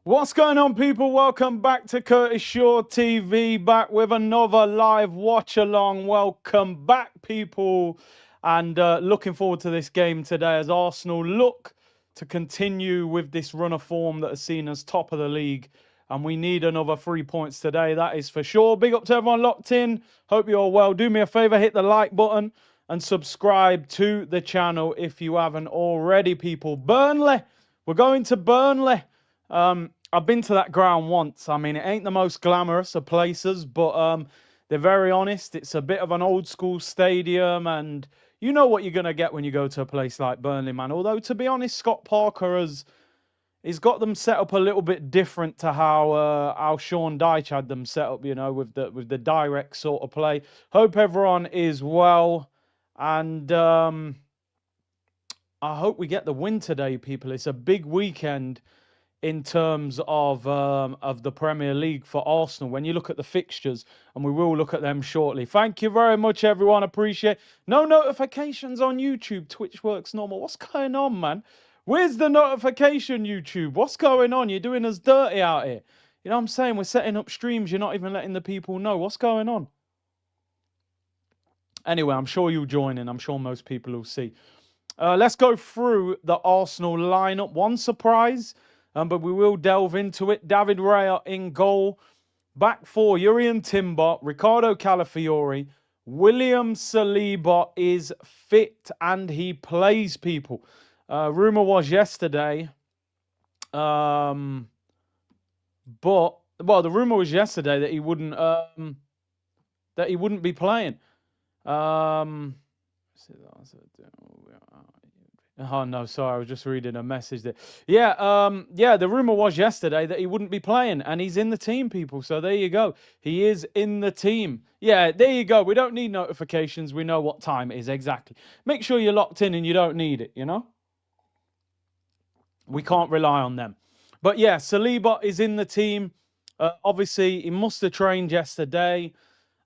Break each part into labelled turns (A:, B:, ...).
A: What's going on, people? Welcome back to Curtis Shaw TV, back with another live watch along. Welcome back, people, and looking forward to this game today as Arsenal look to continue with this run of form that has seen us top of the league. And we need another 3 points today, that is for sure. Big up to everyone locked in. Hope you're all well. Do me a favor, hit the like button and subscribe to the channel if you haven't already, people. Burnley, we're going to Burnley. I've been to that ground once. I mean, it ain't the most glamorous of places, but they're very honest. It's a bit of an old school stadium, and you know what you're going to get when you go to a place like Burnley, man. Although, to be honest, Scott Parker he's got them set up a little bit different to how Sean Dyche had them set up, you know, with the direct sort of play. Hope everyone is well, and I hope we get the win today, people. It's a big weekend in terms of the Premier League for Arsenal. When you look at the fixtures, and we will look at them shortly. Thank you very much, everyone. Appreciate. No notifications on YouTube. Twitch works normal. What's going on, man? Where's the notification, YouTube? What's going on? You're doing us dirty out here. You know what I'm saying? We're setting up streams. You're not even letting the people know. What's going on? Anyway, I'm sure you'll join in. I'm sure most people will see. Let's go through the Arsenal lineup. One surprise, but we will delve into it. David Raya in goal. Back four, Jurrien Timber, Ricardo Calafiori. William Saliba is fit and he plays, people. Rumour was yesterday. The rumour was yesterday that he wouldn't be playing. Oh no, sorry, I was just reading a message there. Yeah, the rumor was yesterday that he wouldn't be playing, and he's in the team, people. So there you go. He is in the team. Yeah, there you go. We don't need notifications. We know what time it is exactly. Make sure you're locked in and you don't need it, you know? We can't rely on them. But yeah, Saliba is in the team. Obviously, he must have trained yesterday.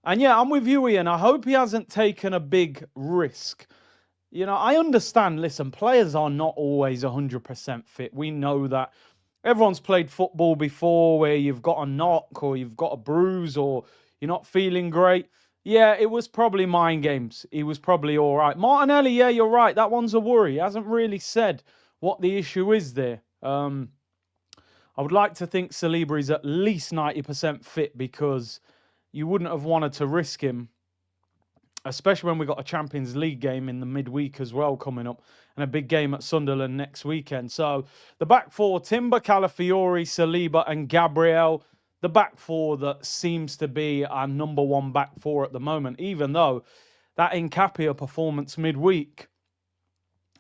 A: And yeah, I'm with you, Ian. I hope he hasn't taken a big risk. You know, I understand, listen, players are not always 100% fit. We know that. Everyone's played football before where you've got a knock or you've got a bruise or you're not feeling great. Yeah, it was probably mind games. He was probably all right. Martinelli, yeah, you're right. That one's a worry. He hasn't really said what the issue is there. I would like to think Saliba is at least 90% fit because you wouldn't have wanted to risk him, especially when we got a Champions League game in the midweek as well coming up and a big game at Sunderland next weekend. So the back four, Timber, Calafiori, Saliba and Gabriel. The back four that seems to be our number one back four at the moment, even though that Nkapia performance midweek,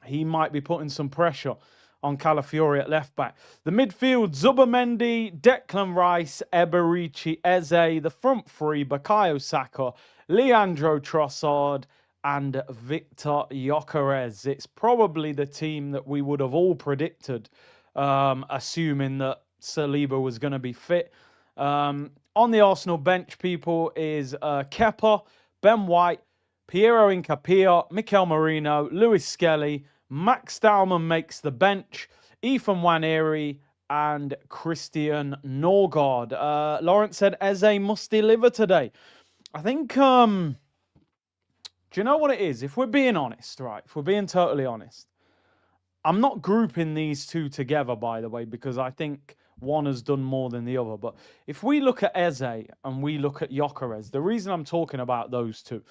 A: he might be putting some pressure on Calafiori at left back. The midfield, Zubimendi, Declan Rice, Eberici, Eze. The front three, Bukayo Saka, Leandro Trossard, and Victor Gyökeres. It's probably the team that we would have all predicted, assuming that Saliba was going to be fit. On the Arsenal bench, people, is Kepa, Ben White, Piero Nkapia, Mikel Merino, Lewis Skelly, Max Dalman makes the bench, Ethan Nwaneri, and Christian Norgard. Lawrence said Eze must deliver today. I think, do you know what it is? If we're being honest, right? If we're being totally honest, I'm not grouping these two together, by the way, because I think one has done more than the other. But if we look at Eze and we look at Gyökeres, the reason I'm talking about those two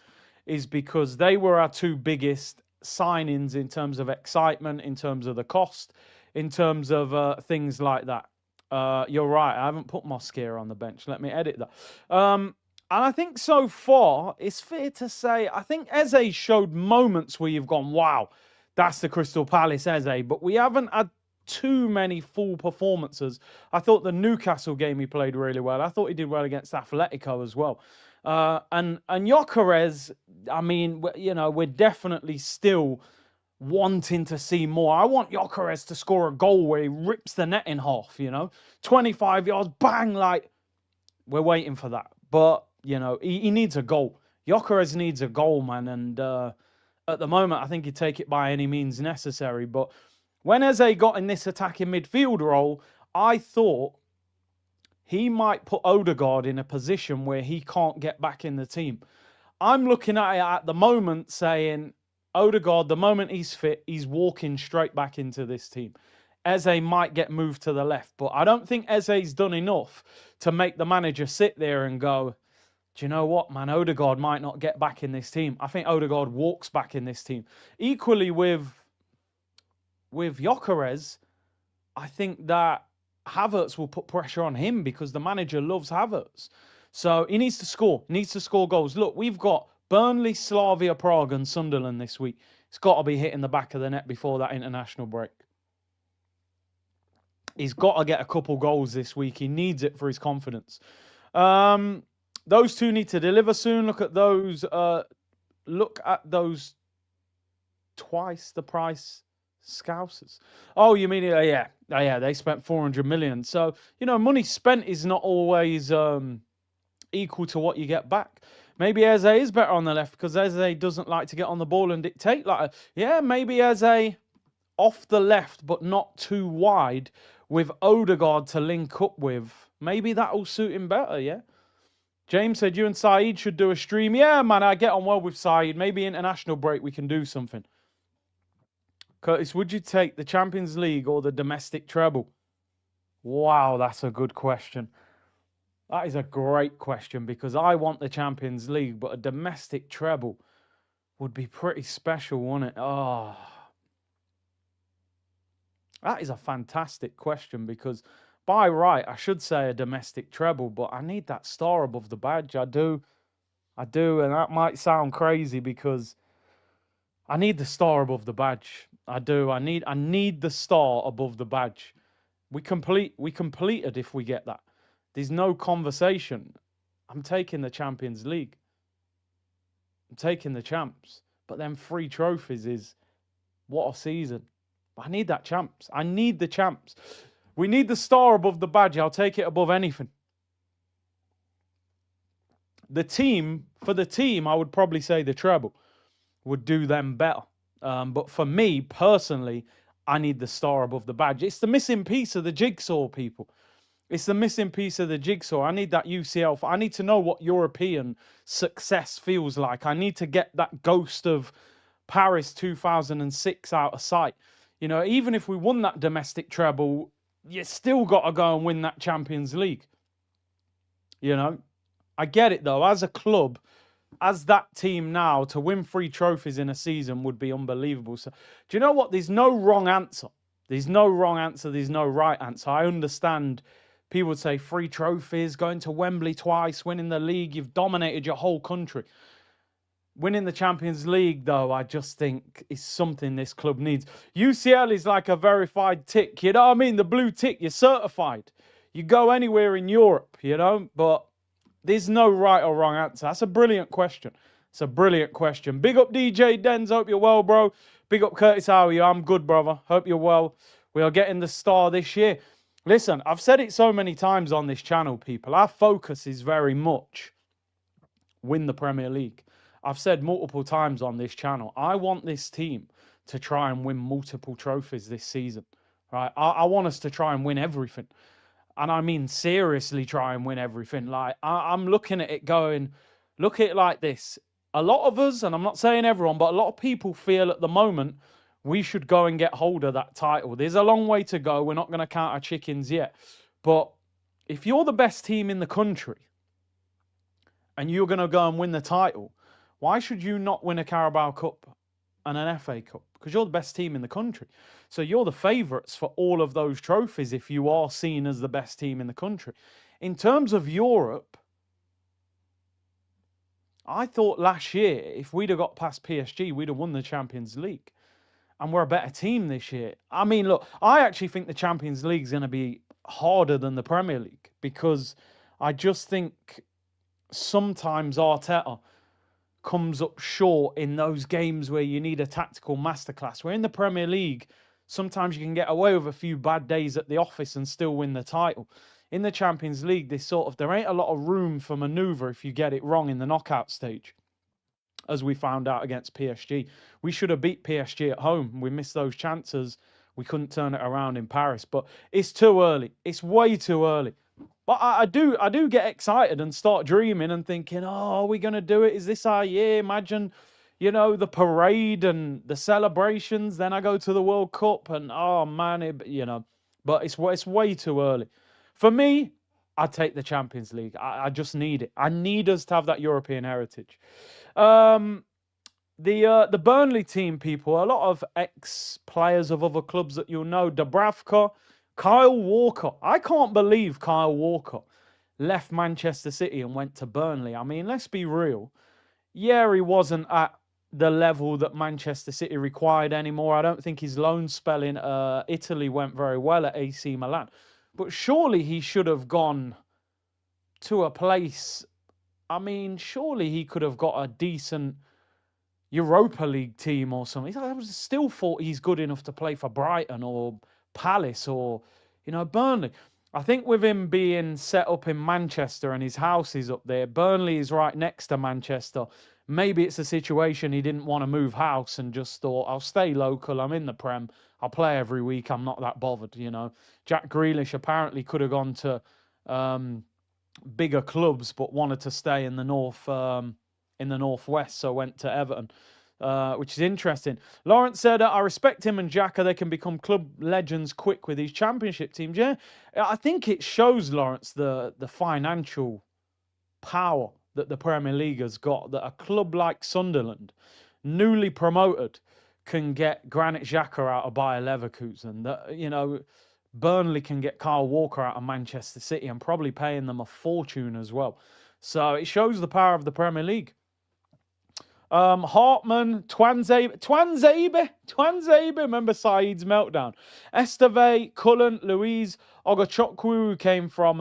A: is because they were our two biggest signings in terms of excitement, in terms of the cost, in terms of things like that. You're right. I haven't put Mosquera on the bench. Let me edit that. And I think so far, it's fair to say, I think Eze showed moments where you've gone, wow, that's the Crystal Palace Eze. But we haven't had too many full performances. I thought the Newcastle game he played really well. I thought he did well against Atletico as well. And Gyökeres, I mean, you know, we're definitely still wanting to see more. I want Gyökeres to score a goal where he rips the net in half, you know, 25 yards, bang, like, we're waiting for that. But, you know, he needs a goal. Gyökeres needs a goal, man, and at the moment, I think he'd take it by any means necessary. But when Eze got in this attacking midfield role, I thought he might put Odegaard in a position where he can't get back in the team. I'm looking at it at the moment saying, Odegaard, the moment he's fit, he's walking straight back into this team. Eze might get moved to the left, but I don't think Eze's done enough to make the manager sit there and go, do you know what, man? Odegaard might not get back in this team. I think Odegaard walks back in this team. Equally with Gyökeres, I think that Havertz will put pressure on him because the manager loves Havertz. So he needs to score. He needs to score goals. Look, we've got Burnley, Slavia Prague and Sunderland this week. It's got to be hitting the back of the net before that international break. He's got to get a couple goals this week. He needs it for his confidence. Those two need to deliver soon. Look at those. Twice the price Scousers. Oh, you mean yeah. They spent 400 million. So money spent is not always equal to what you get back. Maybe Eze is better on the left because Eze doesn't like to get on the ball and dictate. Maybe Eze off the left, but not too wide, with Odegaard to link up with. Maybe that'll suit him better, yeah? James said, you and Saeed should do a stream. Yeah, man, I get on well with Saeed. Maybe international break, we can do something. Curtis, would you take the Champions League or the domestic treble? Wow, that's a good question. That is a great question because I want the Champions League, but a domestic treble would be pretty special, wouldn't it? Oh, that is a fantastic question because by right, I should say a domestic treble, but I need that star above the badge. I do. And that might sound crazy because I need the star above the badge. I do. I need the star above the badge. We completed if we get that. There's no conversation. I'm taking the Champions League. I'm taking the champs. But then 3 trophies is what a season. But I need that champs. I need the champs. We need the star above the badge. I'll take it above anything. For the team, I would probably say the treble would do them better. But for me, personally, I need the star above the badge. It's the missing piece of the jigsaw, people. It's the missing piece of the jigsaw. I need that UCL. I need to know what European success feels like. I need to get that ghost of Paris 2006 out of sight. Even if we won that domestic treble, you still got to go and win that Champions League. I get it, though. As a club, as that team now, to win 3 trophies in a season would be unbelievable. So, do you know what? There's no wrong answer. There's no wrong answer. There's no right answer. I understand people would say 3 trophies, going to Wembley twice, winning the league. You've dominated your whole country. Winning the Champions League, though, I just think is something this club needs. UCL is like a verified tick. You know what I mean? The blue tick, you're certified. You go anywhere in Europe, but there's no right or wrong answer. That's a brilliant question. It's a brilliant question. Big up DJ Denz. Hope you're well, bro. Big up Curtis. How are you? I'm good, brother. Hope you're well. We are getting the star this year. Listen, I've said it so many times on this channel, people. Our focus is very much win the Premier League. I've said multiple times on this channel, I want this team to try and win multiple trophies this season. Right? I want us to try and win everything. And I mean seriously try and win everything. Like, I'm looking at it going, look at it like this. A lot of us, and I'm not saying everyone, but a lot of people feel at the moment we should go and get hold of that title. There's a long way to go. We're not going to count our chickens yet. But if you're the best team in the country and you're going to go and win the title, why should you not win a Carabao Cup and an FA Cup? Because you're the best team in the country. So you're the favourites for all of those trophies if you are seen as the best team in the country. In terms of Europe, I thought last year, if we'd have got past PSG, we'd have won the Champions League. And we're a better team this year. I mean, look, I actually think the Champions League is going to be harder than the Premier League because I just think sometimes Arteta comes up short in those games where you need a tactical masterclass. Where in the Premier League, sometimes you can get away with a few bad days at the office and still win the title. In the Champions League, there ain't a lot of room for manoeuvre if you get it wrong in the knockout stage, as we found out against PSG. We should have beat PSG at home. We missed those chances. we couldn't turn it around in Paris. But it's too early. It's way too early. But I do get excited and start dreaming and thinking, oh, are we going to do it? Is this our year? Imagine, the parade and the celebrations. Then I go to the World Cup and, oh, man, but it's way too early. For me, I'd take the Champions League. I just need it. I need us to have that European heritage. The Burnley team, people, a lot of ex-players of other clubs that you'll know. Dubravka, Kyle Walker. I can't believe Kyle Walker left Manchester City and went to Burnley. I mean, let's be real. Yeah, he wasn't at the level that Manchester City required anymore. I don't think his loan spell in Italy went very well at AC Milan. But surely he should have gone to a place. I mean, surely he could have got a decent Europa League team or something. I still thought he's good enough to play for Brighton or Palace or, Burnley. I think with him being set up in Manchester and his house is up there, Burnley is right next to Manchester. Maybe it's a situation he didn't want to move house and just thought, I'll stay local. I'm in the Prem. I'll play every week. I'm not that bothered, Jack Grealish apparently could have gone to bigger clubs, but wanted to stay in the northwest, so went to Everton, which is interesting. Lawrence said, I respect him and Xhaka. They can become club legends quick with these championship teams. Yeah, I think it shows, Lawrence, the financial power that the Premier League has got, that a club like Sunderland, newly promoted, can get Granit Xhaka out of Bayer Leverkusen. That, Burnley can get Kyle Walker out of Manchester City and probably paying them a fortune as well. So it shows the power of the Premier League. Hartman, Twanzebe, remember Saeed's meltdown. Esteve, Cullen, Louise, Ogachokwu, who came from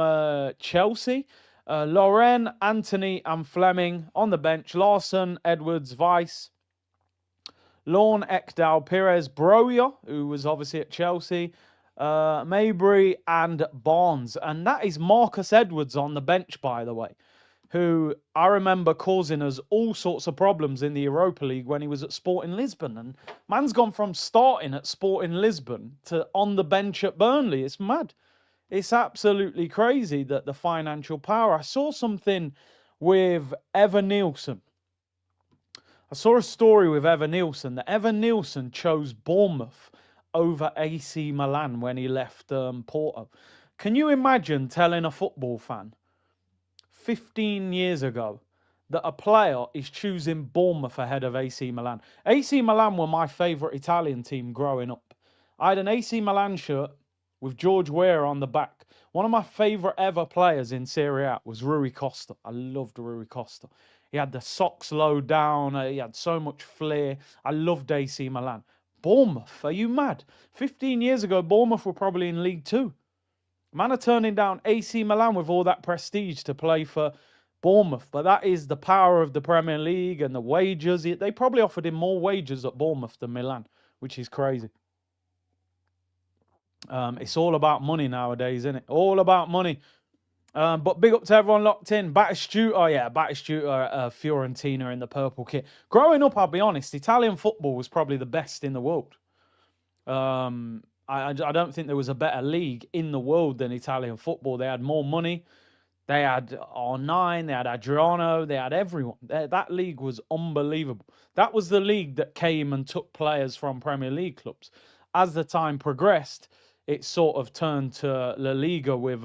A: Chelsea. Loren, Anthony, and Fleming on the bench. Larson, Edwards, Weiss, Lorne, Ekdal, Perez, Broya, who was obviously at Chelsea, Mabry, and Barnes. And that is Marcus Edwards on the bench, by the way, who I remember causing us all sorts of problems in the Europa League when he was at Sporting Lisbon. And man's gone from starting at Sporting Lisbon to on the bench at Burnley. It's mad. It's absolutely crazy that the financial power. I saw something with Evan Nielsen. I saw a story with Evan Nielsen that Evan Nielsen chose Bournemouth over AC Milan when he left Porto. Can you imagine telling a football fan 15 years ago that a player is choosing Bournemouth ahead of AC Milan? AC Milan were my favourite Italian team growing up. I had an AC Milan shirt with George Weah on the back. One of my favourite ever players in Serie A was Rui Costa. I loved Rui Costa. He had the socks low down. He had so much flair. I loved AC Milan. Bournemouth, are you mad? 15 years ago, Bournemouth were probably in League Two. Man are turning down AC Milan with all that prestige to play for Bournemouth. But that is the power of the Premier League and the wages. They probably offered him more wages at Bournemouth than Milan, which is crazy. It's all about money nowadays, isn't it? All about money. But big up to everyone locked in. Batistuta, Fiorentina in the purple kit. Growing up, I'll be honest, Italian football was probably the best in the world. I don't think there was a better league in the world than Italian football. They had more money. They had R9, they had Adriano, they had everyone. That league was unbelievable. That was the league that came and took players from Premier League clubs. As the time progressed, it sort of turned to La Liga with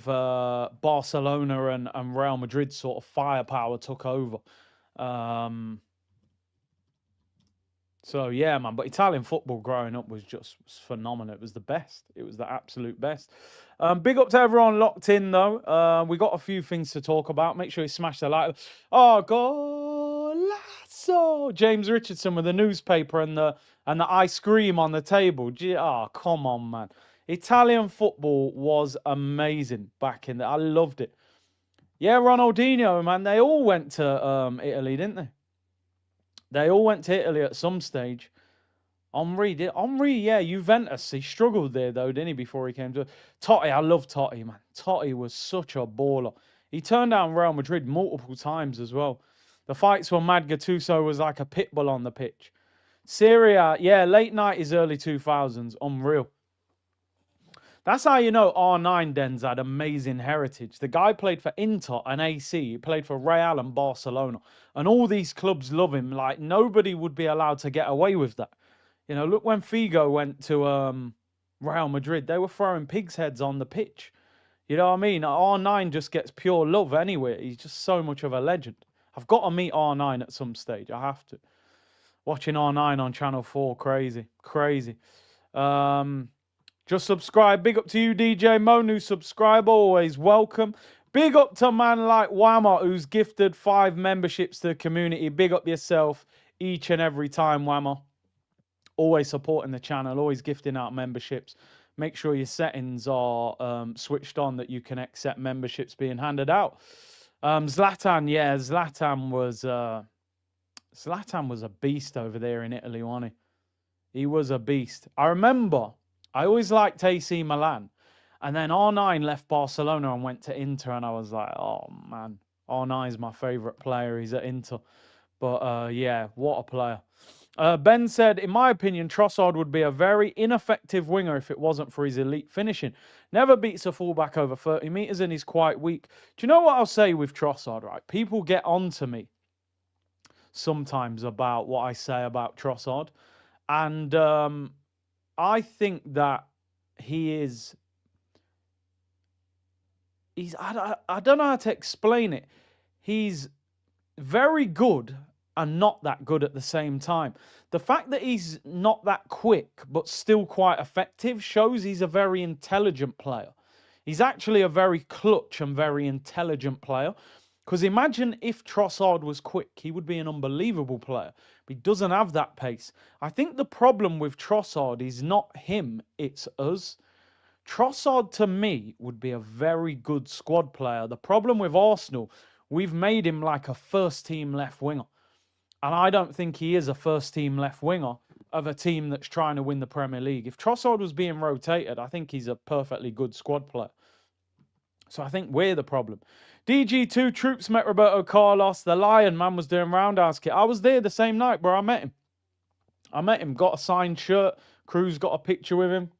A: Barcelona and Real Madrid sort of firepower took over. So yeah, man. But Italian football growing up was phenomenal. It was the best. It was the absolute best. Big up to everyone locked in though. We got a few things to talk about. Make sure you smash the like. Oh, Golazo! James Richardson with the newspaper and the ice cream on the table. Oh, come on, man. Italian football was amazing back in there. I loved it. Yeah, Ronaldinho, man. They all went to Italy, didn't they? They all went to Italy at some stage. Henry, yeah, Juventus. He struggled there, though, didn't he, before he came to... Totti, I love Totti, man. Totti was such a baller. He turned down Real Madrid multiple times as well. The fights were mad. Gattuso was like a pit bull on the pitch. Syria, yeah, late 90s, early 2000s, unreal. That's how you know R9 Den's had amazing heritage. The guy played for Inter and AC. He played for Real and Barcelona. And all these clubs love him. Like, nobody would be allowed to get away with that. You know, look when Figo went to Real Madrid. They were throwing pigs' heads on the pitch. You know what I mean? R9 just gets pure love anyway. He's just so much of a legend. I've got to meet R9 at some stage. I have to. Watching R9 on Channel 4, crazy. Crazy. Just subscribe. Big up to you, DJ Mo, new subscriber, always welcome. Big up to a man like Whammer, who's gifted 5 memberships to the community. Big up yourself each and every time, Whammer. Always supporting the channel, always gifting out memberships. Make sure your settings are switched on that you can accept memberships being handed out. Zlatan, yeah, Zlatan was a beast over there in Italy, wasn't he? He was a beast. I remember I always liked AC Milan. And then R9 left Barcelona and went to Inter. And I was like, oh, man, R9 is my favourite player. He's at Inter. But, yeah, what a player. Ben said, in my opinion, Trossard would be a very ineffective winger if it wasn't for his elite finishing. Never beats a fullback over 30 metres and he's quite weak. Do you know what I'll say with Trossard, right? People get on to me sometimes about what I say about Trossard. And I think that he's I don't know how to explain it. He's very good and not that good at the same time. The fact that he's not that quick but still quite effective shows he's a very intelligent player. He's actually a very clutch and very intelligent player. Because imagine if Trossard was quick, he would be an unbelievable player. But he doesn't have that pace. I think the problem with Trossard is not him, it's us. Trossard, to me, would be a very good squad player. The problem with Arsenal, we've made him like a first-team left winger. And I don't think he is a first-team left winger of a team that's trying to win the Premier League. If Trossard was being rotated, I think he's a perfectly good squad player. So I think we're the problem. DG2 Troops met Roberto Carlos. The Lion man was doing roundhouse kick. I was there the same night, bro. I met him. Got a signed shirt. Cruz got a picture with him.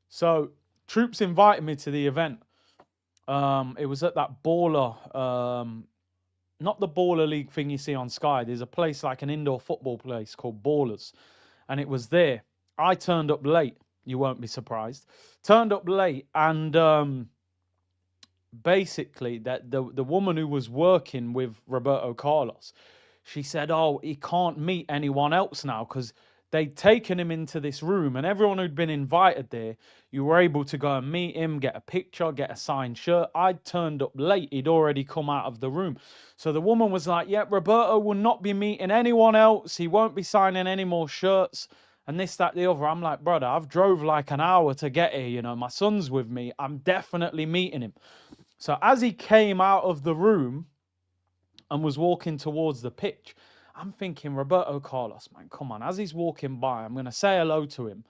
A: So Troops invited me to the event. It was at that baller, not the baller league thing you see on Sky. There's a place like an indoor football place called Ballers, and it was there. I turned up late. You won't be surprised. Turned up late, and basically, that the woman who was working with Roberto Carlos, she said, "Oh, he can't meet anyone else now because they'd taken him into this room, and everyone who'd been invited there, you were able to go and meet him, get a picture, get a signed shirt. I'd turned up late. He'd already come out of the room." So the woman was like, "Yeah, Roberto will not be meeting anyone else. He won't be signing any more shirts." And this, that, the other. I'm like, brother, I've drove like an hour to get here. You know, my son's with me. I'm definitely meeting him. So as he came out of the room and was walking towards the pitch, I'm thinking, Roberto Carlos, man, come on. As he's walking by, I'm going to say hello to him.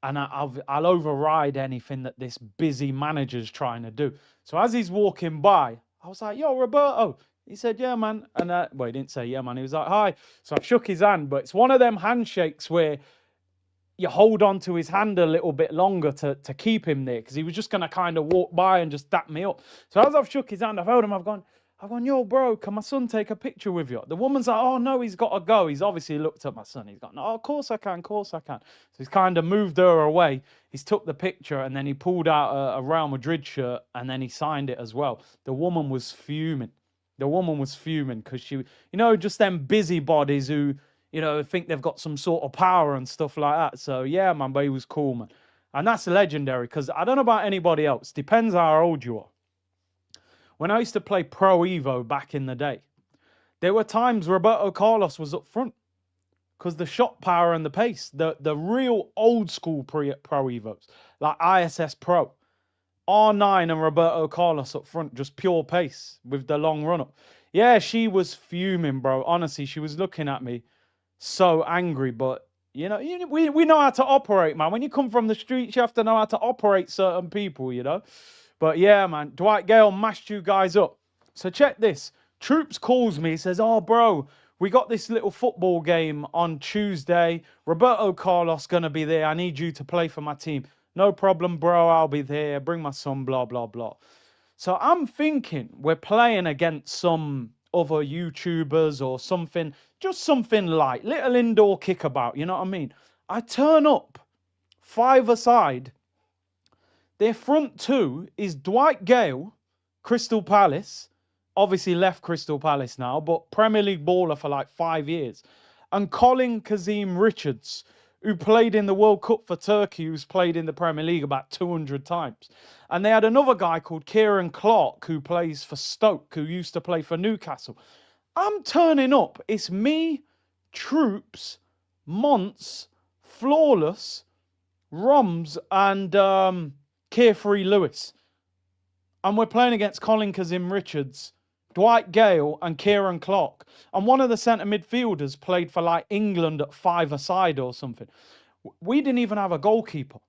A: And I'll override anything that this busy manager's trying to do. So as he's walking by, I was like, yo, Roberto. He said, yeah, man. And well, he didn't say, yeah, man. He was like, hi. So I shook his hand. But it's one of them handshakes where you hold on to his hand a little bit longer to keep him there, because he was just going to kind of walk by and just dap me up. So as I've shook his hand, I've held him, I've gone, yo, bro, can my son take a picture with you? The woman's like, oh, no, he's got to go. He's obviously looked at my son. He's gone, no, of course I can, of course I can. So he's kind of moved her away. He's took the picture, and then he pulled out a Real Madrid shirt, and then he signed it as well. The woman was fuming. The woman was fuming because she, just them busybodies who, think they've got some sort of power and stuff like that. So, yeah, man, but he was cool, man. And that's legendary, because I don't know about anybody else. Depends how old you are. When I used to play Pro Evo back in the day, there were times Roberto Carlos was up front because the shot power and the pace, the real old school Pro Evos, like ISS Pro, R9 and Roberto Carlos up front, just pure pace with the long run up. Yeah, she was fuming, bro. Honestly, she was looking at me so angry, but we know how to operate, man. When you come from the streets, you have to know how to operate certain people, But yeah, man, Dwight Gale mashed you guys up. So check this. Troops calls me, he says, oh, bro, we got this little football game on Tuesday. Roberto Carlos going to be there. I need you to play for my team. No problem, bro. I'll be there. Bring my son, blah, blah, blah. So I'm thinking we're playing against some other YouTubers or something, just something light, little indoor kickabout, you know what I mean? I turn up, 5-a-side. Their front two is Dwight Gale, Crystal Palace, obviously left Crystal Palace now, but Premier League baller for like 5 years, and Colin Kazim Richards, who played in the World Cup for Turkey, who's played in the Premier League about 200 times. And they had another guy called Kieran Clark, who plays for Stoke, who used to play for Newcastle. I'm turning up. It's me, Troops, Monts, Flawless, Roms, and Carefree Lewis. And we're playing against Colin Kazim Richards, Dwight Gale, and Kieran Clark. And one of the centre midfielders played for like England at 5-a-side or something. We didn't even have a goalkeeper.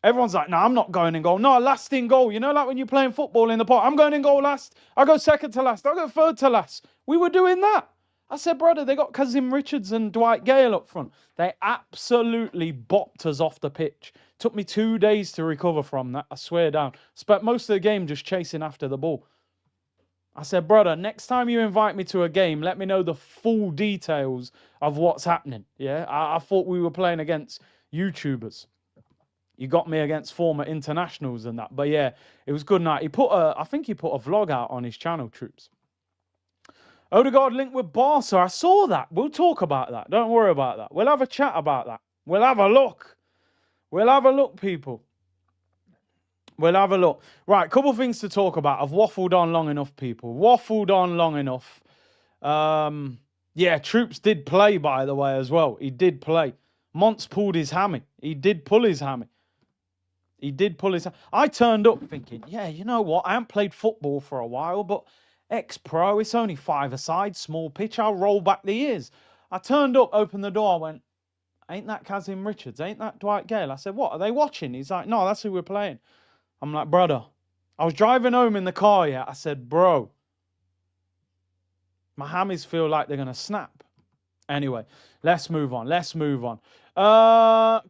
A: Everyone's like, no, I'm not going in goal. No, last in goal. You know, like when you're playing football in the park. I'm going in goal last. I go second to last. I go third to last. We were doing that. I said, brother, they got Kazim Richards and Dwight Gale up front. They absolutely bopped us off the pitch. Took me 2 days to recover from that. I swear down. Spent most of the game just chasing after the ball. I said, brother, next time you invite me to a game, let me know the full details of what's happening. Yeah, I thought we were playing against YouTubers. You got me against former internationals and that. But yeah, it was good night. I think he put a vlog out on his channel, Troops. Odegaard linked with Barca. I saw that. We'll talk about that. Don't worry about that. We'll have a chat about that. We'll have a look. We'll have a look, people. We'll have a look. Right, couple things to talk about. I've waffled on long enough, people. Waffled on long enough. Yeah, Troops did play, by the way, as well. He did play. Monts pulled his hammy. He did pull his hammy. He did pull his... I turned up thinking, yeah, you know what? I haven't played football for a while, but ex-pro, it's only 5-a-side, small pitch. I'll roll back the years. I turned up, opened the door, I went, ain't that Kazim Richards? Ain't that Dwight Gale? I said, what, are they watching? He's like, no, that's who we're playing. I'm like, brother. I was driving home in the car, yeah. I said, bro, my hammies feel like they're going to snap. Anyway, let's move on. Let's move on.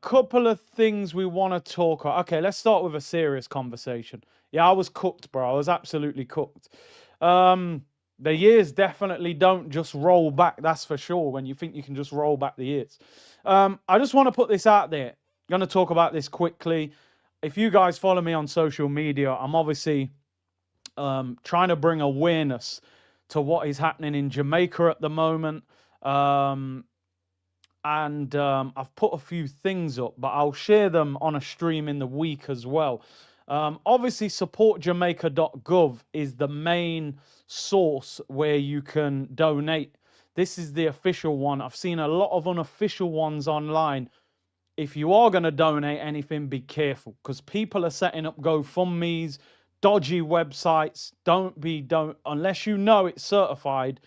A: Couple of things we want to talk about. Okay, let's start with a serious conversation. Yeah, I was cooked, bro. I was absolutely cooked. The years definitely don't just roll back, that's for sure, when you think you can just roll back the years. I just want to put this out there. I'm going to talk about this quickly. If you guys follow me on social media, I'm obviously trying to bring awareness to what is happening in Jamaica at the moment. I've put a few things up, but I'll share them on a stream in the week as well. Obviously, supportjamaica.gov is the main source where you can donate. This is the official one. I've seen a lot of unofficial ones online. If you are going to donate anything, be careful, because people are setting up GoFundMes, dodgy websites. Unless you know it's certified,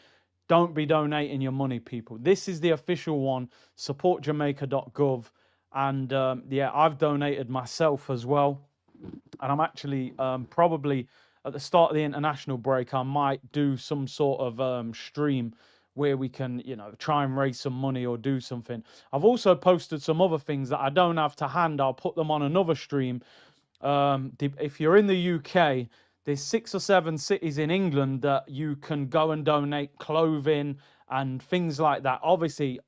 A: don't be donating your money, people. This is the official one, supportjamaica.gov. And yeah, I've donated myself as well. And I'm actually probably at the start of the international break, I might do some sort of stream where we can, you know, try and raise some money or do something. I've also posted some other things that I don't have to hand. I'll put them on another stream. If you're in the UK, there's 6 or 7 cities in England that you can go and donate clothing and things like that. Obviously,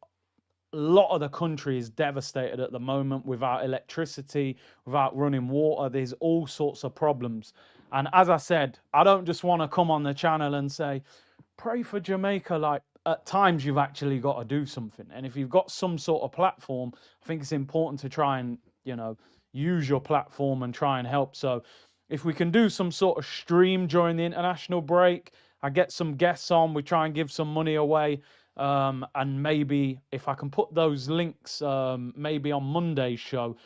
A: a lot of the country is devastated at the moment without electricity, without running water. There's all sorts of problems. And as I said, I don't just want to come on the channel and say, pray for Jamaica. Like, at times you've actually got to do something. And if you've got some sort of platform, I think it's important to try and, you know, use your platform and try and help. So if we can do some sort of stream during the international break, I get some guests on, we try and give some money away. And maybe if I can put those links, maybe on Monday's show,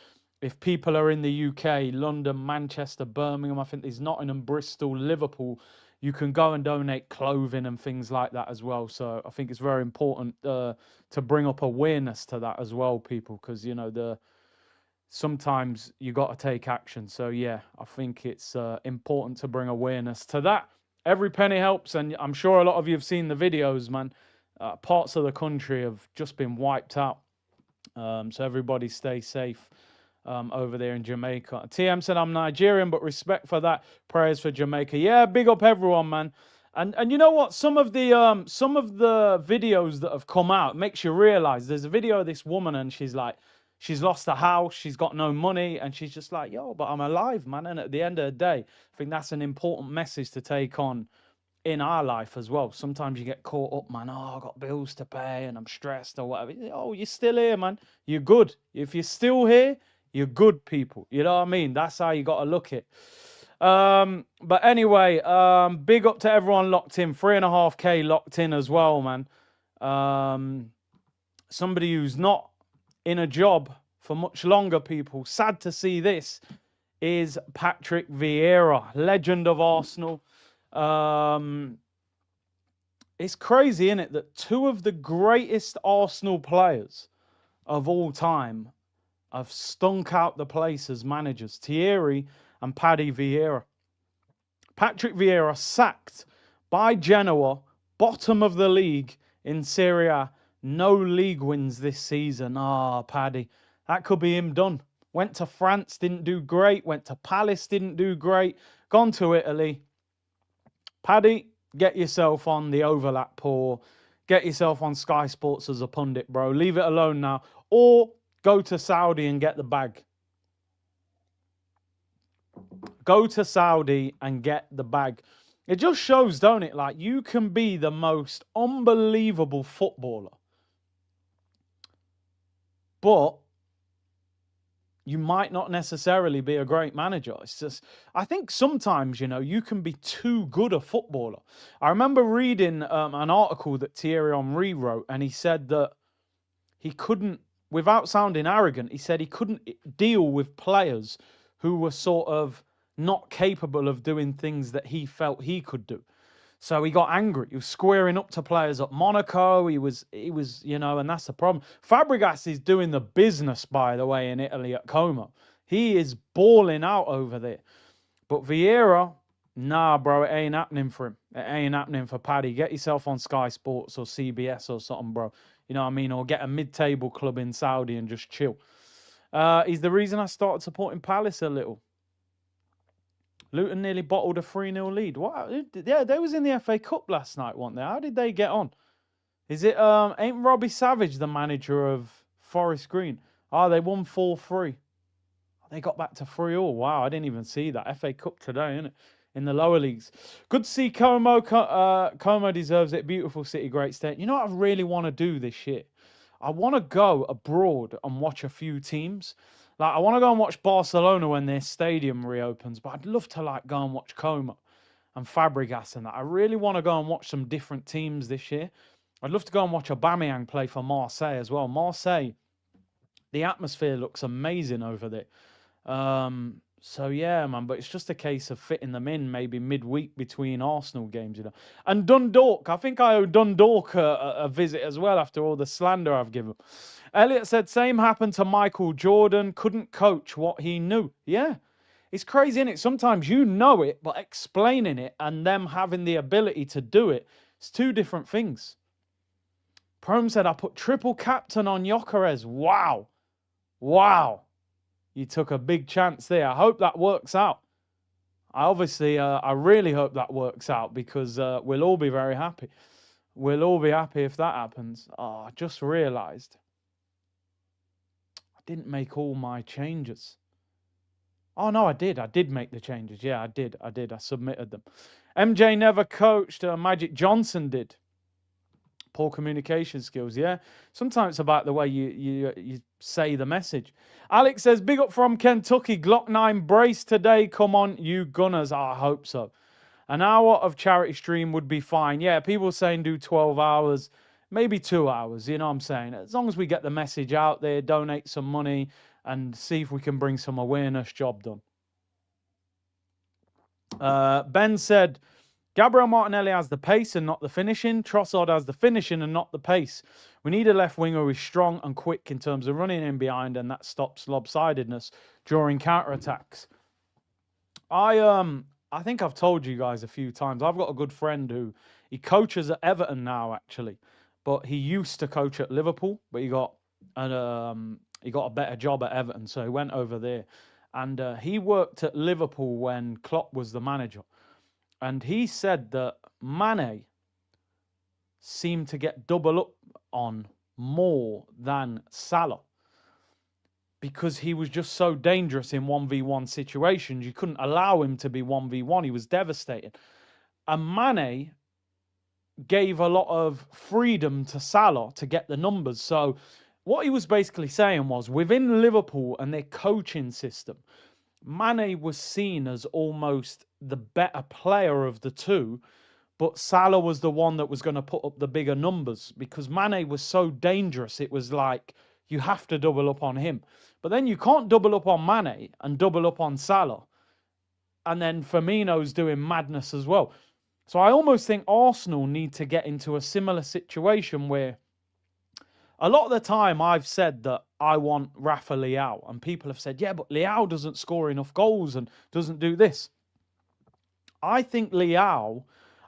A: if people are in the UK, London, Manchester, Birmingham, I think there's Nottingham, Bristol, Liverpool, you can go and donate clothing and things like that as well. So I think it's very important to bring up awareness to that as well, people, because, you know, sometimes you got to take action. So yeah, I think it's important to bring awareness to that. Every penny helps, and I'm sure a lot of you have seen the videos, man. Parts of the country have just been wiped out. So everybody stay safe over there in Jamaica. TM said, I'm Nigerian, but respect for that. Prayers for Jamaica. Yeah, big up everyone, man. And you know what? Some of the videos that have come out makes you realize. There's a video of this woman, and she's like, she's lost a house, she's got no money, and she's just like, yo, but I'm alive, man. And at the end of the day, I think that's an important message to take on in our life as well. Sometimes you get caught up, man. Oh, I got bills to pay and I'm stressed or whatever. Oh, you're still here, man. You're good. If you're still here, you're good, people. You know what I mean? That's how you got to look at it. But anyway, big up to everyone locked in. 3.5K locked in as well, man. Somebody who's not in a job for much longer, people. Sad to see this is Patrick Vieira, legend of Arsenal. It's crazy, isn't it, that two of the greatest Arsenal players of all time have stunk out the place as managers, Thierry and Paddy Vieira. Patrick Vieira sacked by Genoa, bottom of the league in Serie A. No league wins this season. Paddy, that could be him done. Went to France, didn't do great. Went to Palace, didn't do great. Gone to Italy. Paddy, get yourself on the overlap, or get yourself on Sky Sports as a pundit, bro. Leave it alone now. Or go to Saudi and get the bag. Go to Saudi and get the bag. It just shows, don't it? Like, you can be the most unbelievable footballer, but you might not necessarily be a great manager. It's just, I think sometimes, you know, you can be too good a footballer. I remember reading an article that Thierry Henry wrote, and he said that he couldn't, without sounding arrogant, he said he couldn't deal with players who were sort of not capable of doing things that he felt he could do. So he got angry. He was squaring up to players at Monaco. He was, you know, and that's the problem. Fabregas is doing the business, by the way, in Italy at Como. He is balling out over there. But Vieira, nah, bro, it ain't happening for him. It ain't happening for Paddy. Get yourself on Sky Sports or CBS or something, bro. You know what I mean? Or get a mid-table club in Saudi and just chill. He's the reason I started supporting Palace a little. Luton nearly bottled a 3-0 lead. What? Yeah, they was in the FA Cup last night, weren't they? How did they get on? Is it, ain't Robbie Savage the manager of Forest Green? Oh, they won 4-3. They got back to 3-3. Wow, I didn't even see that. FA Cup today, innit? In the lower leagues. Good to see Como. Como deserves it. Beautiful city, great state. You know what I really want to do this year? I want to go abroad and watch a few teams. Like, I want to go and watch Barcelona when their stadium reopens, but I'd love to, like, go and watch Como and Fabregas and that. I really want to go and watch some different teams this year. I'd love to go and watch Aubameyang play for Marseille as well. Marseille, the atmosphere looks amazing over there. So yeah, man, but it's just a case of fitting them in maybe midweek between Arsenal games, you know. And Dundalk, I think I owe Dundalk a visit as well after all the slander I've given. Elliot said, same happened to Michael Jordan, couldn't coach what he knew. Yeah, it's crazy, isn't it? Sometimes you know it, but explaining it and them having the ability to do it, it's two different things. Prom said, I put triple captain on Gyökeres. Wow. Wow. You took a big chance there. I hope that works out. I really hope that works out, because we'll all be very happy. We'll all be happy if that happens. Oh, I just realised I didn't make all my changes. Oh, no, I did. I did make the changes. Yeah, I did. I submitted them. MJ never coached. Magic Johnson did. Poor communication skills, yeah. Sometimes it's about the way you say the message. Alex says, big up from Kentucky, Glock 9 brace today. Come on, you Gunners. I hope so. An hour of charity stream would be fine. Yeah, people saying do 12 hours, maybe 2 hours, you know what I'm saying? As long as we get the message out there, donate some money, and see if we can bring some awareness, job done. Ben said, Gabriel Martinelli has the pace and not the finishing. Trossard has the finishing and not the pace. We need a left winger who is strong and quick in terms of running in behind, and that stops lopsidedness during counter-attacks. I think I've told you guys a few times, I've got a good friend who, he coaches at Everton now, actually. but he used to coach at Liverpool, but he got a better job at Everton, so he went over there. And he worked at Liverpool when Klopp was the manager. And he said that Mane seemed to get double up on more than Salah because he was just so dangerous in 1v1 situations. You couldn't allow him to be 1v1. He was devastating. And Mane gave a lot of freedom to Salah to get the numbers. So what he was basically saying was, within Liverpool and their coaching system, Mane was seen as almost the better player of the two, but Salah was the one that was going to put up the bigger numbers because Mane was so dangerous. It was like, you have to double up on him. But then you can't double up on Mane and double up on Salah. And then Firmino's doing madness as well. So I almost think Arsenal need to get into a similar situation where a lot of the time I've said that I want Rafa Leao, and people have said, yeah, but Leao doesn't score enough goals and doesn't do this. I think Leao,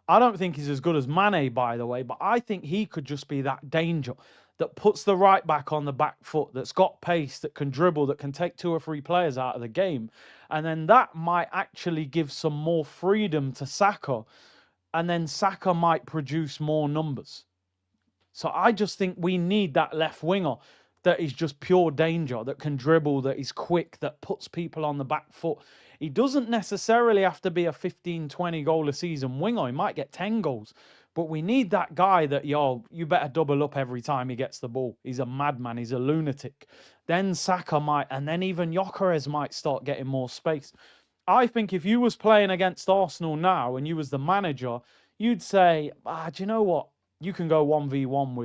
A: I don't think he's as good as Mane, by the way, but I think he could just be that danger that puts the right back on the back foot, that's got pace, that can dribble, that can take 2 or 3 players out of the game. And then that might actually give some more freedom to Saka, and then Saka might produce more numbers. So I just think we need that left winger that is just pure danger, that can dribble, that is quick, that puts people on the back foot. He doesn't necessarily have to be a 15, 20 goal a season winger. He might get 10 goals. But we need that guy that, you better double up every time he gets the ball. He's a madman. He's a lunatic. Then Saka might, and then even Gyökeres might start getting more space. I think if you was playing against Arsenal now and you was the manager, you'd say, do you know what? You can go 1v1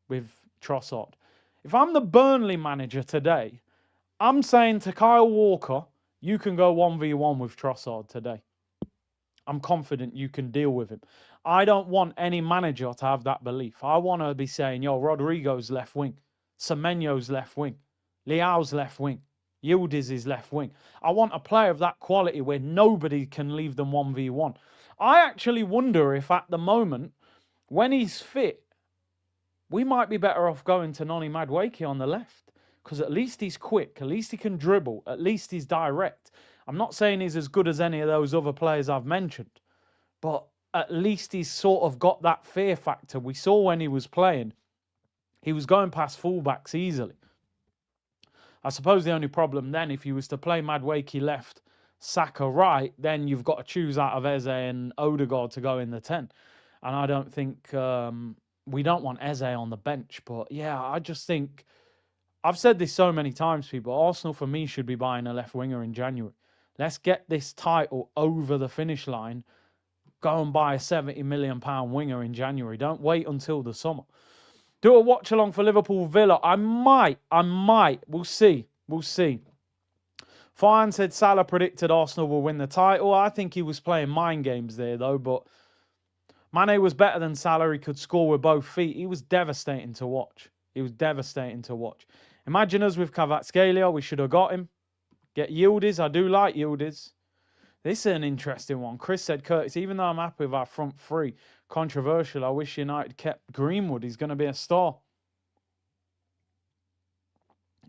A: with Trossard. If I'm the Burnley manager today, I'm saying to Kyle Walker, you can go 1v1 with Trossard today. I'm confident you can deal with him. I don't want any manager to have that belief. I want to be saying, Rodrigo's left wing, Semenyo's left wing, Leao's left wing, Yildiz is left wing. I want a player of that quality where nobody can leave them 1v1. I actually wonder if at the moment, when he's fit, we might be better off going to Noni Madueke on the left, because at least he's quick, at least he can dribble, at least he's direct. I'm not saying he's as good as any of those other players I've mentioned, but at least he's sort of got that fear factor. We saw when he was playing, he was going past fullbacks easily. I suppose the only problem then, if he was to play Madueke left, Saka right, then you've got to choose out of Eze and Odegaard to go in the 10. And I don't think we don't want Eze on the bench. But yeah, I just think, I've said this so many times, people, Arsenal for me should be buying a left winger in January. Let's get this title over the finish line. Go and buy a £70 million winger in January. Don't wait until the summer. Do a watch along for Liverpool Villa. I might. We'll see. Fine said Salah predicted Arsenal will win the title. I think he was playing mind games there, though. But Mane was better than Salah. He could score with both feet. He was devastating to watch. Imagine us with Kvaratskhelia. We should have got him. Get Yildiz. I do like Yildiz. This is an interesting one. Chris said, Curtis, even though I'm happy with our front three, controversial, I wish United kept Greenwood. He's going to be a star.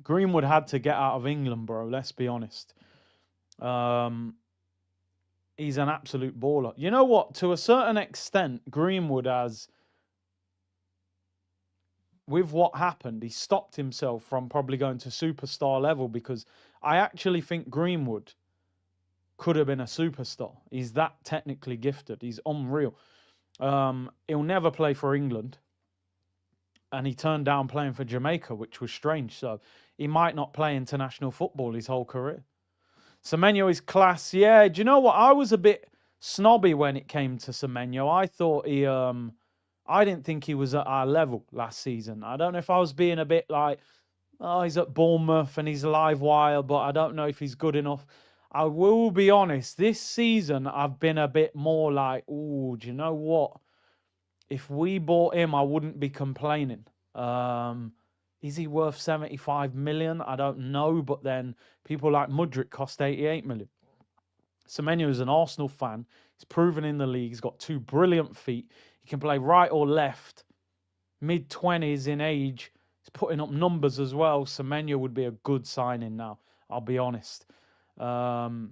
A: Greenwood had to get out of England, bro. Let's be honest. He's an absolute baller. You know what? To a certain extent, Greenwood has, with what happened, he stopped himself from probably going to superstar level, because I actually think Greenwood could have been a superstar. He's that technically gifted. He's unreal. He'll never play for England. And he turned down playing for Jamaica, which was strange. So he might not play international football his whole career. Semenyo is class. Yeah, do you know what? I was a bit snobby when it came to Semenyo. I thought I didn't think he was at our level last season. I don't know if I was being a bit like, oh, he's at Bournemouth and he's a live wire, but I don't know if he's good enough. I will be honest, this season I've been a bit more like, oh, do you know what? If we bought him, I wouldn't be complaining. Is he worth 75 million? I don't know, but then people like Mudryk cost 88 million. Semenyo is an Arsenal fan. He's proven in the league. He's got 2 brilliant feet. He can play right or left. mid-20s in age. He's putting up numbers as well. Semenyo would be a good signing now, I'll be honest. But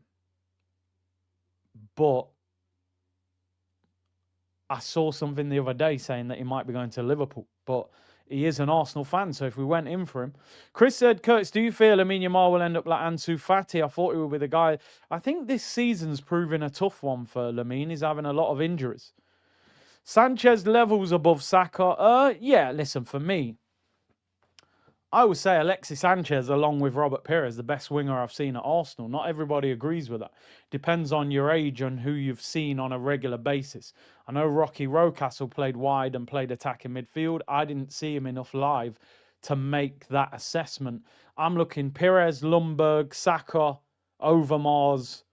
A: I saw something the other day saying that he might be going to Liverpool, but he is an Arsenal fan, so if we went in for him. Chris said, Curtis, do you feel Lamine Yamal will end up like Ansu Fati? I thought he would be the guy. I think this season's proving a tough one for Lamine. He's having a lot of injuries. Sanchez levels above Saka. Yeah, listen, for me, I would say Alexis Sanchez, along with Robert Pires, the best winger I've seen at Arsenal. Not everybody agrees with that. Depends on your age and who you've seen on a regular basis. I know Rocky Rocastle played wide and played attacking midfield. I didn't see him enough live to make that assessment. I'm looking Pires, Lundberg, Saka, Overmars,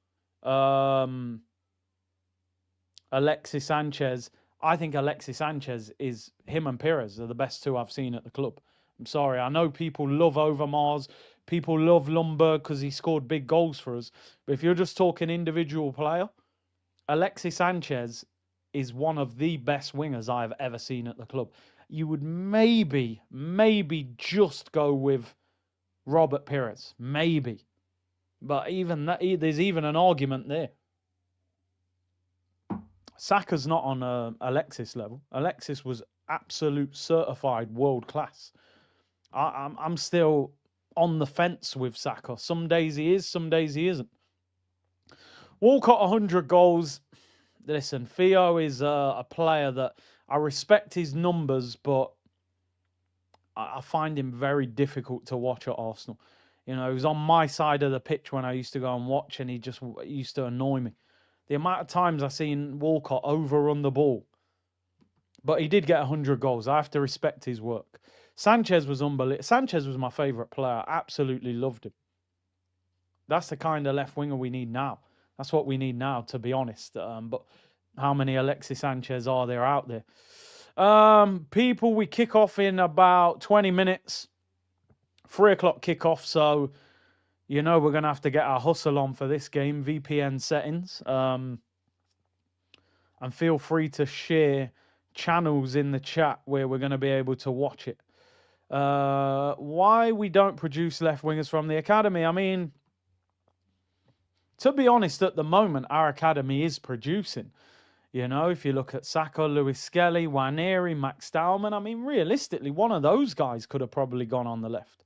A: Alexis Sanchez. I think Alexis Sanchez is, him and Pires are the best two I've seen at the club. I'm sorry. I know people love Overmars. People love Lundberg because he scored big goals for us. But if you're just talking individual player, Alexis Sanchez is one of the best wingers I've ever seen at the club. You would maybe just go with Robert Pires. Maybe. But even that, there's even an argument there. Saka's not on Alexis level. Alexis was absolute certified world class. I'm still on the fence with Saka. Some days he is, some days he isn't. Walcott 100 goals. Listen, Theo is a player that I respect his numbers, but I find him very difficult to watch at Arsenal. You know, he was on my side of the pitch when I used to go and watch, and he just used to annoy me. The amount of times I've seen Walcott overrun the ball. But he did get 100 goals. I have to respect his work. Sanchez was unbelievable. Sanchez was my favourite player. Absolutely loved him. That's the kind of left winger we need now. That's what we need now, to be honest. But how many Alexis Sanchez are there out there? People, we kick off in about 20 minutes. 3 o'clock kickoff. So, you know, we're going to have to get our hustle on for this game. VPN settings. And feel free to share channels in the chat where we're going to be able to watch it. Why we don't produce left wingers from the academy? I mean, to be honest, at the moment, our academy is producing. You know, if you look at Saka, Lewis Skelly, Nwaneri, Max Stallman, I mean, realistically, one of those guys could have probably gone on the left.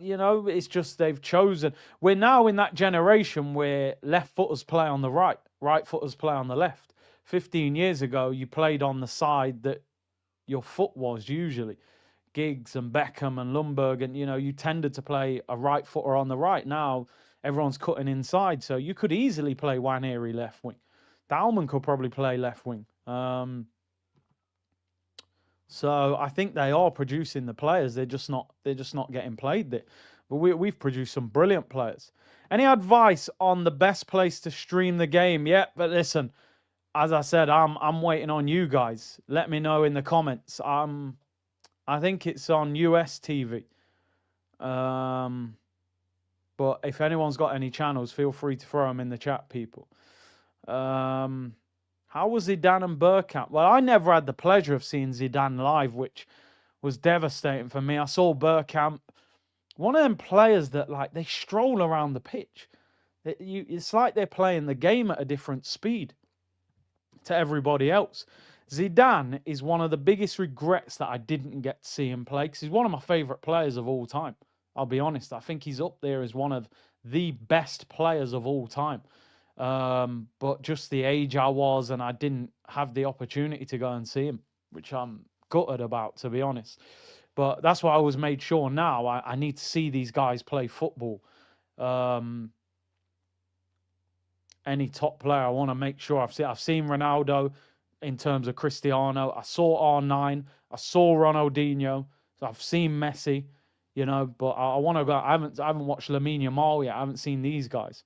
A: You know, it's just they've chosen. We're now in that generation where left footers play on the right, right footers play on the left. 15 years ago, you played on the side that your foot was usually. Giggs and Beckham and Lundberg, and, you know, you tended to play a right footer on the right. Now, everyone's cutting inside, so you could easily play Nwaneri left wing. Dalman could probably play left wing. So I think they are producing the players. They're just not getting played there. But we've produced some brilliant players. Any advice on the best place to stream the game? Yeah, but listen, as I said, I'm waiting on you guys. Let me know in the comments. I think it's on US TV. But if anyone's got any channels, feel free to throw them in the chat, people. How was Zidane and Bergkamp? Well, I never had the pleasure of seeing Zidane live, which was devastating for me. I saw Bergkamp, one of them players that, like, they stroll around the pitch. It's like they're playing the game at a different speed to everybody else. Zidane is one of the biggest regrets that I didn't get to see him play, because he's one of my favourite players of all time. I'll be honest. I think he's up there as one of the best players of all time. But just the age I was, and I didn't have the opportunity to go and see him, which I'm gutted about, to be honest. But that's why I always made sure now I need to see these guys play football. Any top player, I want to make sure I've seen Ronaldo in terms of Cristiano. I saw R9. I saw Ronaldinho. So I've seen Messi, you know, but I want to go. I haven't watched Lamine Yamal yet. I haven't seen these guys.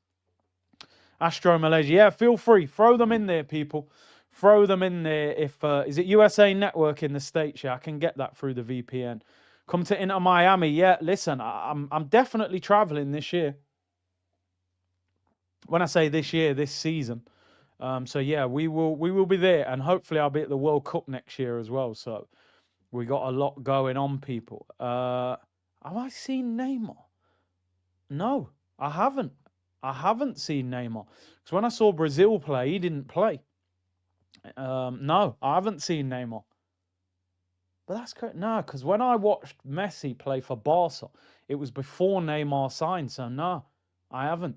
A: Astro Malaysia, yeah, feel free. Throw them in there, people. Throw them in there. If is it USA Network in the States? Yeah, I can get that through the VPN. Come to Inter Miami. Yeah, listen, I'm definitely traveling this year. When I say this year, this season. So yeah, we will be there, and hopefully I'll be at the World Cup next year as well. So we got a lot going on, people. Have I seen Neymar? No, I haven't. I haven't seen Neymar. Because when I saw Brazil play, he didn't play. No, I haven't seen Neymar. But that's correct. No, because when I watched Messi play for Barca, it was before Neymar signed. So no, I haven't.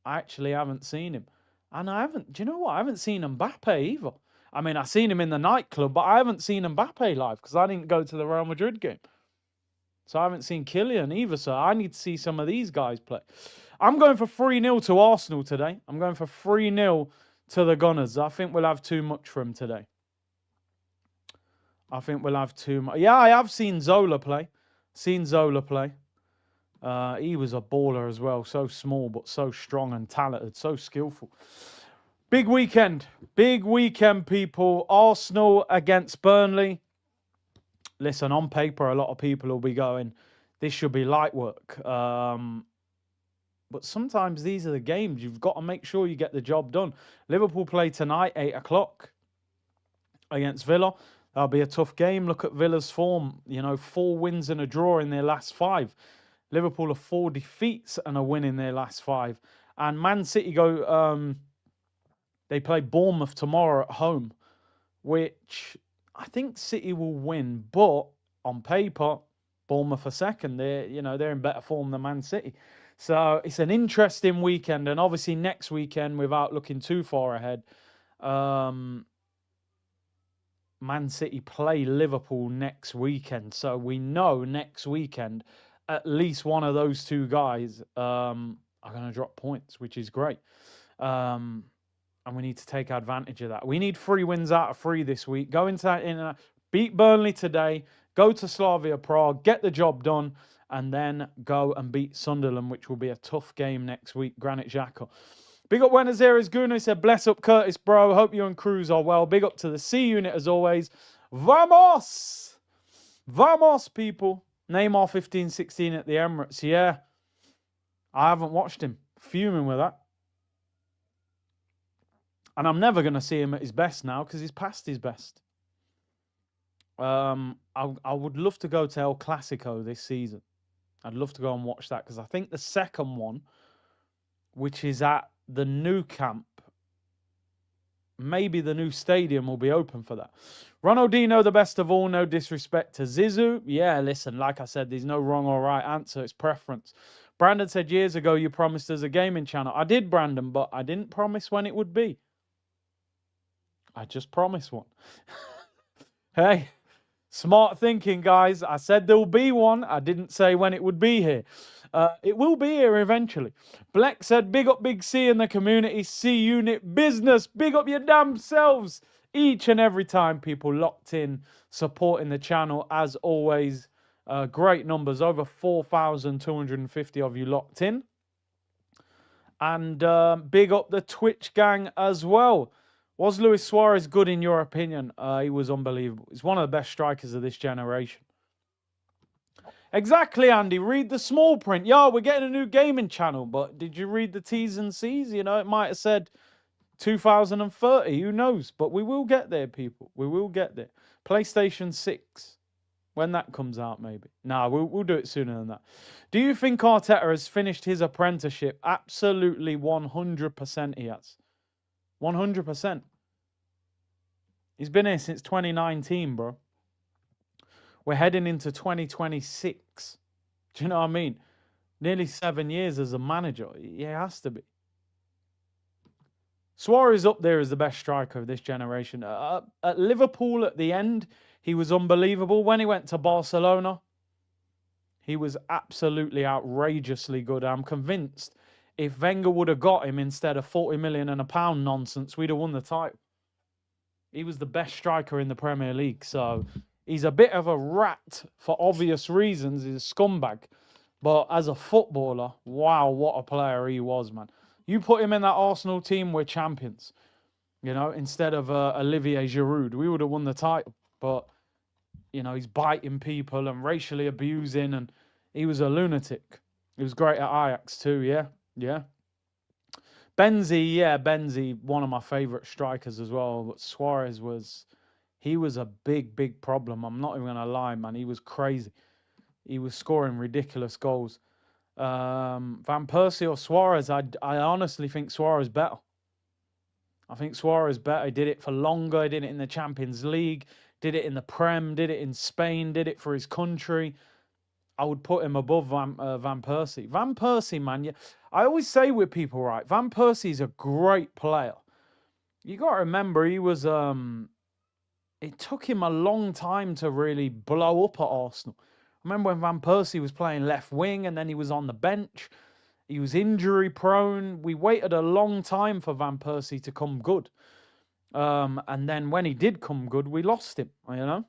A: I actually haven't seen him. And I haven't, do you know what? I haven't seen Mbappe either. I mean, I've seen him in the nightclub, but I haven't seen Mbappe live because I didn't go to the Real Madrid game. So I haven't seen Kylian either. So I need to see some of these guys play. I'm going for 3-0 to Arsenal today. I'm going for 3-0 to the Gunners. I think we'll have too much for him today. I think we'll have too much. Yeah, I have seen Zola play. Seen Zola play. He was a baller as well. So small, but so strong and talented. So skillful. Big weekend. Big weekend, people. Arsenal against Burnley. Listen, on paper, a lot of people will be going, this should be light work. But sometimes these are the games. You've got to make sure you get the job done. Liverpool play tonight, 8 o'clock against Villa. That'll be a tough game. Look at Villa's form. 4 wins and a draw in their last 5. Liverpool are 4 defeats and a win in their last 5. And Man City they play Bournemouth tomorrow at home, which I think City will win. But on paper, Bournemouth are second. They're in better form than Man City. So it's an interesting weekend. And obviously next weekend, without looking too far ahead, Man City play Liverpool next weekend. So we know next weekend, at least one of those two guys are going to drop points, which is great. And we need to take advantage of that. We need 3 wins out of 3 this week. Go into that, beat Burnley today, go to Slavia Prague, get the job done, and then go and beat Sunderland, which will be a tough game next week. Granit Xhaka. Big up Eze and Gyökeres. Said, bless up Curtis, bro. Hope you and Cruz are well. Big up to the C unit as always. Vamos! Vamos, people. Neymar 15-16 at the Emirates. Yeah. I haven't watched him. Fuming with that. And I'm never going to see him at his best now because he's past his best. I would love to go to El Clasico this season. I'd love to go and watch that because I think the second one, which is at the new camp, maybe the new stadium will be open for that. Ronaldinho, the best of all, no disrespect to Zizou. Yeah, listen, like I said, there's no wrong or right answer. It's preference. Brandon said years ago you promised us a gaming channel. I did, Brandon, but I didn't promise when it would be. I just promised one. Hey, smart thinking, guys. I said there will be one. I didn't say when it would be here. It will be here eventually. Black said, big up Big C in the community. C unit business. Big up your damn selves. Each and every time, people locked in, supporting the channel. As always, great numbers. Over 4,250 of you locked in. And big up the Twitch gang as well. Was Luis Suarez good in your opinion? He was unbelievable. He's one of the best strikers of this generation. Exactly, Andy. Read the small print. Yo, we're getting a new gaming channel, but did you read the T's and C's? It might have said 2030. Who knows? But we will get there, people. We will get there. PlayStation 6. When that comes out, maybe. Nah, we'll do it sooner than that. Do you think Arteta has finished his apprenticeship? Absolutely 100% he has. 100%. He's been here since 2019, bro. We're heading into 2026. Do you know what I mean? Nearly 7 years as a manager. He has to be. Suarez up there as the best striker of this generation. At Liverpool at the end, he was unbelievable. When he went to Barcelona, he was absolutely outrageously good. I'm convinced if Wenger would have got him instead of 40 million and a pound nonsense, we'd have won the title. He was the best striker in the Premier League. So he's a bit of a rat for obvious reasons. He's a scumbag. But as a footballer, wow, what a player he was, man. You put him in that Arsenal team, we're champions. Instead of Olivier Giroud, we would have won the title. But, he's biting people and racially abusing, and he was a lunatic. He was great at Ajax too, yeah. Benzi, yeah, Benzi, one of my favourite strikers as well. But Suarez he was a big, big problem. I'm not even going to lie, man. He was crazy. He was scoring ridiculous goals. Van Persie or Suarez, I honestly think Suarez better. I think Suarez better. He did it for longer. He did it in the Champions League. Did it in the Prem. Did it in Spain. Did it for his country. I would put him above Van Persie. Van Persie, man. Yeah, I always say with people, right? Van Persie is a great player. You got to remember, he was. It took him a long time to really blow up at Arsenal. I remember when Van Persie was playing left wing and then he was on the bench. He was injury prone. We waited a long time for Van Persie to come good. And then when he did come good, we lost him, you know.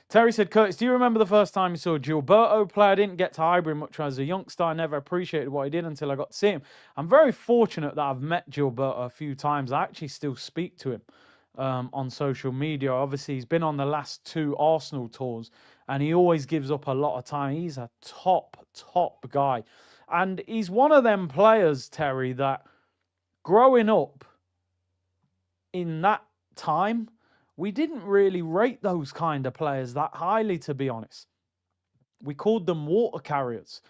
A: Terry said, Curtis, do you remember the first time you saw Gilberto play? I didn't get to Highbury much as a youngster. I never appreciated what he did until I got to see him. I'm very fortunate that I've met Gilberto a few times. I actually still speak to him on social media. Obviously, he's been on the last 2 Arsenal tours, and he always gives up a lot of time. He's a top guy. And he's one of them players, Terry, that growing up in that time, we didn't really rate those kind of players that highly, to be honest. We called them water carriers.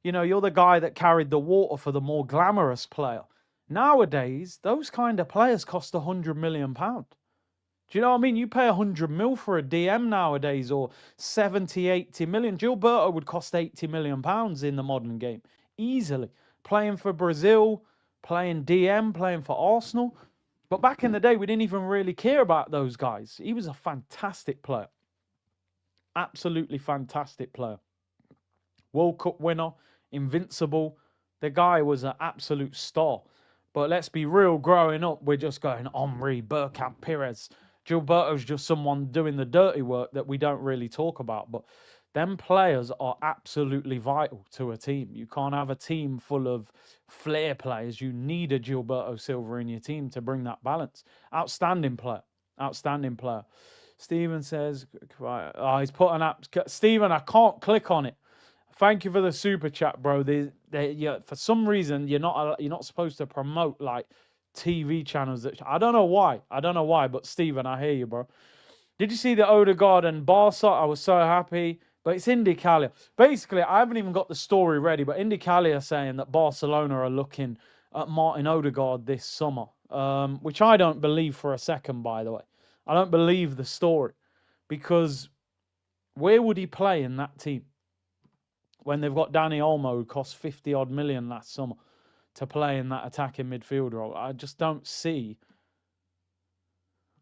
A: You know, you're the guy that carried the water for the more glamorous player. Nowadays, those kind of players cost £100 million. Do you know what I mean? You pay 100 mil for a DM nowadays, or 70, 80 million. Gilberto would cost £80 million in the modern game. Easily. Playing for Brazil, playing DM, playing for Arsenal. But back in the day, we didn't even really care about those guys. He was a fantastic player. Absolutely fantastic player. World Cup winner, invincible. The guy was an absolute star. But let's be real, growing up, we're just going, Omri, Bergkamp, Pires. Gilberto's just someone doing the dirty work that we don't really talk about. But them players are absolutely vital to a team. You can't have a team full of flair players. You need a Gilberto Silva in your team to bring that balance. Outstanding player. Outstanding player. Stephen says, he's put an app. Stephen, I can't click on it. Thank you for the super chat, bro. For some reason, you're not supposed to promote like TV channels. That I don't know why. But Stephen, I hear you, bro. Did you see the Odegaard and Barca? I was so happy. But it's Indy Callia. Basically, I haven't even got the story ready, but Indy Callia saying that Barcelona are looking at Martin Odegaard this summer, which I don't believe for a second, by the way. I don't believe the story, because where would he play in that team when they've got Danny Olmo, who cost 50-odd million last summer, to play in that attacking midfield role? I just don't see.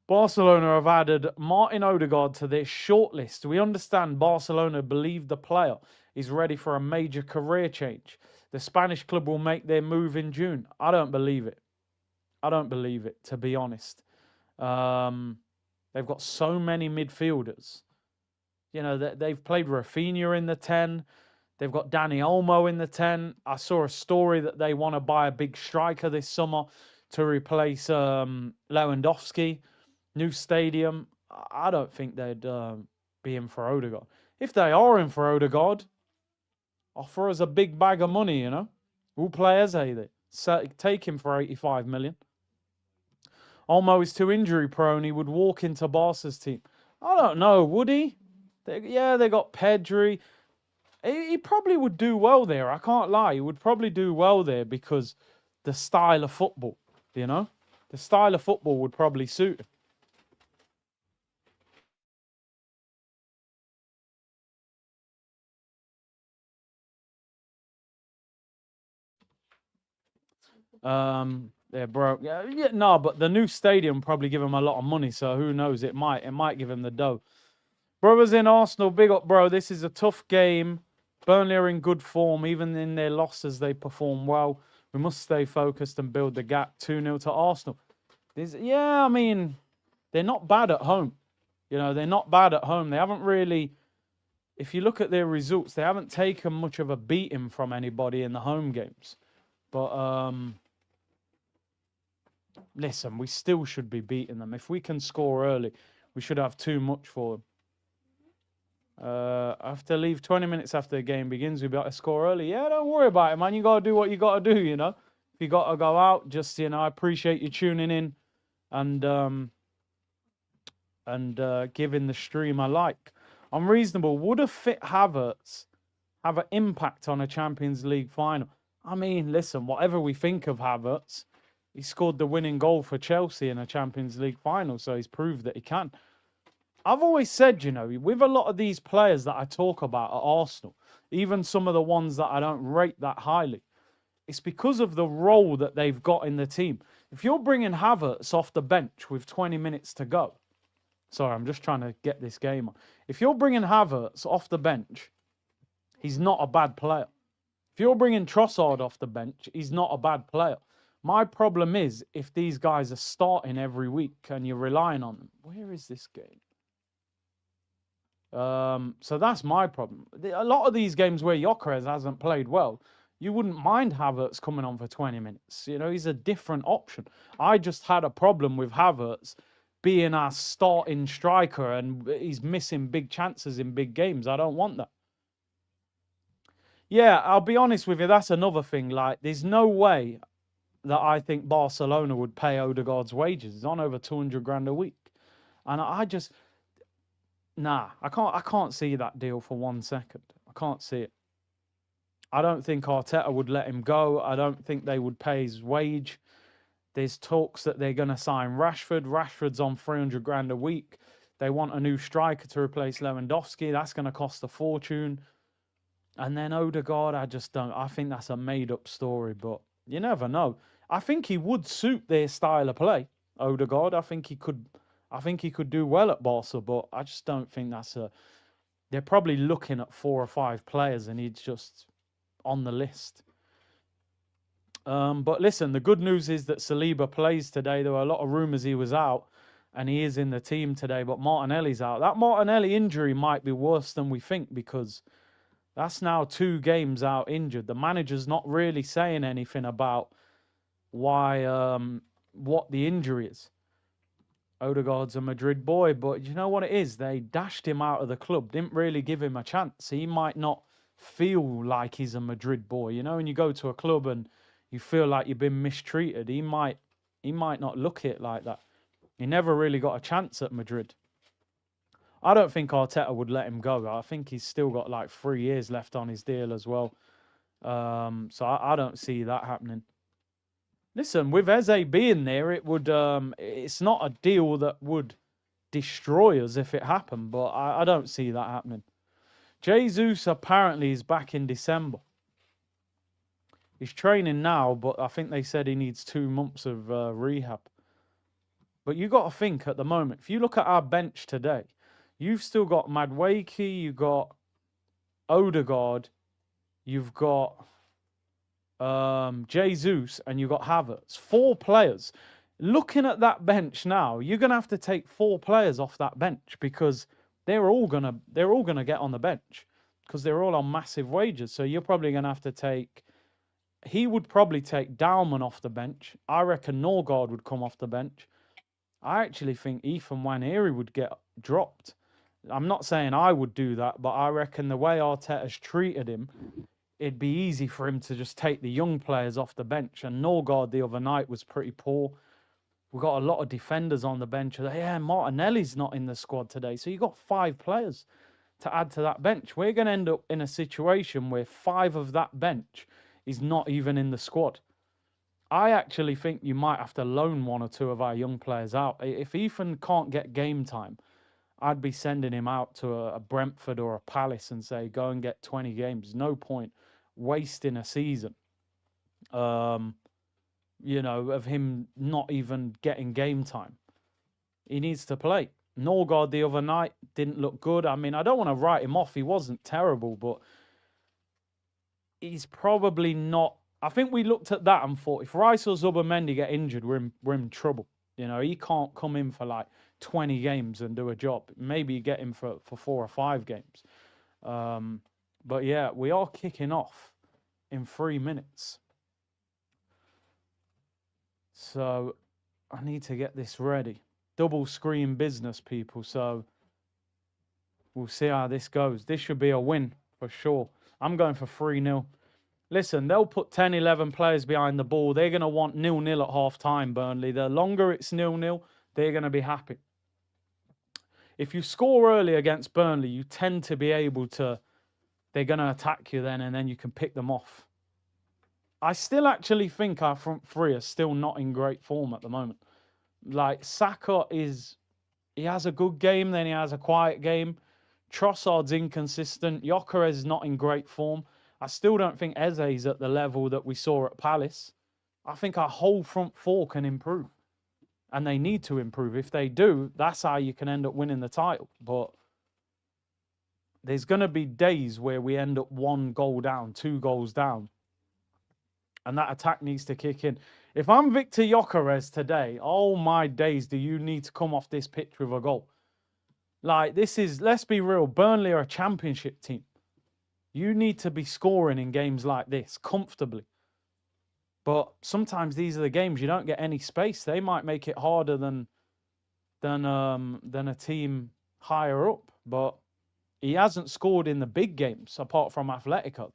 A: Barcelona have added Martin Odegaard to their shortlist. We understand Barcelona believe the player is ready for a major career change. The Spanish club will make their move in June. I don't believe it. I don't believe it, to be honest. They've got so many midfielders. You know, they've played Rafinha in the 10. They've got Danny Olmo in the 10. I saw a story that they want to buy a big striker this summer to replace Lewandowski. New stadium. I don't think they'd be in for Odegaard. If they are in for Odegaard, offer us a big bag of money, you know. We'll play Eze there. Take him for 85 million. Olmo is too injury prone. He would walk into Barca's team. I don't know, would he? They got Pedri. He probably would do well there. I can't lie. He would probably do well there because the style of football, you know? The style of football would probably suit him. They're broke. Yeah, no, but the new stadium probably give him a lot of money, so who knows? It might give him the dough. Brothers in Arsenal, big up, bro. This is a tough game. Burnley are in good form. Even in their losses, they perform well. We must stay focused and build the gap. 2-0 to Arsenal. I mean, they're not bad at home. You know, they're not bad at home. They haven't really, if you look at their results, they haven't taken much of a beating from anybody in the home games. But listen, we still should be beating them. If we can score early, we should have too much for them. I have to leave 20 minutes after the game begins. We better score early. Yeah, don't worry about it, man. You got to do what you got to do, you know. If you got to go out, just, I appreciate you tuning in and giving the stream a like. Unreasonable. Would a fit Havertz have an impact on a Champions League final? I mean, listen, whatever we think of Havertz, he scored the winning goal for Chelsea in a Champions League final, so he's proved that he can. I've always said, with a lot of these players that I talk about at Arsenal, even some of the ones that I don't rate that highly, it's because of the role that they've got in the team. If you're bringing Havertz off the bench with 20 minutes to go, sorry, I'm just trying to get this game on. If you're bringing Havertz off the bench, he's not a bad player. If you're bringing Trossard off the bench, he's not a bad player. My problem is if these guys are starting every week and you're relying on them. Where is this game? So that's my problem. A lot of these games where Gyökeres hasn't played well, you wouldn't mind Havertz coming on for 20 minutes. He's a different option. I just had a problem with Havertz being our starting striker and he's missing big chances in big games. I don't want that. Yeah, I'll be honest with you. That's another thing. Like, there's no way that I think Barcelona would pay Odegaard's wages. He's on over 200 grand a week. And nah, I can't see that deal for 1 second. I can't see it. I don't think Arteta would let him go. I don't think they would pay his wage. There's talks that they're going to sign Rashford. Rashford's on 300 grand a week. They want a new striker to replace Lewandowski. That's going to cost a fortune. And then Odegaard, I just don't. I think that's a made-up story, but you never know. I think he would suit their style of play, Odegaard. I think he could do well at Barca, but I just don't think that's a. They're probably looking at 4 or 5 players, and he's just on the list. But listen, the good news is that Saliba plays today. There were a lot of rumours he was out, and he is in the team today. But Martinelli's out. That Martinelli injury might be worse than we think because that's now 2 games out injured. The manager's not really saying anything about why, what the injury is. Odegaard's a Madrid boy, but you know what it is? They dashed him out of the club, didn't really give him a chance. He might not feel like he's a Madrid boy. When you go to a club and you feel like you've been mistreated, he might not look at it like that. He never really got a chance at Madrid. I don't think Arteta would let him go. I think he's still got like 3 years left on his deal as well. So I don't see that happening. Listen, with Eze being there, it would. It's not a deal that would destroy us if it happened, but I don't see that happening. Jesus apparently is back in December. He's training now, but I think they said he needs 2 months of rehab. But you got to think at the moment, if you look at our bench today, you've still got Madueke, you've got Odegaard, you've got Jesus, and you've got Havertz. 4 players. Looking at that bench now, you're gonna have to take 4 players off that bench because they're all gonna get on the bench because they're all on massive wages. So you're probably gonna have to take. He would probably take Dalman off the bench. I reckon Norgard would come off the bench. I actually think Ethan Nwaneri would get dropped. I'm not saying I would do that, but I reckon the way Arteta's treated him, it'd be easy for him to just take the young players off the bench. And Norgard the other night was pretty poor. We've got a lot of defenders on the bench. Yeah, Martinelli's not in the squad today. So you've got 5 players to add to that bench. We're going to end up in a situation where 5 of that bench is not even in the squad. I actually think you might have to loan 1 or 2 of our young players out. If Ethan can't get game time, I'd be sending him out to a Brentford or a Palace and say, go and get 20 games. No point wasting a season, of him not even getting game time. He needs to play. Norgard the other night didn't look good. I mean, I don't want to write him off. He wasn't terrible, but he's probably not. I think we looked at that and thought, if Rice or Zubomendi get injured, we're in trouble. He can't come in for like 20 games and do a job. Maybe you get him for 4 or 5 games. But yeah, we are kicking off in 3 minutes. So I need to get this ready. Double screen business, people. So we'll see how this goes. This should be a win for sure. I'm going for 3-0. Listen, they'll put 10, 11 players behind the ball. They're going to want 0-0 at half time, Burnley. The longer it's 0-0, they're going to be happy. If you score early against Burnley, you tend to be able to, they're going to attack you then, and then you can pick them off. I still actually think our front three are still not in great form at the moment. Like, Saka he has a good game, then he has a quiet game. Trossard's inconsistent. Gyökeres is not in great form. I still don't think Eze is at the level that we saw at Palace. I think our whole front four can improve. And they need to improve. If they do, that's how you can end up winning the title. But there's going to be days where we end up 1 goal down, 2 goals down. And that attack needs to kick in. If I'm Victor Gyökeres today, oh my days, do you need to come off this pitch with a goal? Like, this is, let's be real, Burnley are a championship team. You need to be scoring in games like this comfortably. But sometimes these are the games you don't get any space. They might make it harder than a team higher up. But he hasn't scored in the big games apart from Atletico.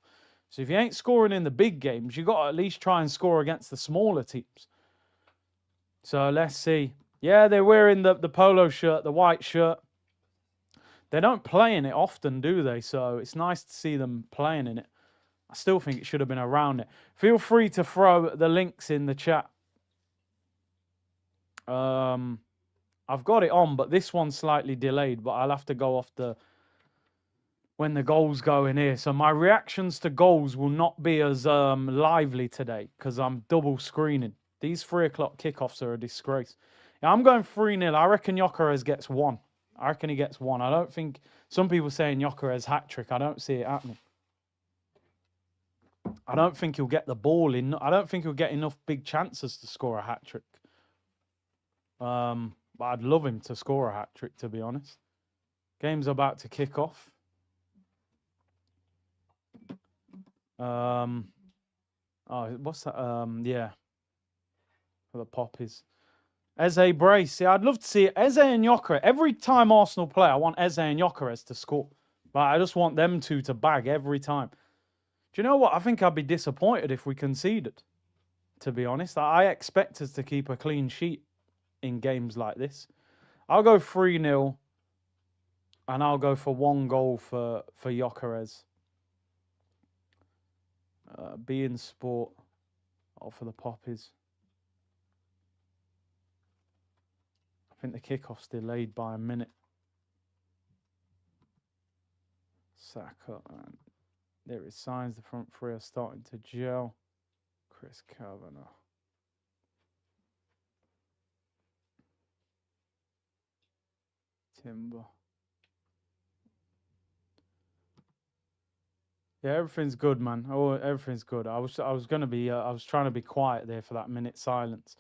A: So if you ain't scoring in the big games, you got to at least try and score against the smaller teams. So let's see. Yeah, they're wearing the polo shirt, the white shirt. They don't play in it often, do they? So it's nice to see them playing in it. I still think it should have been around it. Feel free to throw the links in the chat. I've got it on, but this one's slightly delayed. But I'll have to go off when the goals go in here. So my reactions to goals will not be as lively today because I'm double screening. These 3 o'clock kickoffs are a disgrace. Yeah, I'm going 3-0. I reckon Gyökeres gets 1. I reckon he gets 1. I don't think... Some people saying Gyökeres hat-trick. I don't see it happening. I don't think he'll get the ball in. I don't think he'll get enough big chances to score a hat-trick. But I'd love him to score a hat-trick, to be honest. Game's about to kick off. Oh, what's that? Yeah. For the poppies. Eze brace. Yeah, I'd love to see it. Eze and Gyökeres. Every time Arsenal play, I want Eze and Gyökeres to score. But I just want them two to bag every time. Do you know what? I think I'd be disappointed if we conceded, to be honest. I expect us to keep a clean sheet in games like this. I'll go 3-0. And I'll go for 1 goal for Gyökeres. Be in sport. Or for the poppies. I think the kickoff's delayed by a minute. Saka. And there is signs the front three are starting to gel. Chris Kavanagh. Timber. Yeah, everything's good, man. Oh, everything's good. I was gonna be I was trying to be quiet there for that minute silence.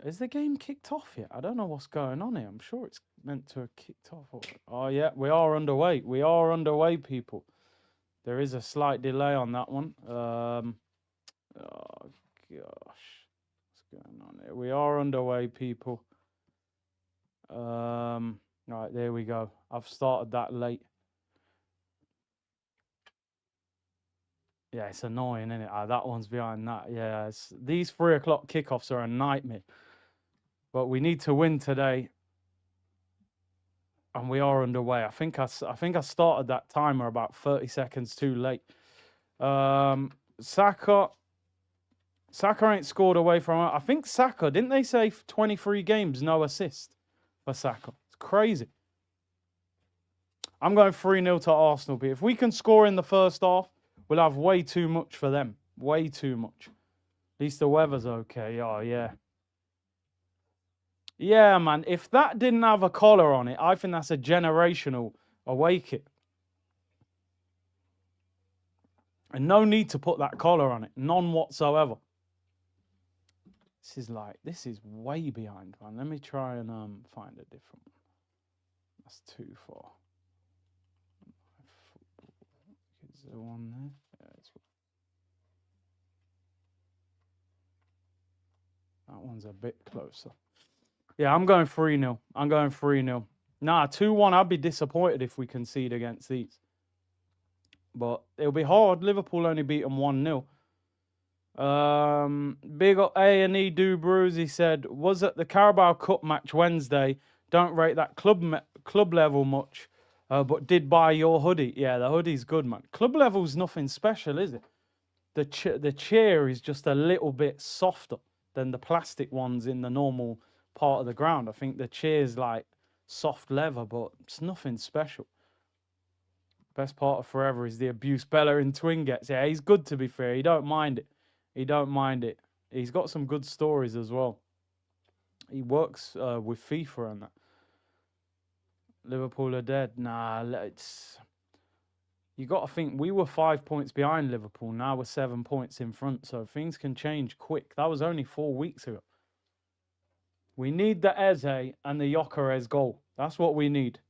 A: Is the game kicked off yet? I don't know what's going on here. I'm sure it's meant to have kicked off. Oh yeah, we are underway. We are underway, people. There is a slight delay on that one. Oh gosh, what's going on here? We are underway, people. Right, there we go. I've started that late. Yeah, it's annoying, isn't it? That one's behind that. Yeah, these 3 o'clock kickoffs are a nightmare. But we need to win today. And we are underway. I think I started that timer about 30 seconds too late. Saka ain't scored away from... I think Saka, didn't they say 23 games, no assist for Saka? It's crazy. I'm going 3-0 to Arsenal. If we can score in the first half, we'll have way too much for them. Way too much. At least the weather's okay. Oh, yeah. Yeah, man. If that didn't have a collar on it, I think that's a generational away kit. And no need to put that collar on it. None whatsoever. This is way behind, man. Let me try and find a different one. That's too far. Is there one there? Yeah, that one's a bit closer. Yeah, I'm going 3-0. I'm going 3-0. Nah, 2-1. I'd be disappointed if we concede against these. But it'll be hard. Liverpool only beat them 1-0. Big up A&E Do Brews. He said, was at the Carabao Cup match Wednesday. Don't rate that club level much, but did buy your hoodie. Yeah, the hoodie's good, man. Club level's nothing special, is it? The chair is just a little bit softer than the plastic ones in the normal part of the ground. I think the chair's like soft leather, but it's nothing special. Best part of Forever is the abuse Bella and Twin gets. Yeah, he's good, to be fair. He don't mind it. He don't mind it. He's got some good stories as well. He works with FIFA and that. Liverpool are dead. Nah, it's... You got to think, we were 5 points behind Liverpool. Now we're 7 points in front. So things can change quick. That was only 4 weeks ago. We need the Eze and the Gyökeres goal. That's what we need.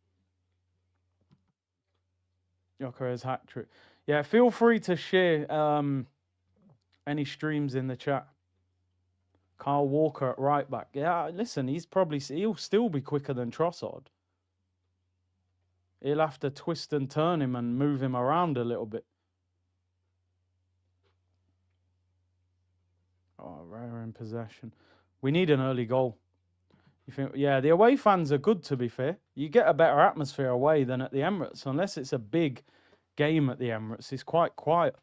A: Gyökeres hat-trick. Yeah, feel free to share any streams in the chat. Kyle Walker at right back. Yeah, listen, he'll still be quicker than Trossard. He'll have to twist and turn him and move him around a little bit. Oh, rare in possession. We need an early goal. You think? Yeah, the away fans are good, to be fair. You get a better atmosphere away than at the Emirates. Unless it's a big game at the Emirates, it's quite quiet.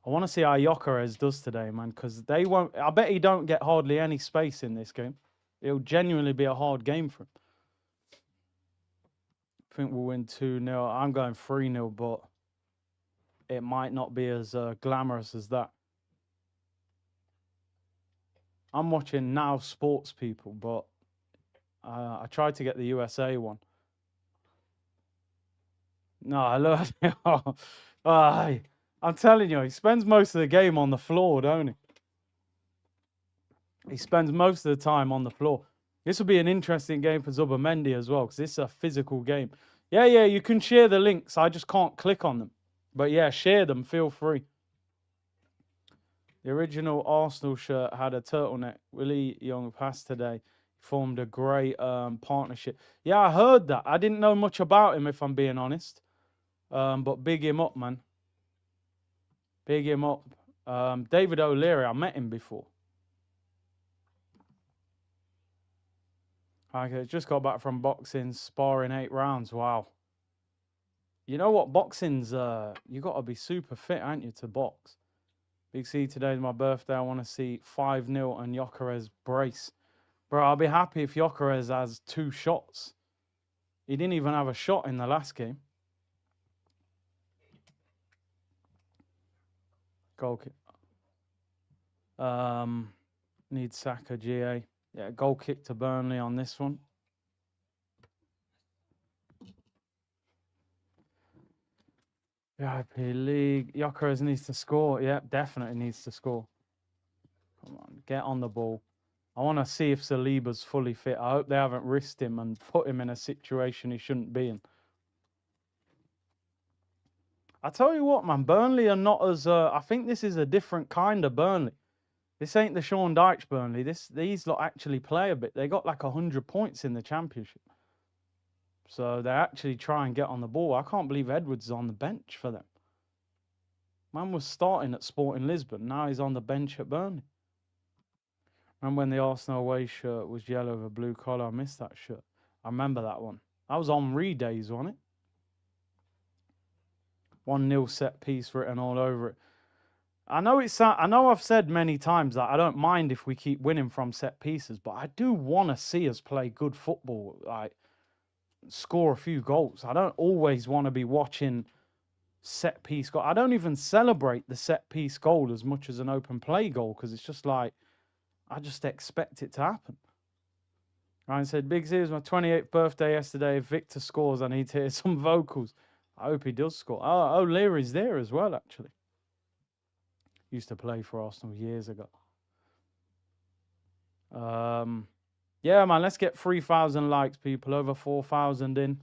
A: I want to see how Gyökeres does today, man, because they won't... I bet he don't get hardly any space in this game. It'll genuinely be a hard game for him. I think we'll win 2-0. I'm going 3-0, but it might not be as glamorous as that. I'm watching Now Sports, people, but I tried to get the USA one. No, I love it. I'm telling you, he spends most of the game on the floor, don't he? He spends most of the time on the floor. This will be an interesting game for Zubimendi as well, because this is a physical game. Yeah, you can share the links. I just can't click on them. But yeah, share them. Feel free. The original Arsenal shirt had a turtleneck. Willie Young passed today. Formed a great partnership. Yeah, I heard that. I didn't know much about him, if I'm being honest. But big him up, man. Big him up. David O'Leary, I met him before. Okay, just got back from boxing, sparring 8 rounds. Wow. You know what? Boxing's, you got to be super fit, ain't you, to box? Big C, today's my birthday. I want to see 5-0 and Gyökeres brace. Bro, I'll be happy if Gyökeres has 2 shots. He didn't even have a shot in the last game. Goal kick. Need Saka, GA. Yeah, goal kick to Burnley on this one. VIP League. Gyökeres needs to score. Yeah, definitely needs to score. Come on, get on the ball. I want to see if Saliba's fully fit. I hope they haven't risked him and put him in a situation he shouldn't be in. I tell you what, man, Burnley are not as... I think this is a different kind of Burnley. This ain't the Sean Dyche Burnley. These lot actually play a bit. They got like 100 points in the Championship. So they actually try and get on the ball. I can't believe Edwards is on the bench for them. Man was starting at Sporting Lisbon. Now he's on the bench at Burnley. Remember when the Arsenal away shirt was yellow with a blue collar? I missed that shirt. I remember that one. That was Henri days, wasn't it? 1-0 set piece written all over it. I know I've said many times that I don't mind if we keep winning from set pieces, but I do want to see us play good football, like score a few goals. I don't always want to be watching set piece goal. I don't even celebrate the set piece goal as much as an open play goal, because it's just like I just expect it to happen. Ryan said, Big Z, it was my 28th birthday yesterday. If Victor scores, I need to hear some vocals. I hope he does score. Oh, O'Leary's there as well, actually. Used to play for Arsenal years ago. Yeah, man, let's get 3,000 likes, people. Over 4,000 in.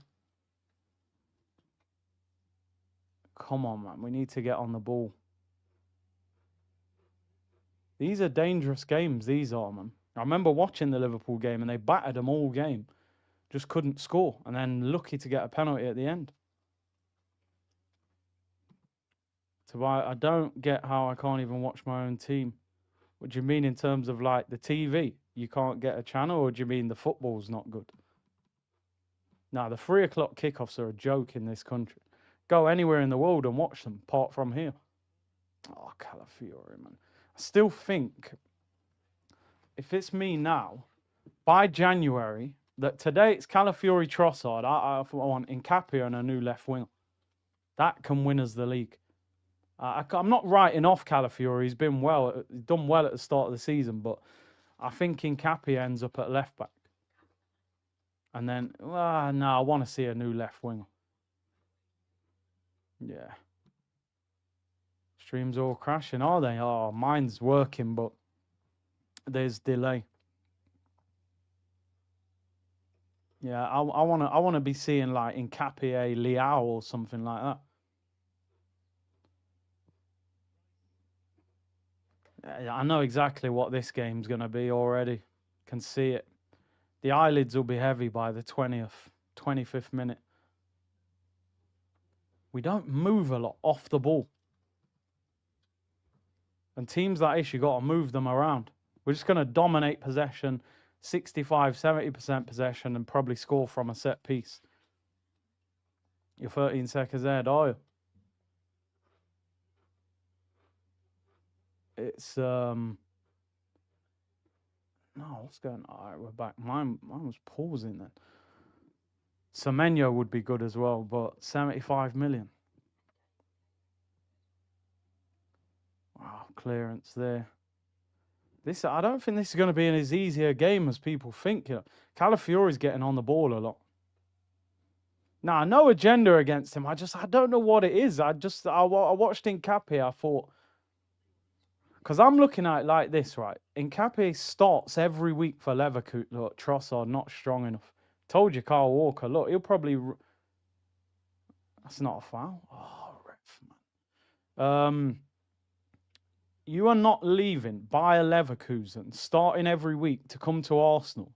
A: Come on, man. We need to get on the ball. These are dangerous games, these are, man. I remember watching the Liverpool game and they battered them all game. Just couldn't score. And then lucky to get a penalty at the end. To buy, I don't get how I can't even watch my own team. What do you mean in terms of like the TV? You can't get a channel, or do you mean the football's not good? Nah, the 3 o'clock kickoffs are a joke in this country. Go anywhere in the world and watch them, apart from here. Oh, Calafiori, man. I still think, if it's me now, by January, that today it's Calafiori Trossard. I want Nkapia and a new left wing. That can win us the league. I'm not writing off Calafiori. He's been well. He's done well at the start of the season, but I think Nkapia ends up at left back. And then, no, I want to see a new left winger. Yeah. Streams all crashing, are they? Oh, mine's working, but there's delay. Yeah, I wanna be seeing like Nkapia, Leao, or something like that. Yeah, I know exactly what this game's gonna be already. Can see it. The eyelids will be heavy by the 25th minute. We don't move a lot off the ball. And teams like this, you got to move them around. We're just going to dominate possession, 65, 70% possession, and probably score from a set piece. You're 13 seconds ahead, are you? It's, no, what's going on? All right, we're back. Mine was pausing then. Semenyo would be good as well, but 75 million. Wow, clearance there. I don't think this is going to be as easy a game as people think. You know, Calafiori's getting on the ball a lot. Nah, no agenda against him. I don't know what it is. I watched Nkapia. I thought, because I'm looking at it like this, right? Nkapia starts every week for Leverkusen. Look, Trossard not strong enough. Told you, Kyle Walker. Look, he'll probably. That's not a foul. Oh, ref, man. You are not leaving Bayer Leverkusen, starting every week to come to Arsenal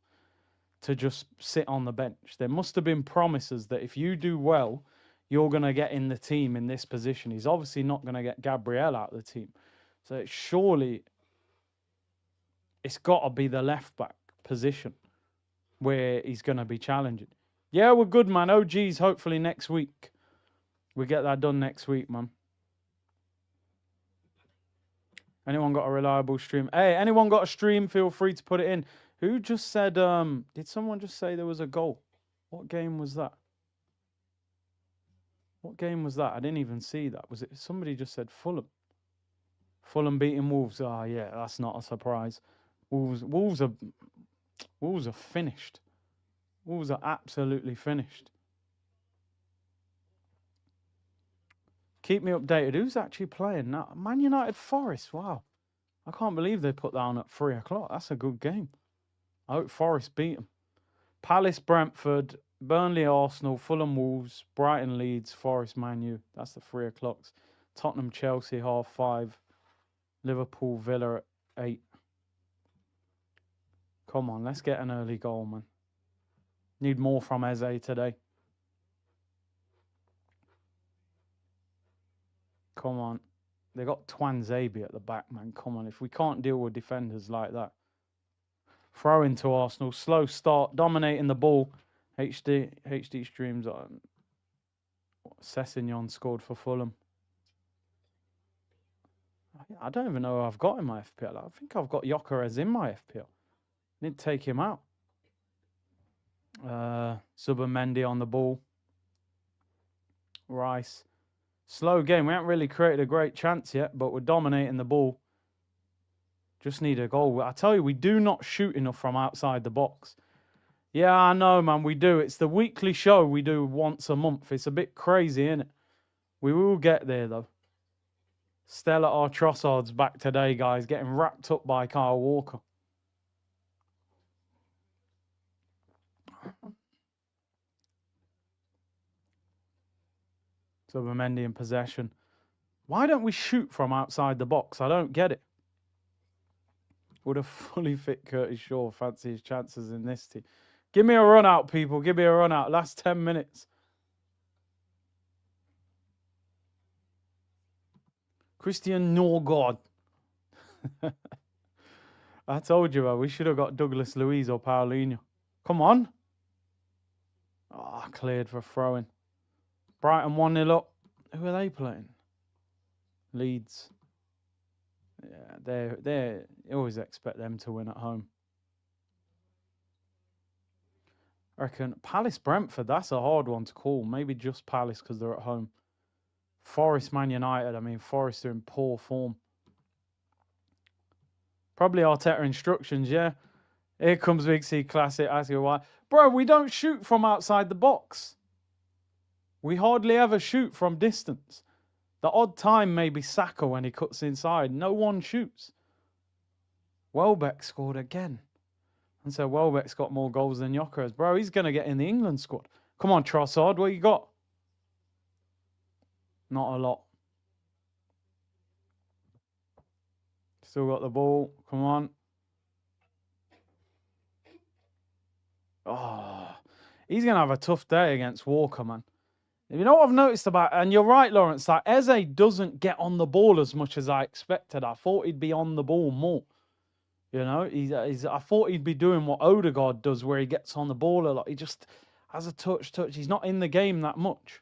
A: to just sit on the bench. There must have been promises that if you do well, you're going to get in the team in this position. He's obviously not going to get Gabriel out of the team. So surely it's got to be the left back position where he's going to be challenging. Yeah, we're good, man. OG's hopefully next week. We get that done next week, man. Anyone got a reliable stream? Hey, anyone got a stream? Feel free to put it in. Who just said, did someone just say there was a goal? What game was that? What game was that? I didn't even see that. Was it somebody just said Fulham? Fulham beating Wolves. Oh yeah, that's not a surprise. Wolves are finished. Wolves are absolutely finished. Keep me updated. Who's actually playing now? Man United Forest. Wow. I can't believe they put that on at 3 o'clock. That's a good game. I hope Forest beat them. Palace, Brentford, Burnley, Arsenal, Fulham, Wolves, Brighton, Leeds, Forest, Man U. That's the 3 o'clocks. Tottenham, Chelsea, 5:30. Liverpool, Villa at 8. Come on, let's get an early goal, man. Need more from Eze today. Come on. They got Twanzebe at the back, man. Come on. If we can't deal with defenders like that. Throw into Arsenal. Slow start. Dominating the ball. HD streams on. Sessegnon scored for Fulham. I don't even know who I've got in my FPL. I think I've got Gyökeres in my FPL. Need to take him out. Subamendi on the ball. Rice. Slow game. We haven't really created a great chance yet, but we're dominating the ball. Just need a goal. I tell you, we do not shoot enough from outside the box. Yeah, I know, man. We do. It's the weekly show we do once a month. It's a bit crazy, isn't it? We will get there, though. Stella R. Trossard's back today, guys. Getting wrapped up by Kyle Walker. Subamendi in possession. Why don't we shoot from outside the box? I don't get it. Would a fully fit Curtis Shaw fancy his chances in this team? Give me a run out, people. Give me a run out. Last 10 minutes. Christian Norgard. I told you, we should have got Douglas Luiz or Paulinho. Come on. Ah, cleared for throwing. Brighton 1-0 up. Who are they playing? Leeds. Yeah, they always expect them to win at home. I reckon Palace Brentford, that's a hard one to call. Maybe just Palace because they're at home. Forest Man United, I mean, Forest are in poor form. Probably Arteta instructions, yeah. Here comes Big C Classic. Ask you why. Bro, we don't shoot from outside the box. We hardly ever shoot from distance. The odd time maybe Saka when he cuts inside. No one shoots. Welbeck scored again. And so Welbeck's got more goals than Gyökeres. Bro, he's going to get in the England squad. Come on, Trossard, what you got? Not a lot. Still got the ball. Come on. Oh, he's going to have a tough day against Walker, man. You know what I've noticed about, and you're right, Lawrence, that Eze doesn't get on the ball as much as I expected. I thought he'd be on the ball more. You know, I thought he'd be doing what Odegaard does, where he gets on the ball a lot. He just has a touch. He's not in the game that much.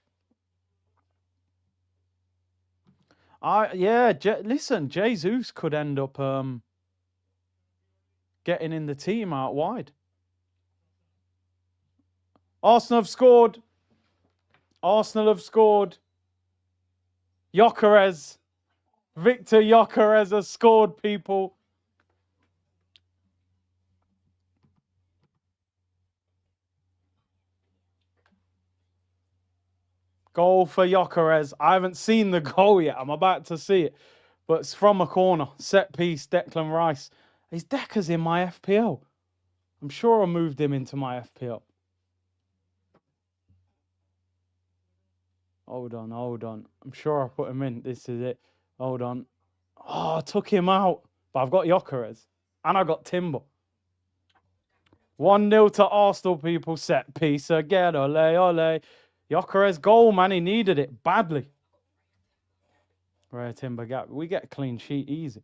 A: Listen, Jesus could end up getting in the team out wide. Arsenal have scored. Arsenal have scored. Gyökeres. Victor Gyökeres has scored, people. Goal for Gyökeres. I haven't seen the goal yet. I'm about to see it. But it's from a corner. Set piece, Declan Rice. His Decker's in my FPL. I'm sure I moved him into my FPL. Hold on. I'm sure I put him in. This is it. Hold on. Oh, I took him out. But I've got Gyökeres. And I got Timber. 1-0 to Arsenal, people. Set piece again. Ole. Gyökeres goal, man. He needed it badly. Rare Timber gap. We get a clean sheet easy.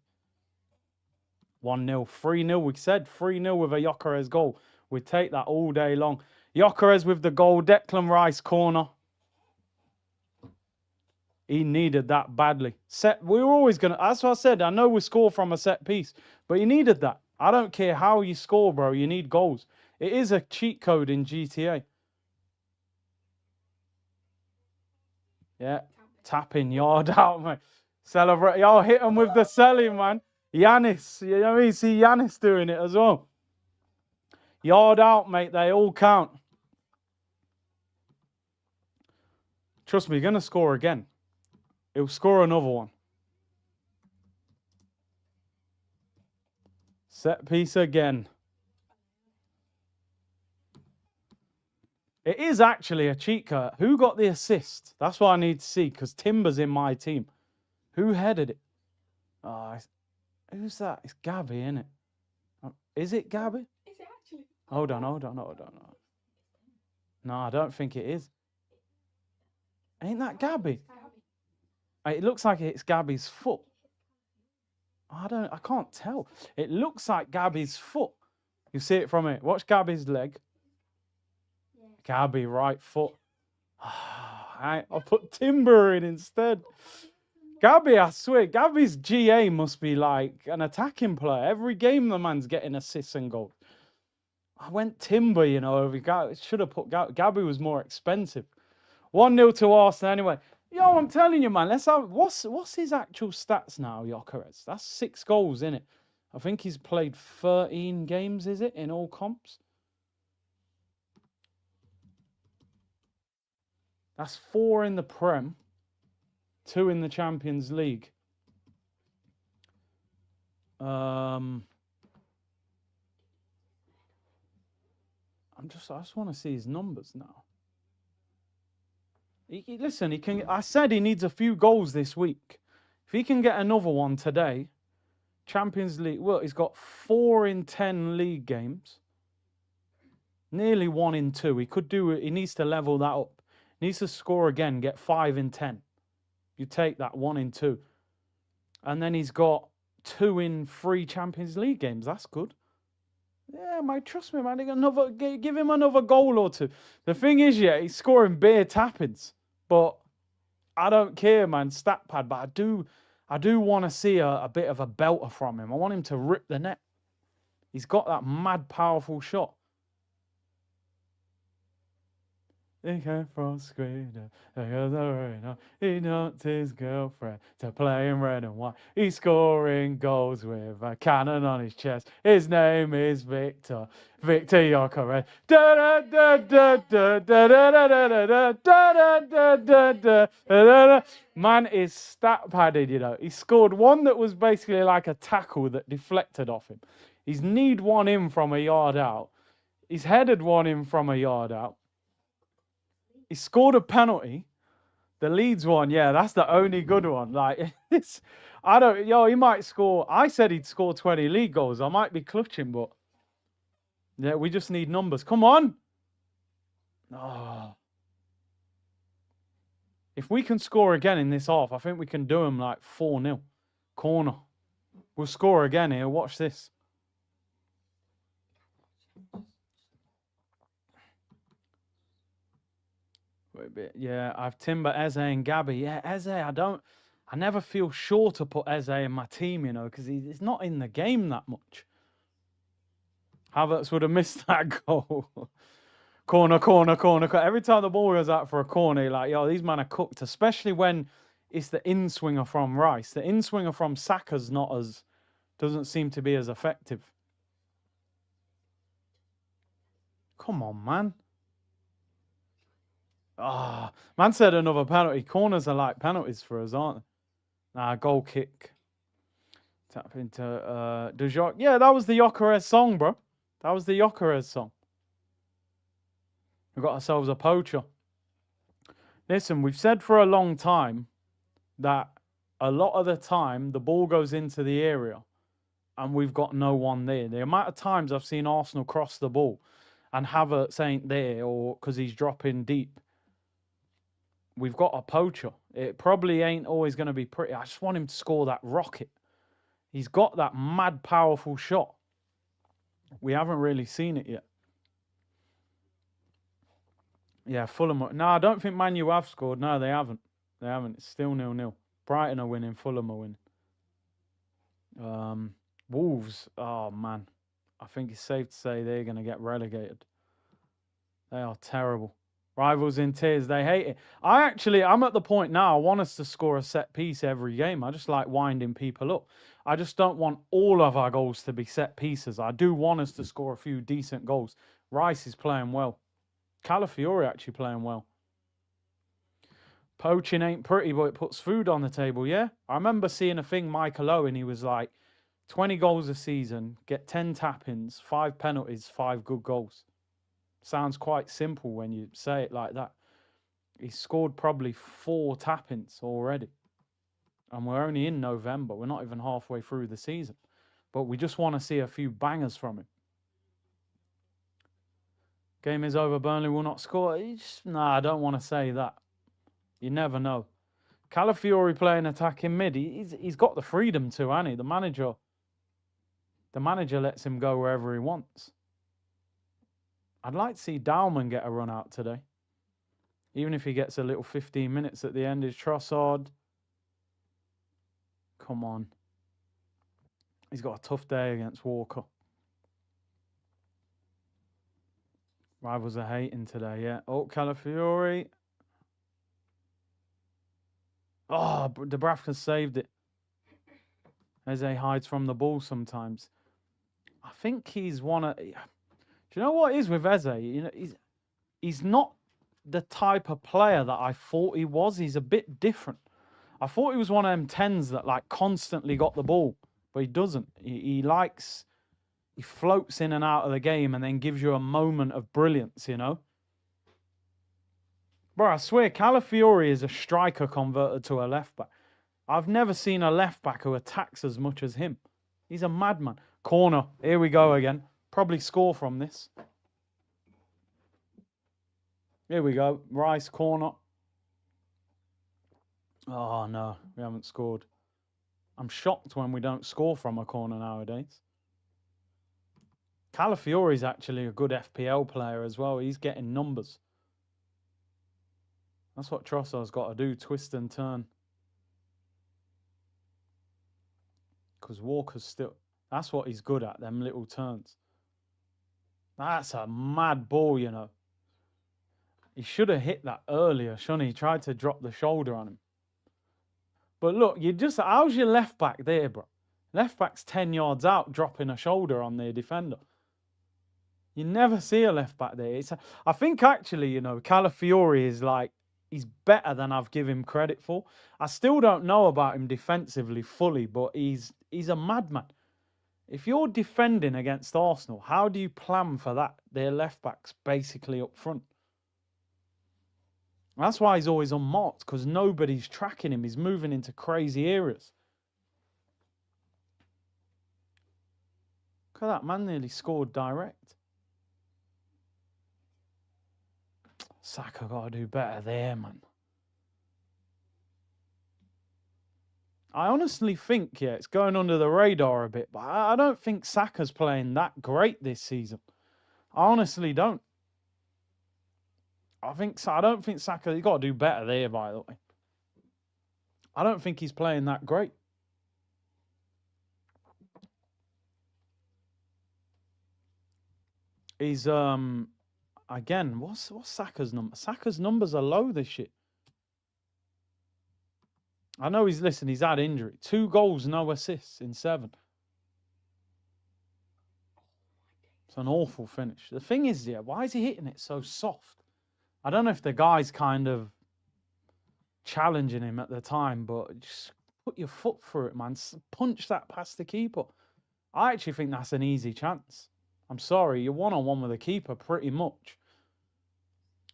A: 1-0. 3-0. We said 3-0 with a Gyökeres goal. We'd take that all day long. Gyökeres with the goal. Declan Rice corner. He needed that badly. We were always going to... That's what I said. I know we score from a set piece. But he needed that. I don't care how you score, bro. You need goals. It is a cheat code in GTA. Yeah. Tapping yard out, mate. Celebrate. Y'all hit him with the selling, man. Giannis. You know what I mean? See Giannis doing it as well. Yard out, mate. They all count. Trust me, you're going to score again. He'll score another one. Set piece again. It is actually a cheat code. Who got the assist? That's what I need to see, because Timber's in my team. Who headed it? Oh, who's that? It's Gabby, isn't it? Is it Gabby?
B: Is it actually?
A: Hold on. No, I don't think it is. Ain't that Gabby? It looks like it's Gabby's foot. I can't tell. It looks like Gabby's foot. You see it from it. Watch Gabby's leg. Yeah. Gabby, right foot. I'll put Timber in instead. Gabby, I swear, Gabby's GA must be like an attacking player. Every game the man's getting assists and goals. I went Timber, you know, over Gabby. Should have put Gabby. Gabby was more expensive. 1-0 to Arsenal anyway. Yo, I'm telling you, man. Let's have what's his actual stats now, Gyökeres? That's 6 goals, isn't it? I think he's played 13 games, is it, in all comps? That's 4 in the Prem, 2 in the Champions League. I just want to see his numbers now. Listen, he can. I said he needs a few goals this week. If he can get another one today, Champions League. Well, he's got 4 in 10 league games. Nearly 1 in 2. He could do it. He needs to level that up. He needs to score again. Get 5 in 10. You take that 1 in 2. And then he's got 2 in 3 Champions League games. That's good. Yeah, mate, trust me, man. Give him another goal or two. The thing is, yeah, he's scoring bare tappings. But I don't care, man, stat pad. But I do want to see a bit of a belter from him. I want him to rip the net. He's got that mad powerful shot. He came from Sweden, he knocked his girlfriend to play in red and white. He's scoring goals with a cannon on his chest. His name is Victor Gyökeres. Man is stat padded, you know. He scored one that was basically like a tackle that deflected off him. He's kneed one in from a yard out. He's headed one in from a yard out. He scored a penalty. The Leeds one, yeah, that's the only good one. Like, he might score. I said he'd score 20 league goals. I might be clutching, but yeah, we just need numbers. Come on. Oh. If we can score again in this half, I think we can do him like 4-0. Corner. We'll score again here. Watch this. Wait a bit. Yeah, I've Timber, Eze, and Gabby. Yeah, Eze, I never feel sure to put Eze in my team, you know, because he's not in the game that much. Havertz would have missed that goal. Corner. Every time the ball goes out for a corner, you're like, yo, these men are cooked, especially when it's the in-swinger from Rice. The in-swinger from Saka's doesn't seem to be as effective. Come on, man. Man said another penalty. Corners are like penalties for us, aren't they? Nah, goal kick. Tap into De Jong. Yeah, that was the Gyökeres song, bro. That was the Gyökeres song. We've got ourselves a poacher. Listen, we've said for a long time that a lot of the time the ball goes into the area and we've got no one there. The amount of times I've seen Arsenal cross the ball and Havertz ain't there or because he's dropping deep. We've got a poacher. It probably ain't always going to be pretty. I just want him to score that rocket. He's got that mad powerful shot. We haven't really seen it yet. Yeah, Fulham. No, I don't think Man U have scored. No, they haven't. They haven't. It's still 0-0. Brighton are winning. Fulham are winning. Wolves. Oh, man. I think it's safe to say they're going to get relegated. They are terrible. Rivals in tears. They hate it. I'm at the point now, I want us to score a set piece every game. I just like winding people up. I just don't want all of our goals to be set pieces. I do want us to score a few decent goals. Rice is playing well. Calafiori actually playing well. Poaching ain't pretty, but it puts food on the table, yeah? I remember seeing a thing, Michael Owen, he was like, 20 goals a season, get 10 tap-ins, 5 penalties, 5 good goals. Sounds quite simple when you say it like that. He's scored probably 4 tap-ins already. And we're only in November. We're not even halfway through the season. But we just want to see a few bangers from him. Game is over. Burnley will not score. Nah, I don't want to say that. You never know. Calafiori playing attacking mid. He's got the freedom to, hasn't he? The manager lets him go wherever he wants. I'd like to see Dalman get a run out today. Even if he gets a little 15 minutes at the end. Is Trossard. Come on. He's got a tough day against Walker. Rivals are hating today, yeah. Oh, Calafiori. Oh, Dubravka saved it. Eze hides from the ball sometimes. I think he's one of... Do you know what it is with Eze? You know, he's not the type of player that I thought he was. He's a bit different. I thought he was one of them 10s that like constantly got the ball, but he doesn't. He floats in and out of the game and then gives you a moment of brilliance, you know? Bro, I swear, Calafiori is a striker converted to a left back. I've never seen a left back who attacks as much as him. He's a madman. Corner. Here we go again. Probably score from this. Here we go. Rice, corner. Oh, no. We haven't scored. I'm shocked when we don't score from a corner nowadays. Calafiore's actually a good FPL player as well. He's getting numbers. That's what Trossard's got to do, twist and turn. Because Walker's still... That's what he's good at, them little turns. That's a mad ball, you know. He should have hit that earlier, shouldn't he? He tried to drop the shoulder on him. But look, you just... How's your left back there, bro? Left back's 10 yards out, dropping a shoulder on their defender. You never see a left back there. I think actually, you know, Calafiore is like... He's better than I've given him credit for. I still don't know about him defensively fully, but he's a madman. If you're defending against Arsenal, how do you plan for that? Their left back's basically up front. That's why he's always unmarked, because nobody's tracking him. He's moving into crazy areas. Look at that, man nearly scored direct. Saka got to do better there, man. I honestly think, yeah, it's going under the radar a bit, but I don't think Saka's playing that great this season. I honestly don't. I don't think Saka, he's got to do better there, by the way. I don't think he's playing that great. He's, again, what's Saka's number? Saka's numbers are low this year. I know he's had injury. 2 goals, no assists in 7. It's an awful finish. The thing is, yeah, why is he hitting it so soft? I don't know if the guy's kind of challenging him at the time, but just put your foot through it, man. Punch that past the keeper. I actually think that's an easy chance. I'm sorry, you're one-on-one with the keeper pretty much.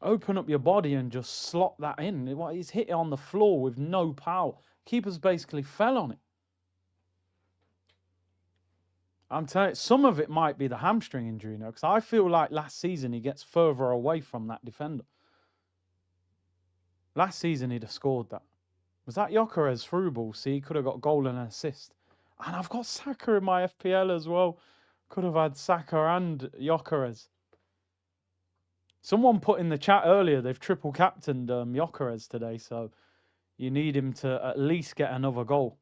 A: Open up your body and just slot that in. He's hit it on the floor with no power. Keeper's basically fell on it. I'm telling you, some of it might be the hamstring injury, you know, because I feel like last season he gets further away from that defender. Last season he'd have scored that. Was that Gyökeres through ball? See, he could have got goal and an assist. And I've got Saka in my FPL as well. Could have had Saka and Gyökeres. Someone put in the chat earlier, they've triple captained Gyökeres today, so you need him to at least get another goal.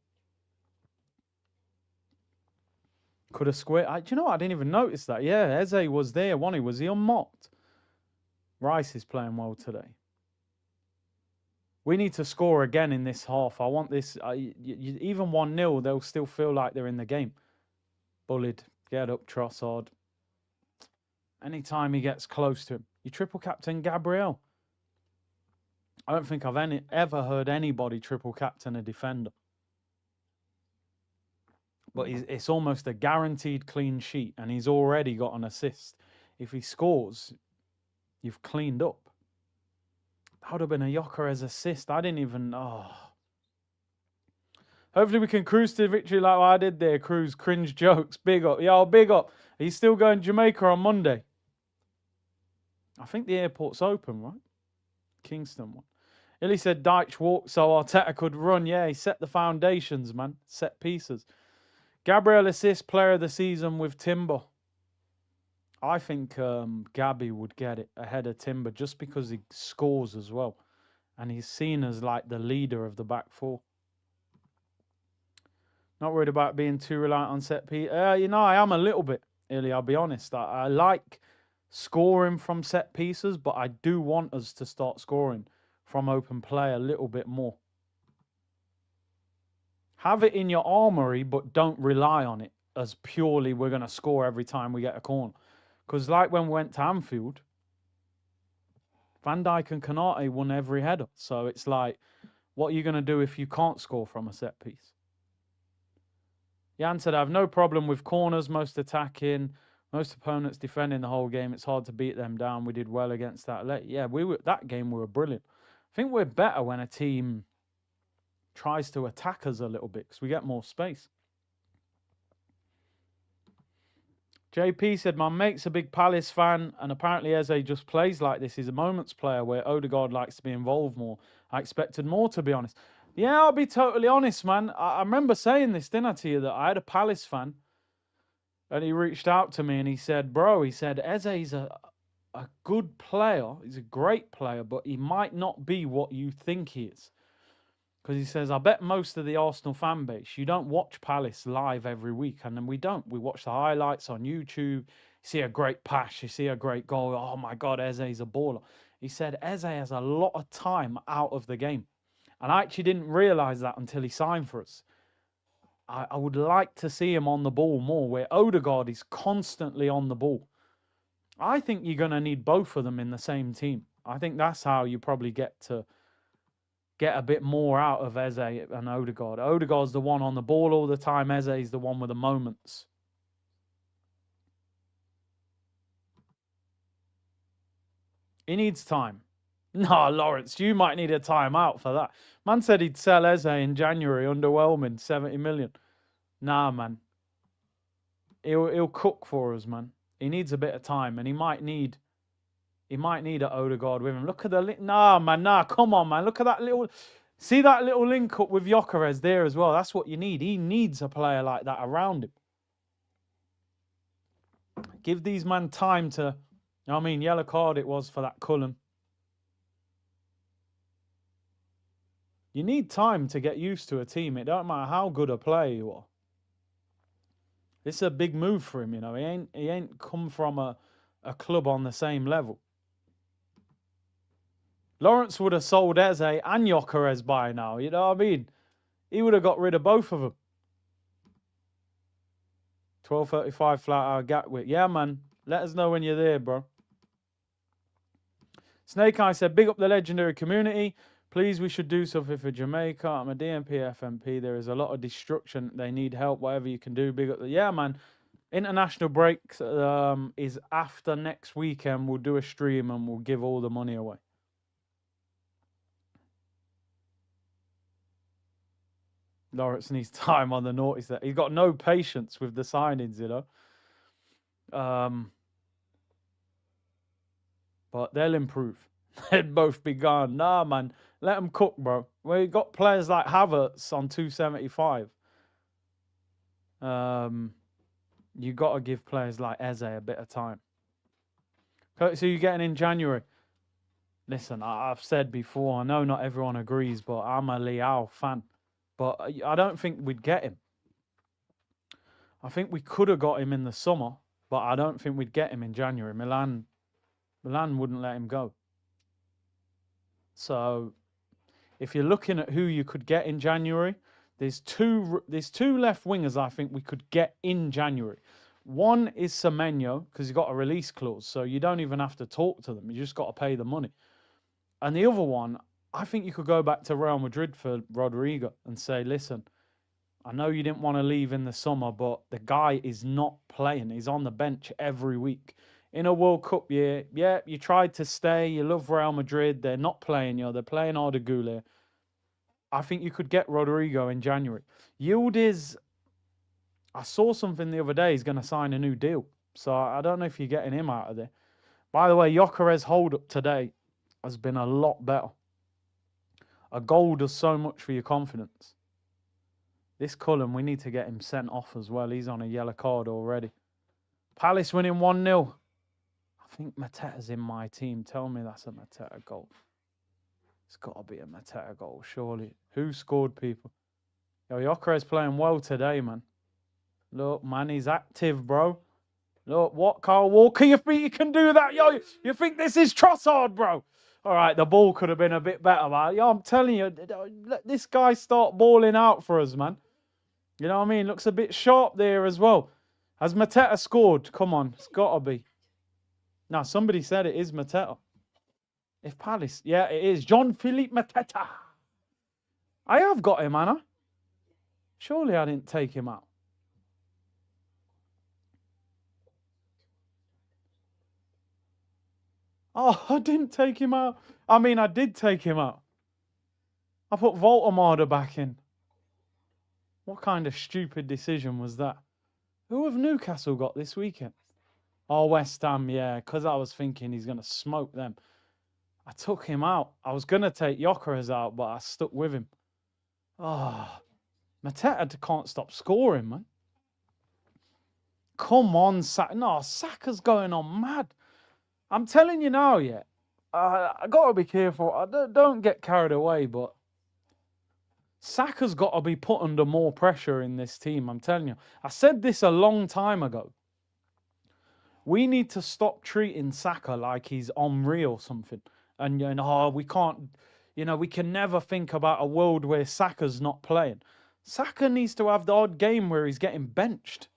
A: Could have squared. Do you know what? I didn't even notice that. Yeah, Eze was there, wasn't he? Was he unmocked? Rice is playing well today. We need to score again in this half. I want this. Even 1-0, they'll still feel like they're in the game. Bullied. Get up, Trossard. Anytime he gets close to him. You triple captain Gabriel. I don't think I've ever heard anybody triple captain a defender. But it's almost a guaranteed clean sheet, and he's already got an assist. If he scores, you've cleaned up. That would have been a Gyökeres assist. I didn't even... Oh. Hopefully we can cruise to victory like I did there. Cruise, cringe jokes. Big up. Yo, big up. Are you still going to Jamaica on Monday? I think the airport's open, right? Kingston one. Illy said Dyche walked so Arteta could run. Yeah, he set the foundations, man. Set pieces. Gabriel assist player of the season with Timber. I think Gabby would get it ahead of Timber just because he scores as well. And he's seen as like the leader of the back four. Not worried about being too reliant on set piece. You know, I am a little bit, Illy, I'll be honest. I like scoring from set pieces, but I do want us to start scoring from open play a little bit more. Have it in your armory, but don't rely on it as purely we're going to score every time we get a corner. Because like when we went to Anfield, Van Dijk and Konate won every header. So it's like, what are you going to do if you can't score from a set piece? Jan said, I have no problem with corners, most attacking, most opponents defending the whole game. It's hard to beat them down. We did well against that. Yeah, that game we were brilliant. I think we're better when a team tries to attack us a little bit because we get more space. JP said, my mate's a big Palace fan, and apparently Eze just plays like this. He's a moments player where Odegaard likes to be involved more. I expected more, to be honest. Yeah, I'll be totally honest, man. I remember saying this, didn't I, to you, that I had a Palace fan, and he reached out to me and he said, bro, he said, Eze's a good player. He's a great player, but he might not be what you think he is. Because he says, I bet most of the Arsenal fan base, you don't watch Palace live every week. And then we don't. We watch the highlights on YouTube. You see a great pass. You see a great goal. Oh, my God, Eze's a baller. He said, Eze has a lot of time out of the game. And I actually didn't realise that until he signed for us. I would like to see him on the ball more, where Odegaard is constantly on the ball. I think you're going to need both of them in the same team. I think that's how you probably get a bit more out of Eze and Odegaard. Odegaard's the one on the ball all the time. Eze's the one with the moments. He needs time. No, Lawrence, you might need a timeout for that. Man said he'd sell Eze in January, underwhelming, 70 million. Nah, man. He'll cook for us, man. He needs a bit of time, and he might need an Odegaard with him. Look at nah, come on, man. Look at that little. See that little link up with Gyökeres there as well. That's what you need. He needs a player like that around him. Give these men time to. I mean, yellow card it was for that Cullen. You need time to get used to a team. It don't matter how good a player you are. It's a big move for him, you know. He ain't come from a club on the same level. Lawrence would have sold Eze and Gyökeres by now, you know what I mean? He would have got rid of both of them. 12:35 flat hour Gatwick. Yeah, man. Let us know when you're there, bro. Snake Eye said, big up the legendary community. Please, we should do something for Jamaica. I'm a DMP FMP. There is a lot of destruction. They need help. Whatever you can do, big up. Yeah, man. International break is after next weekend. We'll do a stream and we'll give all the money away. Lawrence needs time on the naughty set. He's got no patience with the signings, you know. But they'll improve. They'd both be gone. Nah, man. Let them cook, bro. We got players like Havertz on 275. You got to give players like Eze a bit of time. So you're getting in January. Listen, I've said before, I know not everyone agrees, but I'm a Leao fan. But I don't think we'd get him. I think we could have got him in the summer, but I don't think we'd get him in January. Milan wouldn't let him go. So if you're looking at who you could get in January, there's two left wingers I think we could get in January. One is Semenyo, because he's got a release clause, so you don't even have to talk to them. You just got to pay the money. And the other one, I think you could go back to Real Madrid for Rodrigo and say, listen, I know you didn't want to leave in the summer, but the guy is not playing. He's on the bench every week. In a World Cup year, yeah, you tried to stay. You love Real Madrid. They're not playing you. They're playing Arda Güler. I think you could get Rodrigo in January. Yildiz, I saw something the other day. He's going to sign a new deal. So I don't know if you're getting him out of there. By the way, Gyökeres' hold-up today has been a lot better. A goal does so much for your confidence. This Cullen, we need to get him sent off as well. He's on a yellow card already. Palace winning 1-0. I think Mateta's in my team. Tell me that's a Mateta goal. It's got to be a Mateta goal, surely. Who scored, people? Yo, Gyökeres playing well today, man. Look, man, he's active, bro. Look, what, Carl Walker? You think you can do that? Yo, you think this is Trossard, bro? All right, the ball could have been a bit better, man. Yo, I'm telling you, let this guy start balling out for us, man. You know what I mean? Looks a bit sharp there as well. Has Mateta scored? Come on, it's got to be. Now, somebody said it is Mateta. If Palace, yeah, it is. Jean-Philippe Mateta. I have got him, Anna. Surely I didn't take him out. Oh, I didn't take him out. I mean, I did take him out. I put Voltemada back in. What kind of stupid decision was that? Who have Newcastle got this weekend? Oh, West Ham, yeah, because I was thinking he's going to smoke them. I took him out. I was going to take Gyökeres out, but I stuck with him. Oh, Mateta can't stop scoring, man. Come on, Saka. No, Saka's going on mad. I'm telling you now, yeah. I got to be careful. Don't get carried away, but Saka's got to be put under more pressure in this team. I'm telling you. I said this a long time ago. We need to stop treating Saka like he's Henry or something. And we can't, we can never think about a world where Saka's not playing. Saka needs to have the odd game where he's getting benched.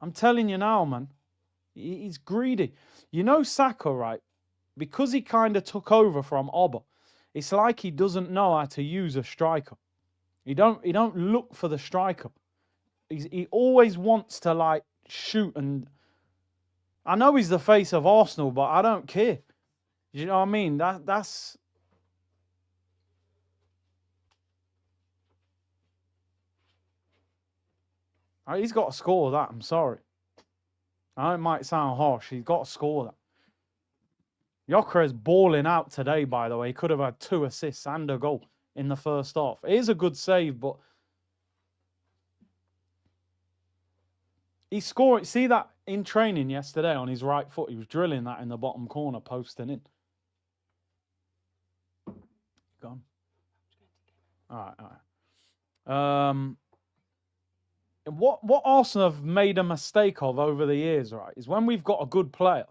A: I'm telling you now, man. He's greedy. Saka, right? Because he kind of took over from Oba, it's like he doesn't know how to use a striker. He don't look for the striker. He always wants to like shoot, and I know he's the face of Arsenal, but I don't care. You know what I mean? He's got to score that. I'm sorry. I know it might sound harsh. He's got to score that. Gyökeres balling out today, by the way. He could have had 2 assists and a goal in the first half. It is a good save, but he scored. See that in training yesterday on his right foot? He was drilling that in the bottom corner, posting in. Gone. All right. What Arsenal have made a mistake of over the years, right, is when we've got a good player,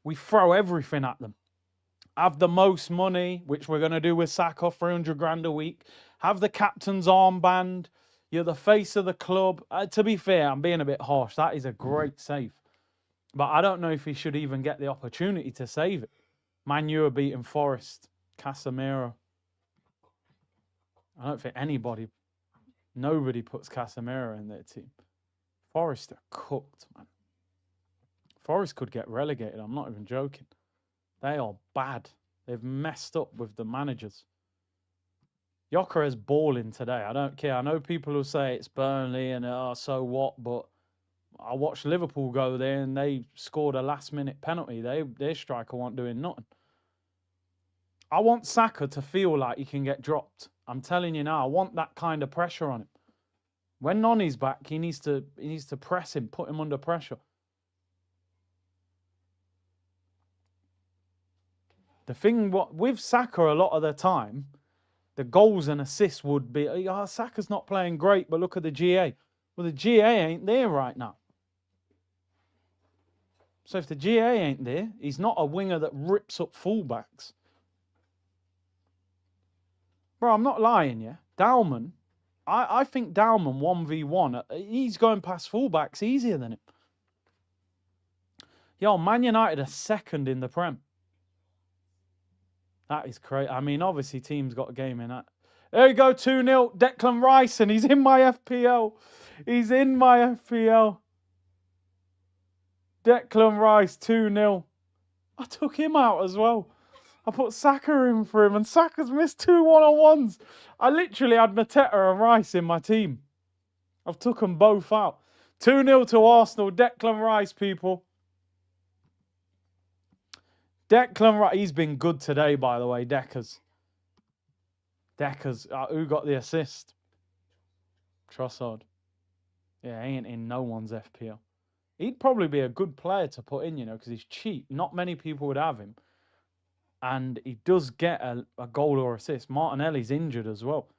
A: we throw everything at them. Have the most money, which we're going to do with Saka, 300 grand a week. Have the captain's armband. You're the face of the club. To be fair, I'm being a bit harsh. That is a great save. But I don't know if he should even get the opportunity to save it. Man U are beating Forest. Casemiro. I don't think nobody puts Casemiro in their team. Forest are cooked, man. Forest could get relegated. I'm not even joking. They are bad. They've messed up with the managers. Gyökeres balling today. I don't care. I know people will say it's Burnley and so what, but I watched Liverpool go there and they scored a last-minute penalty. Their striker wasn't doing nothing. I want Saka to feel like he can get dropped. I'm telling you now, I want that kind of pressure on him. When Noni's back, he needs to press him, put him under pressure. The thing with Saka a lot of the time, the goals and assists would be, Saka's not playing great, but look at the GA. Well, the GA ain't there right now. So if the GA ain't there, he's not a winger that rips up fullbacks. Bro, I'm not lying, yeah. Dalman, I think Dalman 1v1, he's going past fullbacks easier than him. Yo, Man United are second in the Prem. That is crazy. I mean, obviously, team's got a game in that. There you go, 2-0. Declan Rice, and he's in my FPL. He's in my FPL. Declan Rice, 2-0. I took him out as well. I put Saka in for him, and Saka's missed 2 one-on-ones. I literally had Mateta and Rice in my team. I've took them both out. 2-0 to Arsenal. Declan Rice, people. Declan Rice, he's been good today, by the way, Deckers. Who got the assist? Trossard. Yeah, he ain't in no one's FPL. He'd probably be a good player to put in, because he's cheap. Not many people would have him. And he does get a goal or assist. Martinelli's injured as well.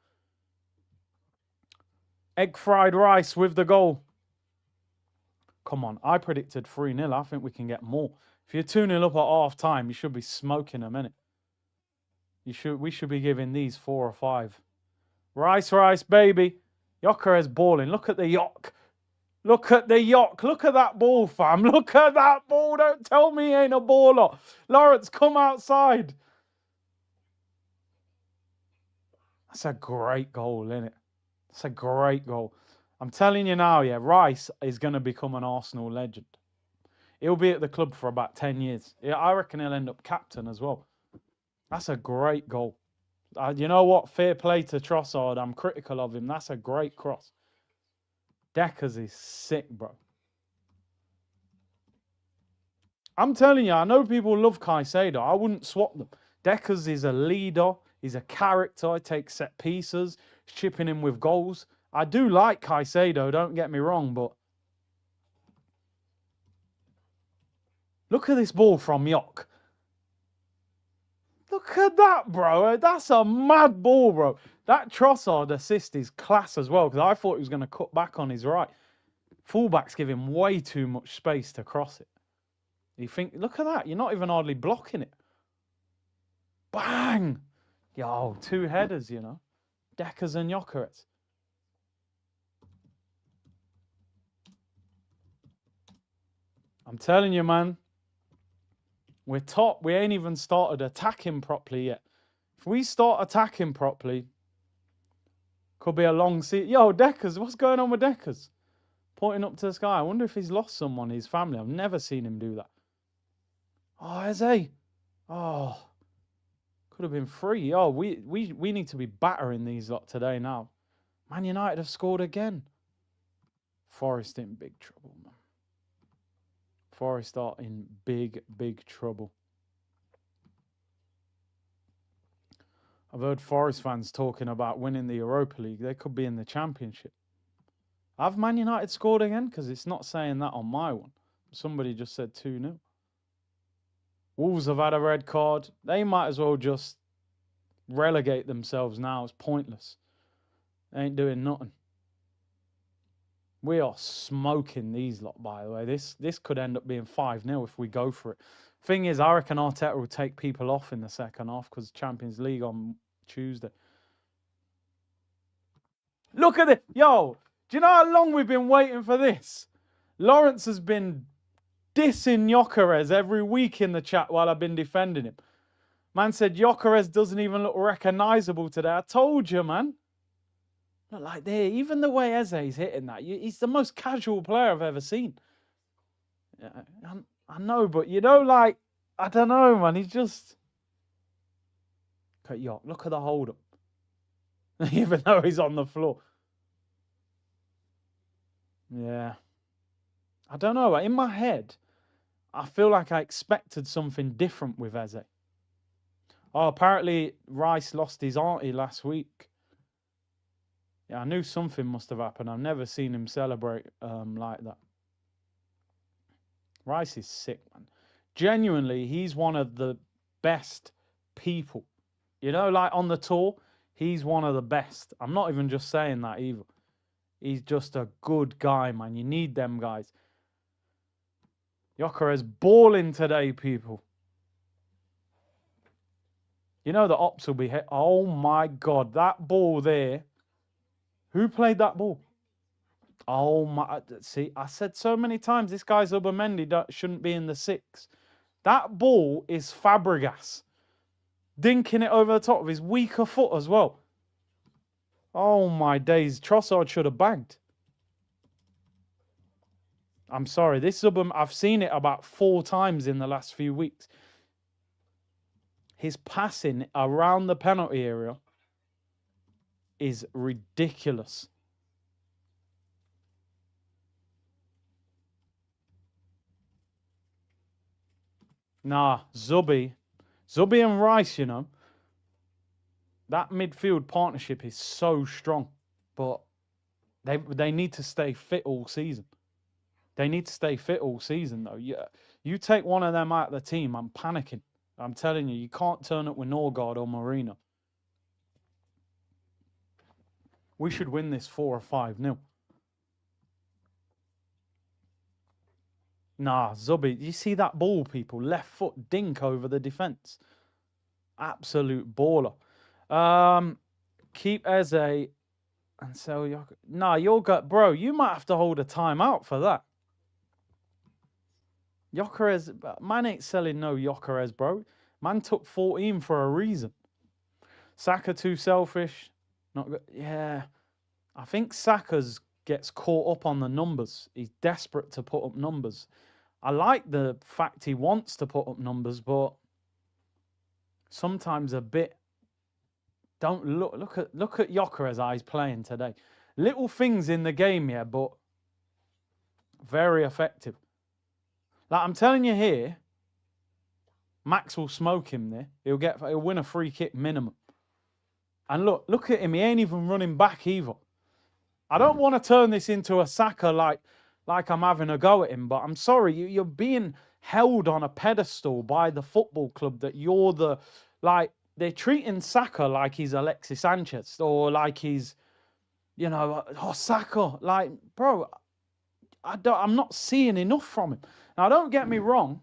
A: Egg fried rice with the goal. Come on, I predicted 3-0. I think we can get more. If you're 2-0 up at half time, you should be smoking a minute. We should be giving these 4 or 5. Rice, baby. Gyökeres balling. Look at the Yok. Look at the Yok. Look at that ball, fam. Look at that ball. Don't tell me he ain't a baller. Lawrence, come outside. That's a great goal, isn't it? That's a great goal. I'm telling you now, yeah, Rice is going to become an Arsenal legend. He'll be at the club for about 10 years. Yeah, I reckon he'll end up captain as well. That's a great goal. You know what? Fair play to Trossard. I'm critical of him. That's a great cross. Deckers is sick, bro. I'm telling you, I know people love Caicedo. I wouldn't swap them. Deckers is a leader. He's a character. He takes set pieces. chipping in with goals. I do like Caicedo, don't get me wrong, but look at this ball from Yok. Look at that, bro. That's a mad ball, bro. That Trossard assist is class as well, because I thought he was going to cut back on his right. Fullbacks give him way too much space to cross it. You think, look at that. You're not even hardly blocking it. Bang! Yo, 2 headers, you know. Gyökeres and Gyökeres. I'm telling you, man. We're top. We ain't even started attacking properly yet. If we start attacking properly, could be a long season. Yo, Gyökeres, what's going on with Gyökeres? Pointing up to the sky. I wonder if he's lost someone, his family. I've never seen him do that. Oh, Eze. Oh, could have been 3. Oh, we need to be battering these lot today now. Man United have scored again. Forest in big trouble, man. Forest are in big, big trouble. I've heard Forest fans talking about winning the Europa League. They could be in the Championship. Have Man United scored again? Because it's not saying that on my one. Somebody just said 2-0. Wolves have had a red card. They might as well just relegate themselves now. It's pointless. They ain't doing nothing. We are smoking these lot, by the way. This could end up being 5-0 if we go for it. Thing is, I reckon Arteta will take people off in the second half because Champions League on Tuesday. Look at it. Yo, do you know how long we've been waiting for this? Lawrence has been dissing Gyökeres every week in the chat while I've been defending him. Man said Gyökeres doesn't even look recognisable today. I told you, man. Not like there. Even the way Eze's hitting that, he's the most casual player I've ever seen. I know, but you know, like, I don't know, man. He's just... Look at the hold-up. Even though he's on the floor. Yeah. I don't know. In my head, I feel like I expected something different with Eze. Oh, apparently Rice lost his auntie last week. Yeah, I knew something must have happened. I've never seen him celebrate like that. Rice is sick, man. Genuinely, he's one of the best people. You know, like on the tour, he's one of the best. I'm not even just saying that either. He's just a good guy, man. You need them guys. Gyökeres balling today, people. You know the ops will be hit. Oh my God, that ball there. Who played that ball? Oh my! See, I said so many times this guy's Ubamendi shouldn't be in the 6. That ball is Fabregas, dinking it over the top of his weaker foot as well. Oh my days! Trossard should have bagged. I'm sorry, this I've seen it about 4 times in the last few weeks. His passing around the penalty area is ridiculous. Nah, Zubi and Rice, you know, that midfield partnership is so strong, but they need to stay fit all season. They need to stay fit all season, though. You take one of them out of the team, I'm panicking. I'm telling you, you can't turn up with Norgard or Marino. We should win this 4 or 5-0. Nah, Zubi, you see that ball, people? Left foot dink over the defence. Absolute baller. Keep Eze and sell Gyökeres. Nah, bro, you might have to hold a timeout for that. Gyökeres, man ain't selling no Gyökeres, bro. Man took 14 for a reason. Saka too selfish. Not good. Yeah. I think Saka's gets caught up on the numbers. He's desperate to put up numbers. I like the fact he wants to put up numbers, but sometimes a bit. Don't look at Gyökeres' eyes playing today. Little things in the game, yeah, but very effective. Like I'm telling you here, Max will smoke him there. He'll win a free kick minimum. And look at him. He ain't even running back either. I don't want to turn this into a Saka like I'm having a go at him, but I'm sorry, you're being held on a pedestal by the football club that you're the they're treating Saka like he's Alexis Sanchez or like he's Saka. Like, bro, I'm not seeing enough from him. Now, don't get me wrong,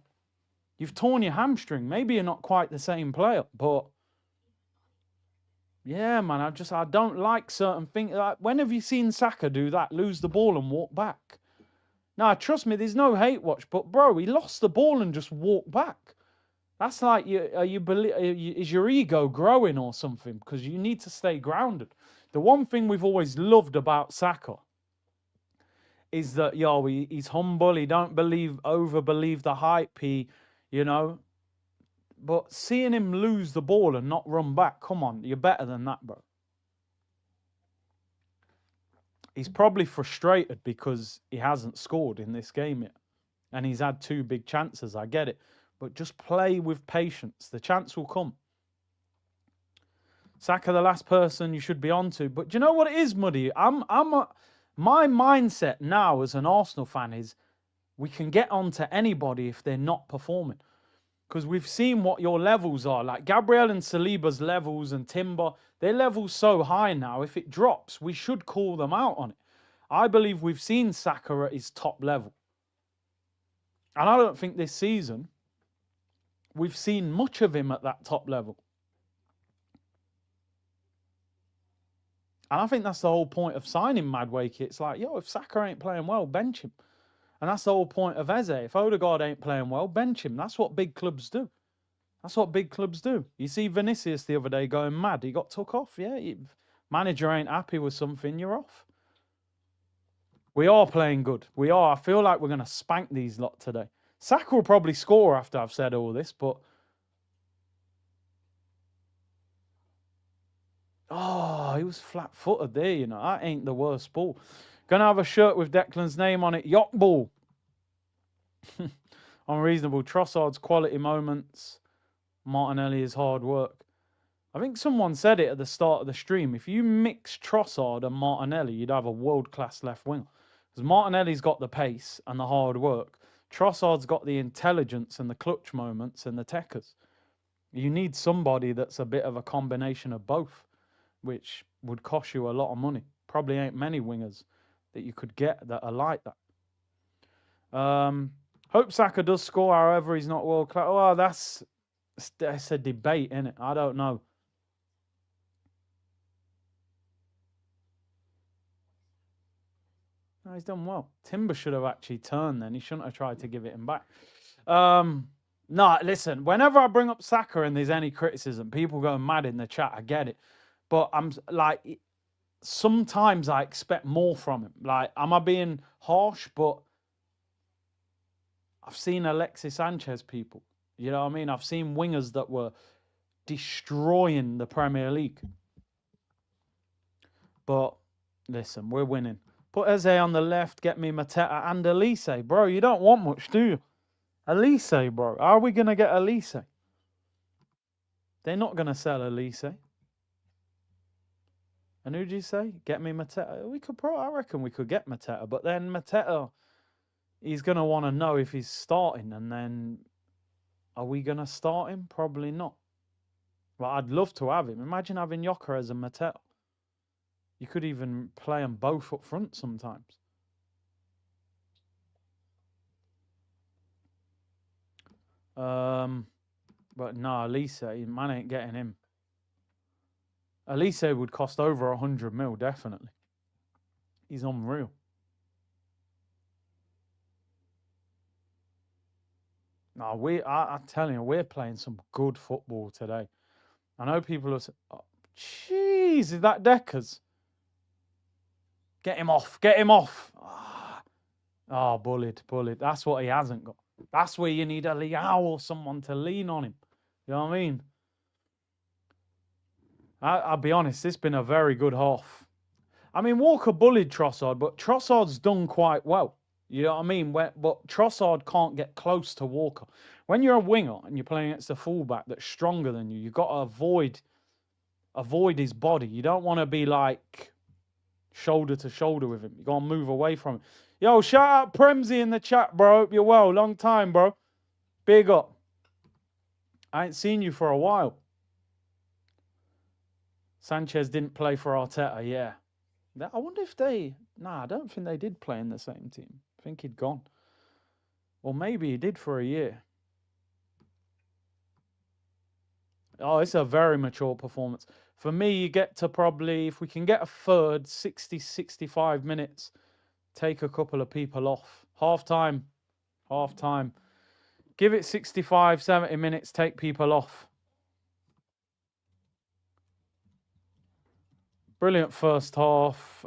A: you've torn your hamstring. Maybe you're not quite the same player, but yeah, man, I don't like certain things. Like, when have you seen Saka do that? Lose the ball and walk back? Now, trust me, there's no hate watch, but bro, he lost the ball and just walked back. That's like, is your ego growing or something? Because you need to stay grounded. The one thing we've always loved about Saka is that, he's humble. He don't over believe the hype. But seeing him lose the ball and not run back, come on, you're better than that, bro. He's probably frustrated because he hasn't scored in this game yet. And he's had 2 big chances, I get it. But just play with patience. The chance will come. Saka, the last person you should be on to. But do you know what it is, Muddy? My mindset now as an Arsenal fan is we can get on to anybody if they're not performing. Because we've seen what your levels are. Like Gabriel and Saliba's levels and Timber, their levels so high now. If it drops, we should call them out on it. I believe we've seen Saka at his top level. And I don't think this season we've seen much of him at that top level. And I think that's the whole point of signing Madueke. It's like, if Saka ain't playing well, bench him. And that's the whole point of Eze. If Odegaard ain't playing well, bench him. That's what big clubs do. That's what big clubs do. You see Vinicius the other day going mad. He got took off. Yeah, manager ain't happy with something, you're off. We are playing good. We are. I feel like we're going to spank these lot today. Saka will probably score after I've said all this, but... Oh, he was flat-footed there, That ain't the worst ball. Going to have a shirt with Declan's name on it. Yock ball. Unreasonable. Trossard's quality moments. Martinelli is hard work. I think someone said it at the start of the stream. If you mix Trossard and Martinelli, you'd have a world-class left winger. Because Martinelli's got the pace and the hard work. Trossard's got the intelligence and the clutch moments and the techers. You need somebody that's a bit of a combination of both, which would cost you a lot of money. Probably ain't many wingers that you could get that are like that. Hope Saka does score, however, he's not world class. Oh, that's a debate, isn't it? I don't know. No, he's done well. Timber should have actually turned then. He shouldn't have tried to give it him back. No, listen, whenever I bring up Saka and there's any criticism, people go mad in the chat. I get it. But I'm like, sometimes I expect more from him. Like, am I being harsh? But I've seen Alexis Sanchez people. You know what I mean? I've seen wingers that were destroying the Premier League. But listen, we're winning. Put Eze on the left, get me Mateta and Elise. Bro, you don't want much, do you? Elise, bro. Are we going to get Elise? They're not going to sell Elise. And who'd you say? Get me Mateta. I reckon we could get Mateta. But then Mateta, he's going to want to know if he's starting. And then, are we going to start him? Probably not. But I'd love to have him. Imagine having Gyökeres and Mateta. You could even play them both up front sometimes. But no, Elise, man ain't getting him. Elise would cost over 100 mil, definitely. He's unreal. No, I'm telling you, we're playing some good football today. I know people are saying, oh, jeez, is that Deckers? Get him off, get him off. Oh, bullied. That's what he hasn't got. That's where you need a Leao or someone to lean on him. You know what I mean? I'll be honest, it's been a very good half. I mean, Walker bullied Trossard, but Trossard's done quite well. You know what I mean? But Trossard can't get close to Walker. When you're a winger and you're playing against a fullback that's stronger than you, you've got to avoid avoid his body. You don't want to be like shoulder to shoulder with him. You got to move away from him. Yo, shout out Premsy in the chat, bro. Hope you're well. Long time, bro. Big up. I ain't seen you for a while. Sanchez didn't play for Arteta, yeah. I wonder if they... Nah, I don't think they did play in the same team. I think he'd gone. Or maybe he did for a year. Oh, it's a very mature performance. For me, you get to probably, if we can get a third, 60, 65 minutes, take a couple of people off. Half time. Give it 65, 70 minutes, take people off. Brilliant first half.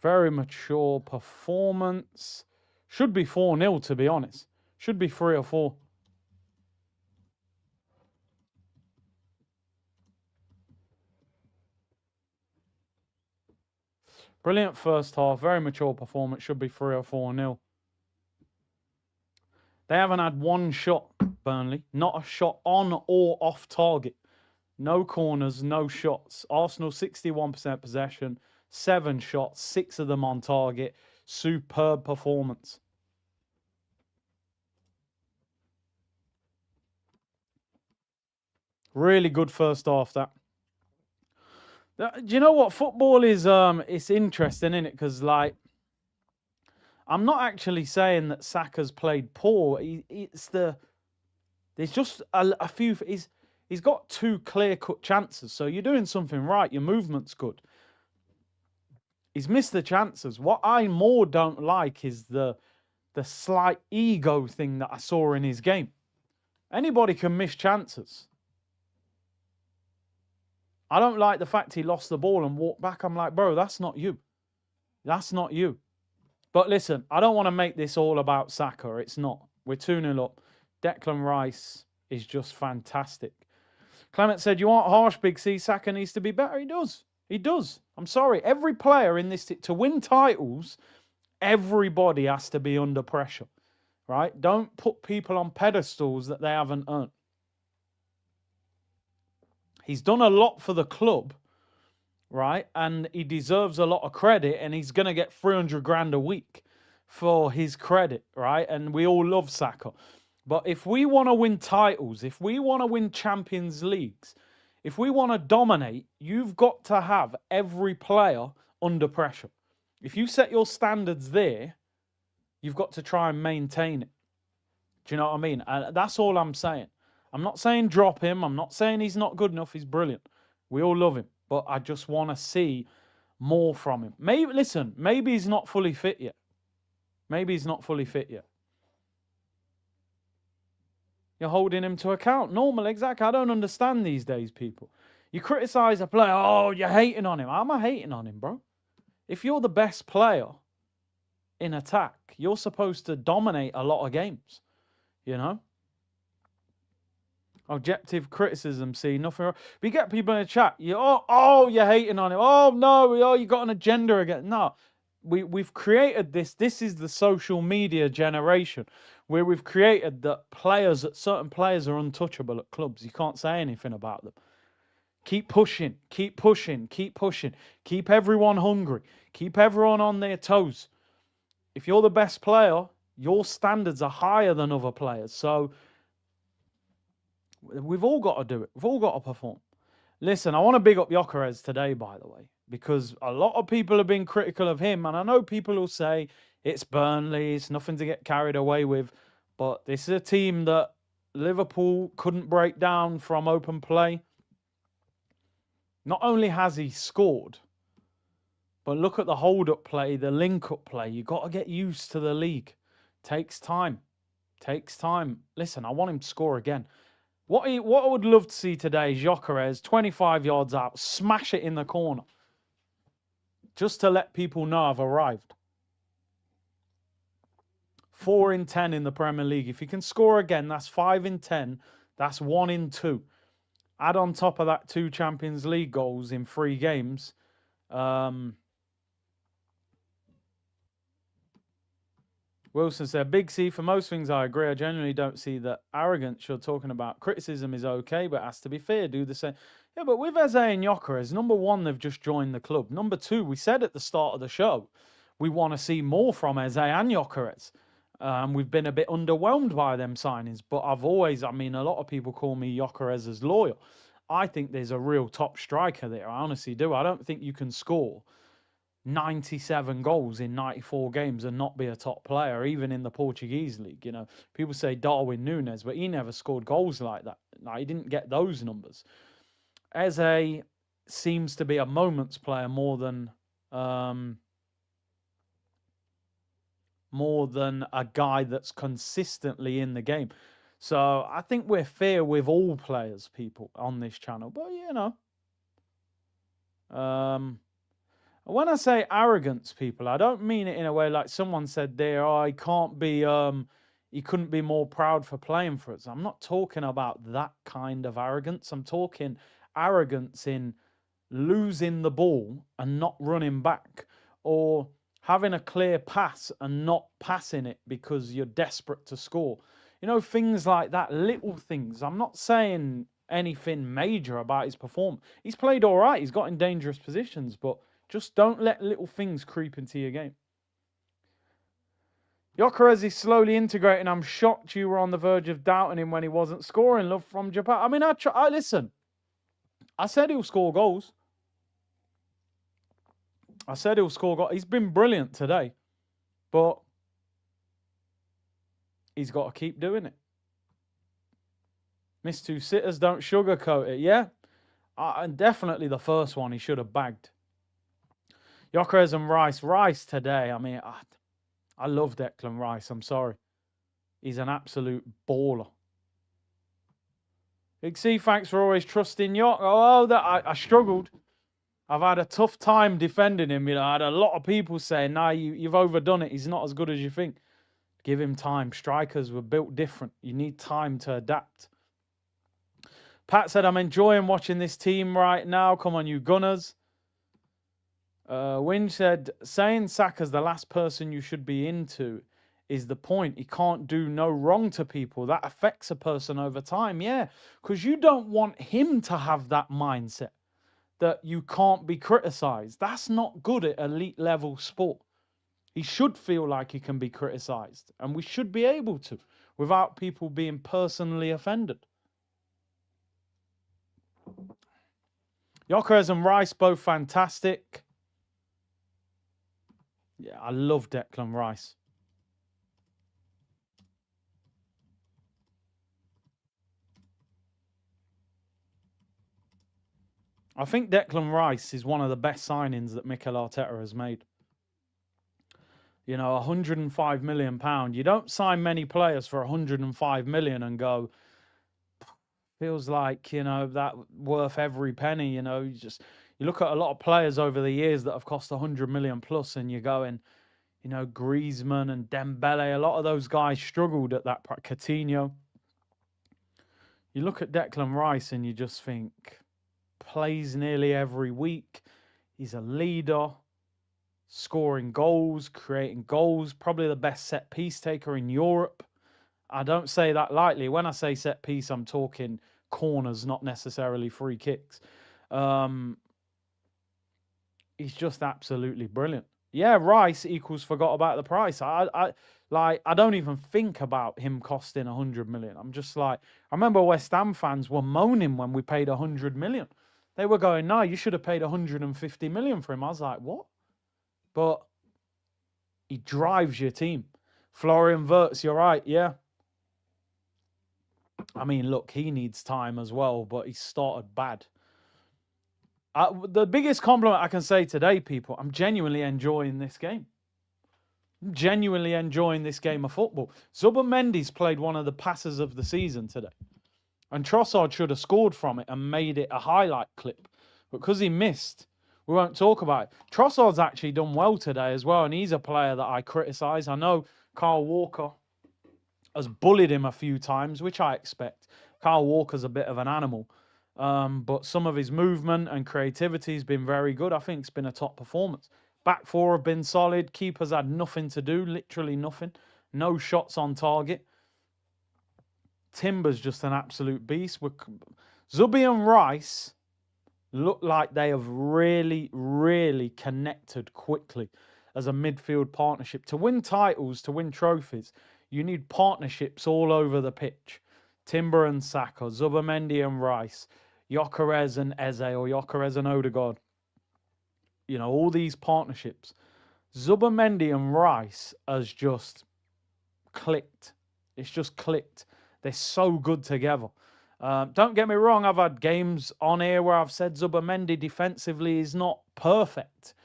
A: Very mature performance. Should be 4-0, to be honest. Should be 3 or 4. Brilliant first half. Very mature performance. Should be 3 or 4-0. They haven't had one shot, Burnley. Not a shot on or off target. No corners, no shots. Arsenal 61% possession. 7 shots. 6 of them on target. Superb performance. Really good first half, that. Do you know what? Football is, it's interesting, isn't it? Because, like, I'm not actually saying that Saka's played poor. There's just a few. He's got 2 clear-cut chances. So you're doing something right. Your movement's good. He's missed the chances. What I more don't like is the slight ego thing that I saw in his game. Anybody can miss chances. I don't like the fact he lost the ball and walked back. I'm like, bro, that's not you. That's not you. But listen, I don't want to make this all about Saka. It's not. We're 2-0 up. Declan Rice is just fantastic. Clement said, you aren't harsh, Big C. Saka needs to be better. He does. He does. I'm sorry. Every player in this, to win titles, everybody has to be under pressure, right? Don't put people on pedestals that they haven't earned. He's done a lot for the club, right? And he deserves a lot of credit, and he's going to get 300 grand a week for his credit, right? And we all love Saka. But if we want to win titles, if we want to win Champions Leagues, if we want to dominate, you've got to have every player under pressure. If you set your standards there, you've got to try and maintain it. Do you know what I mean? That's all I'm saying. I'm not saying drop him. I'm not saying he's not good enough. He's brilliant. We all love him. But I just want to see more from him. Maybe, listen, maybe he's not fully fit yet. Maybe he's not fully fit yet. You're holding him to account. Normal, exactly. I don't understand these days, people. You criticise a player. Oh, you're hating on him. How am I hating on him, bro? If you're the best player in attack, you're supposed to dominate a lot of games. You know? Objective criticism, see, nothing wrong. But you get people in the chat, you're hating on him. Oh, no, you got an agenda again. No, we've created this. This is the social media generation where we've created that certain players are untouchable at clubs. You can't say anything about them. Keep pushing, keep pushing, keep pushing. Keep everyone hungry. Keep everyone on their toes. If you're the best player, your standards are higher than other players. So we've all got to do it. We've all got to perform. Listen, I want to big up Gyökeres today, by the way, because a lot of people have been critical of him. And I know people will say it's Burnley, it's nothing to get carried away with. But this is a team that Liverpool couldn't break down from open play. Not only has he scored, but look at the hold-up play, the link-up play. You've got to get used to the league. Takes time. Takes time. Listen, I want him to score again. What I would love to see today is Gyökeres, 25 yards out, smash it in the corner. Just to let people know I've arrived. 4 in 10 in the Premier League. If he can score again, that's 5 in 10. That's 1 in 2. Add on top of that 2 Champions League goals in 3 games. Wilson said, Big C, for most things I agree. I genuinely don't see that arrogance you're talking about. Criticism is okay, but has to be fair. Do the same. Yeah, but with Eze and Gyökeres, number one, they've just joined the club. Number two, we said at the start of the show, we want to see more from Eze and Gyökeres. We've been a bit underwhelmed by them signings, but a lot of people call me Gyökeres as loyal. I think there's a real top striker there. I honestly do. I don't think you can score 97 goals in 94 games and not be a top player, even in the Portuguese league. You know, people say Darwin Núñez, but he never scored goals like that. Like, he didn't get those numbers. Eze seems to be a moments player more than a guy that's consistently in the game. So I think we're fair with all players, people, on this channel. But you know, when I say arrogance, people, I don't mean it in a way like someone said there, oh, he couldn't be more proud for playing for us. I'm not talking about that kind of arrogance. I'm talking arrogance in losing the ball and not running back, or having a clear pass and not passing it because you're desperate to score. You know, things like that, little things. I'm not saying anything major about his performance. He's played all right. He's got in dangerous positions, but just don't let little things creep into your game. Gyökeres is slowly integrating. I'm shocked you were on the verge of doubting him when he wasn't scoring. Love from Japan. I mean, I listen. I said he'll score goals. He's been brilliant today, but he's got to keep doing it. Missed two sitters, don't sugarcoat it. Yeah, and definitely the first one he should have bagged. Gyökeres and Rice today. I mean, I love Declan Rice. I'm sorry. He's an absolute baller. Big C, thanks for always trusting York. Oh, I struggled. I've had a tough time defending him. You know, I had a lot of people saying, nah, you've overdone it. He's not as good as you think. Give him time. Strikers were built different. You need time to adapt. Pat said, I'm enjoying watching this team right now. Come on, you Gunners. Winch said, saying Saka's the last person you should be into is the point. He can't do no wrong to people. That affects a person over time. Yeah, because you don't want him to have that mindset that you can't be criticised. That's not good at elite level sport. He should feel like he can be criticised, and we should be able to without people being personally offended. Gyökeres and Rice, both fantastic. Yeah, I love Declan Rice. I think Declan Rice is one of the best signings that Mikel Arteta has made. You know, £105 million. You don't sign many players for 105 million and go, feels like, you know, that worth every penny. You know, you look at a lot of players over the years that have cost 100 million plus, and you're going, you know, Griezmann and Dembele, a lot of those guys struggled at that point. Coutinho. You look at Declan Rice and you just think, plays nearly every week. He's a leader, scoring goals, creating goals, probably the best set piece taker in Europe. I don't say that lightly. When I say set piece, I'm talking corners, not necessarily free kicks. He's just absolutely brilliant. Yeah, Rice equals forgot about the price. I don't even think about him costing 100 million. I'm just like, I remember West Ham fans were moaning when we paid 100 million. They were going, no, you should have paid 150 million for him. I was like, what? But he drives your team. Florian Wirtz, you're right, yeah. I mean, look, he needs time as well, but he started bad. The biggest compliment I can say today, people, I'm genuinely enjoying this game. I'm genuinely enjoying this game of football. Zubimendi played one of the passes of the season today. And Trossard should have scored from it and made it a highlight clip. But because he missed, we won't talk about it. Trossard's actually done well today as well, and he's a player that I criticise. I know Kyle Walker has bullied him a few times, which I expect. Kyle Walker's a bit of an animal. But some of his movement and creativity has been very good. I think it's been a top performance. Back four have been solid. Keepers had nothing to do, literally nothing. No shots on target. Timber's just an absolute beast. Zubi and Rice look like they have really, really connected quickly as a midfield partnership. To win titles, to win trophies, you need partnerships all over the pitch. Timber and Saka, Zubimendi and Rice, Gyökeres and Eze, or Gyökeres and Odegaard. You know, all these partnerships. Zubimendi and Rice has just clicked. It's just clicked. They're so good together. Don't get me wrong, I've had games on here where I've said Zubimendi defensively is not perfect.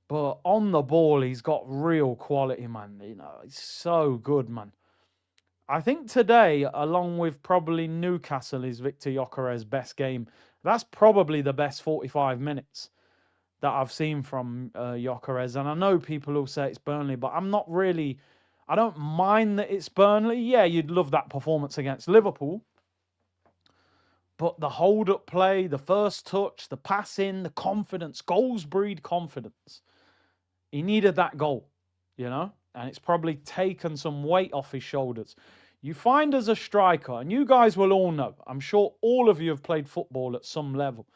A: But on the ball, he's got real quality, man. You know, he's so good, man. I think today, along with probably Newcastle, is Victor Gyökeres' best game. That's probably the best 45 minutes that I've seen from Gyökeres. And I know people will say it's Burnley, but I'm not really... I don't mind that it's Burnley. Yeah, you'd love that performance against Liverpool. But the hold-up play, the first touch, the passing, the confidence, goals breed confidence. He needed that goal, you know? And it's probably taken some weight off his shoulders. You find as a striker, and you guys will all know, I'm sure all of you have played football at some level.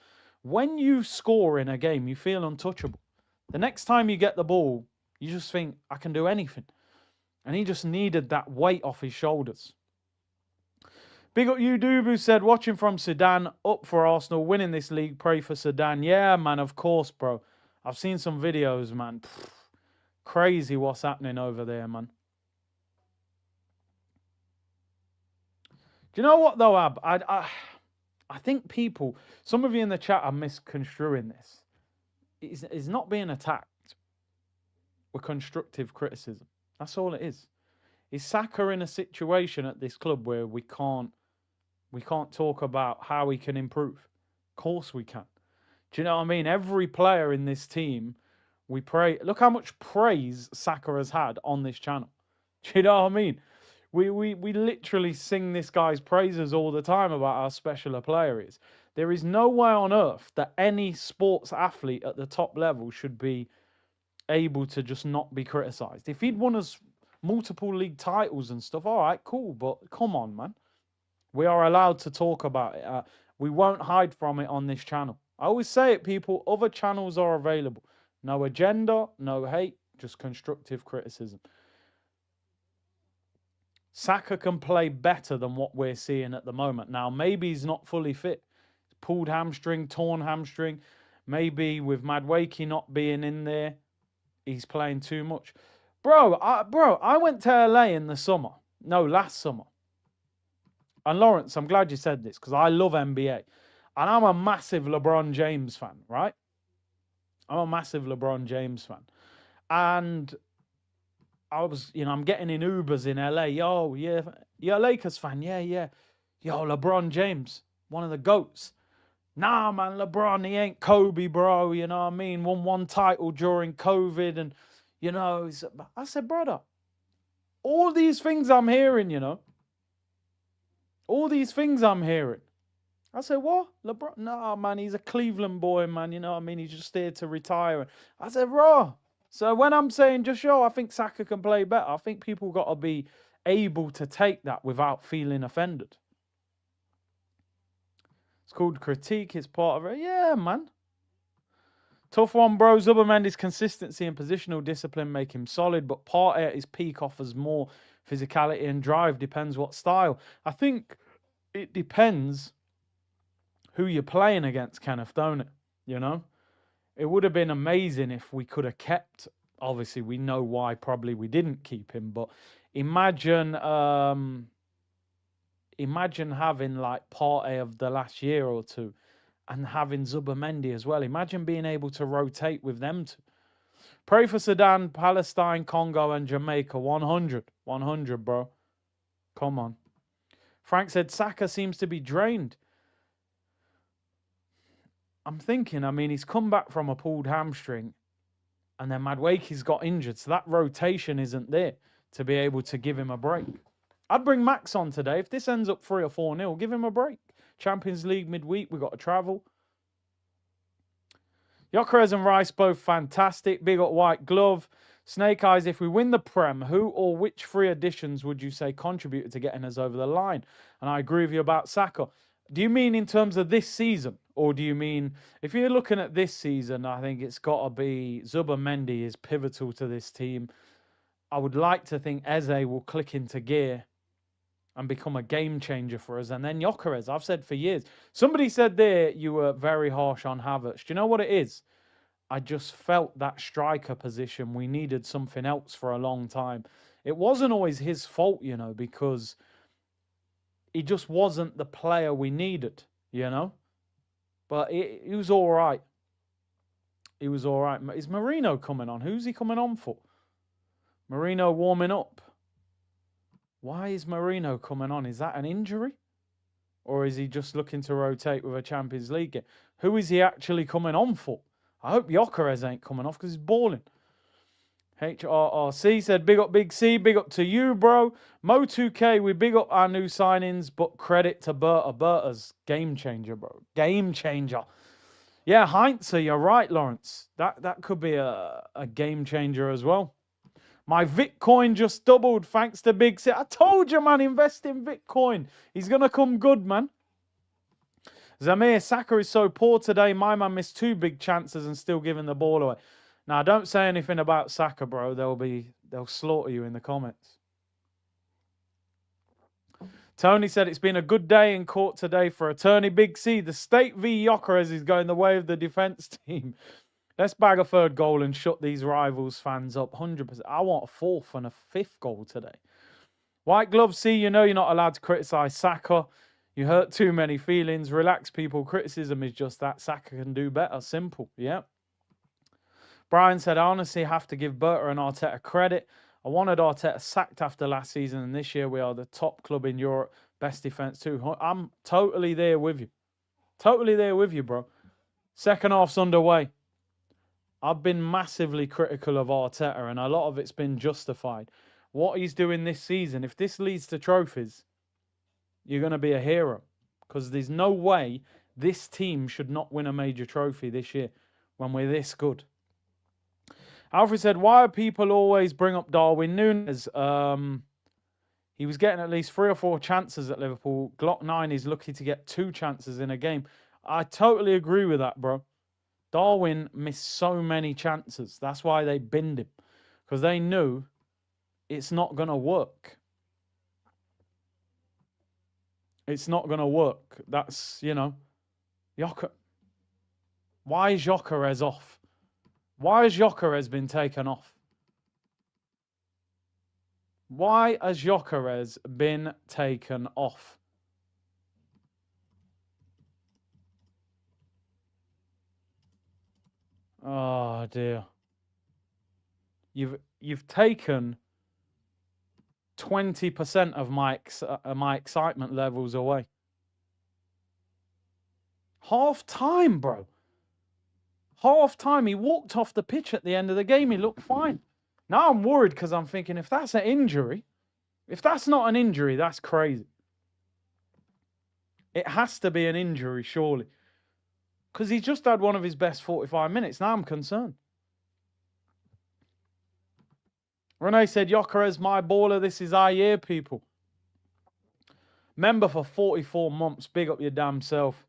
A: When you score in a game, you feel untouchable. The next time you get the ball, you just think, I can do anything. And he just needed that weight off his shoulders. Big up you, Dubu said, watching from Sudan, up for Arsenal, winning this league, pray for Sudan. Yeah, man, of course, bro. I've seen some videos, man. Crazy what's happening over there, man. Do you know what, though, Ab? I think people, some of you in the chat are misconstruing this. It's not being attacked with constructive criticism. That's all it is. Is Saka in a situation at this club where we can't talk about how he can improve? Of course we can. Do you know what I mean? Every player in this team, we pray. Look how much praise Saka has had on this channel. Do you know what I mean? We literally sing this guy's praises all the time about how special a player is. There is no way on earth that any sports athlete at the top level should be able to just not be criticised. If he'd won us multiple league titles and stuff, all right, cool. But come on, man. We are allowed to talk about it. We won't hide from it on this channel. I always say it, people. Other channels are available. No agenda, no hate, just constructive criticism. Saka can play better than what we're seeing at the moment. Now, maybe he's not fully fit. Pulled hamstring, torn hamstring. Maybe with Madueke not being in there, he's playing too much. Bro, I went to LA in the summer. No, last summer. And Lawrence, I'm glad you said this because I love NBA. And I'm a massive LeBron James fan, right? I'm a massive LeBron James fan. And I was, you know, I'm getting in Ubers in LA. Yo, yeah, you're a Lakers fan. Yeah, yeah. Yo, LeBron James, one of the GOATs. Nah, man, LeBron, he ain't Kobe, bro. You know what I mean? Won one title during COVID. And, you know, I said, brother, all these things I'm hearing, you know. All these things I'm hearing. I said, what? LeBron? Nah, man, he's a Cleveland boy, man. You know what I mean? He's just here to retire. I said, raw. So when I'm saying just I think Saka can play better, I think people got to be able to take that without feeling offended. It's called critique. It's part of it. Yeah, man. Tough one, bro. Zubimendi's consistency and positional discipline make him solid, but Partey at his peak offers more physicality and drive. Depends what style. I think it depends who you're playing against, Kenneth, don't it? You know? It would have been amazing if we could have kept, obviously we know why probably we didn't keep him, but imagine having like Partey of the last year or two and having Zubimendi as well. Imagine being able to rotate with them two. Pray for Sudan, Palestine, Congo, and Jamaica. 100. 100, bro. Come on. Frank said, Saka seems to be drained. I'm thinking, I mean, he's come back from a pulled hamstring and then Madueke's got injured. So that rotation isn't there to be able to give him a break. I'd bring Max on today. If this ends up 3 or 4-0, give him a break. Champions League midweek, we've got to travel. Gyökeres and Rice both fantastic. Big up White Glove. Snake Eyes, if we win the Prem, who or which three additions would you say contributed to getting us over the line? And I agree with you about Saka. Do you mean in terms of this season? Or do you mean, if you're looking at this season, I think it's got to be Zubimendi is pivotal to this team. I would like to think Eze will click into gear and become a game changer for us. And then Gyökeres, I've said for years. Somebody said there you were very harsh on Havertz. Do you know what it is? I just felt that striker position, we needed something else for a long time. It wasn't always his fault, you know, because he just wasn't the player we needed, you know. But he was all right. He was all right. Is Marino coming on? Who's he coming on for? Marino warming up. Why is Marino coming on? Is that an injury? Or is he just looking to rotate with a Champions League game? Who is he actually coming on for? I hope Gyökeres ain't coming off because he's balling. HRRC said, big up Big C, big up to you, bro. Mo2K, we big up our new signings, but credit to Berta. Berta's game changer, bro. Game changer. Yeah, Heinz, you're right, Lawrence. That could be a game changer as well. My Bitcoin just doubled thanks to Big C. I told you, man, invest in Bitcoin. He's going to come good, man. Zamir, Saka is so poor today. My man missed 2 big chances and still giving the ball away. Now, don't say anything about Saka, bro. They'll slaughter you in the comments. Tony said it's been a good day in court today for attorney Big C. The state v Gyökeres is going the way of the defence team. Let's bag a 3rd goal and shut these rivals fans up 100%. I want a 4th and a 5th goal today. White Glove C, you know you're not allowed to criticise Saka. You hurt too many feelings. Relax, people. Criticism is just that. Saka can do better. Simple. Yeah. Brian said, I honestly have to give Berta and Arteta credit. I wanted Arteta sacked after last season, and this year we are the top club in Europe. Best defence too. I'm totally there with you. Totally there with you, bro. Second half's underway. I've been massively critical of Arteta, and a lot of it's been justified. What he's doing this season, if this leads to trophies, you're going to be a hero. Because there's no way this team should not win a major trophy this year when we're this good. Alfred said, why do people always bring up Darwin Núñez? He was getting at least 3 or 4 chances at Liverpool. Glock 9 is lucky to get 2 chances in a game. I totally agree with that, bro. Darwin missed so many chances. That's why they binned him. Because they knew it's not going to work. It's not going to work. That's, you know. Why is Gyökeres off? Why has Gyökeres been taken off? Why has Gyökeres been taken off? Oh dear. You've taken 20% of my excitement levels away. Half time, bro. Half time. He walked off the pitch at the end of the game. He looked fine. Now I'm worried because I'm thinking if that's an injury, if that's not an injury, that's crazy. It has to be an injury, surely. Because he just had one of his best 45 minutes. Now I'm concerned. Renee said, Gyökeres, my baller. This is our year, people. Member for 44 months. Big up your damn self.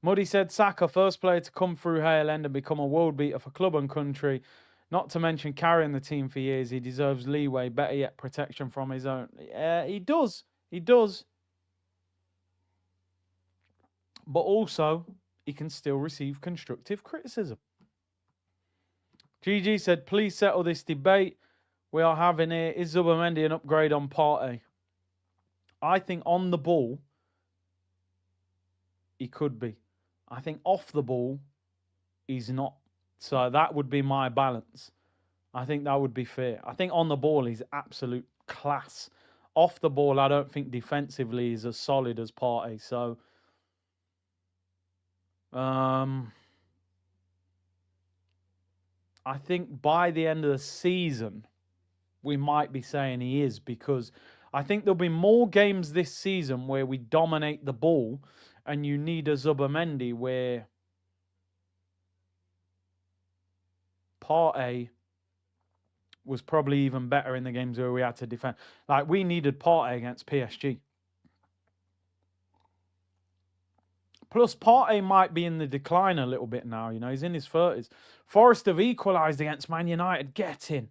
A: Muddy said, Saka, first player to come through Hale End and become a world beater for club and country. Not to mention carrying the team for years. He deserves leeway. Better yet, protection from his own. Yeah, he does. He does. But also, he can still receive constructive criticism. GG said, please settle this debate we are having here. Is Zubimendi an upgrade on Partey? I think on the ball, he could be. I think off the ball, he's not. So that would be my balance. I think that would be fair. I think on the ball, he's absolute class. Off the ball, I don't think defensively he's as solid as Partey. So, I think by the end of the season, we might be saying he is, because I think there'll be more games this season where we dominate the ball and you need a Zubimendi where Partey was probably even better in the games where we had to defend. Like, we needed Partey against PSG. Plus, Partey might be in the decline a little bit now. You know, he's in his 30s. Forest have equalised against Man United. Get in.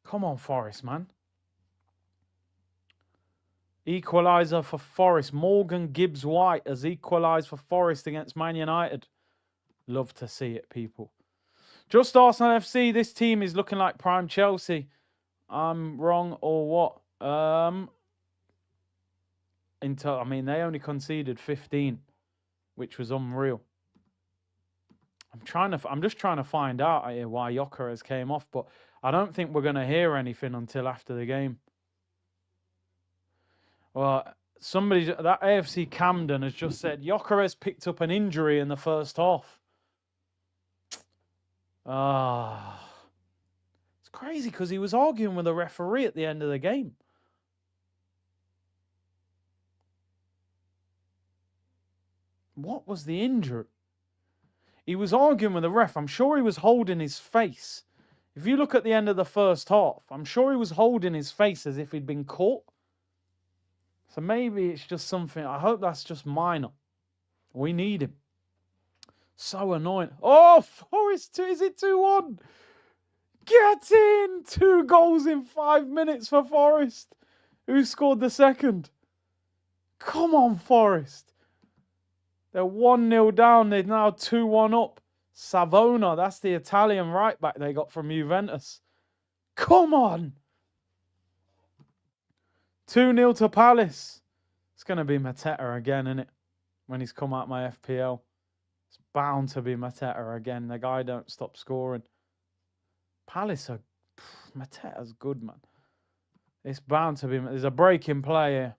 A: Come on, Forest, man. Equaliser for Forest. Morgan Gibbs-White has equalised for Forest against Man United. Love to see it, people. Just Arsenal FC. This team is looking like prime Chelsea. I'm wrong or what? I mean, they only conceded 15, which was unreal. I'm just trying to find out here why Gyökeres came off, but I don't think we're going to hear anything until after the game. Well, that AFC Camden has just said Gyökeres picked up an injury in the first half. It's crazy because he was arguing with the referee at the end of the game. What was the injury? He was arguing with the ref. I'm sure he was holding his face. If you look at the end of the first half, I'm sure he was holding his face as if he'd been caught. So maybe it's just something. I hope that's just minor. We need him. So annoying. Oh, Forest 2. Is it 2-1? Get in! 2 goals in 5 minutes for Forest. Who scored the second? Come on, Forest. They're 1-0 down. They're now 2-1 up. Savona, that's the Italian right back they got from Juventus. Come on. 2-0 to Palace. It's going to be Mateta again, isn't it? When he's come out my FPL. It's bound to be Mateta again. The guy don't stop scoring. Palace are... Mateta's good, man. It's bound to be... There's a break in play here.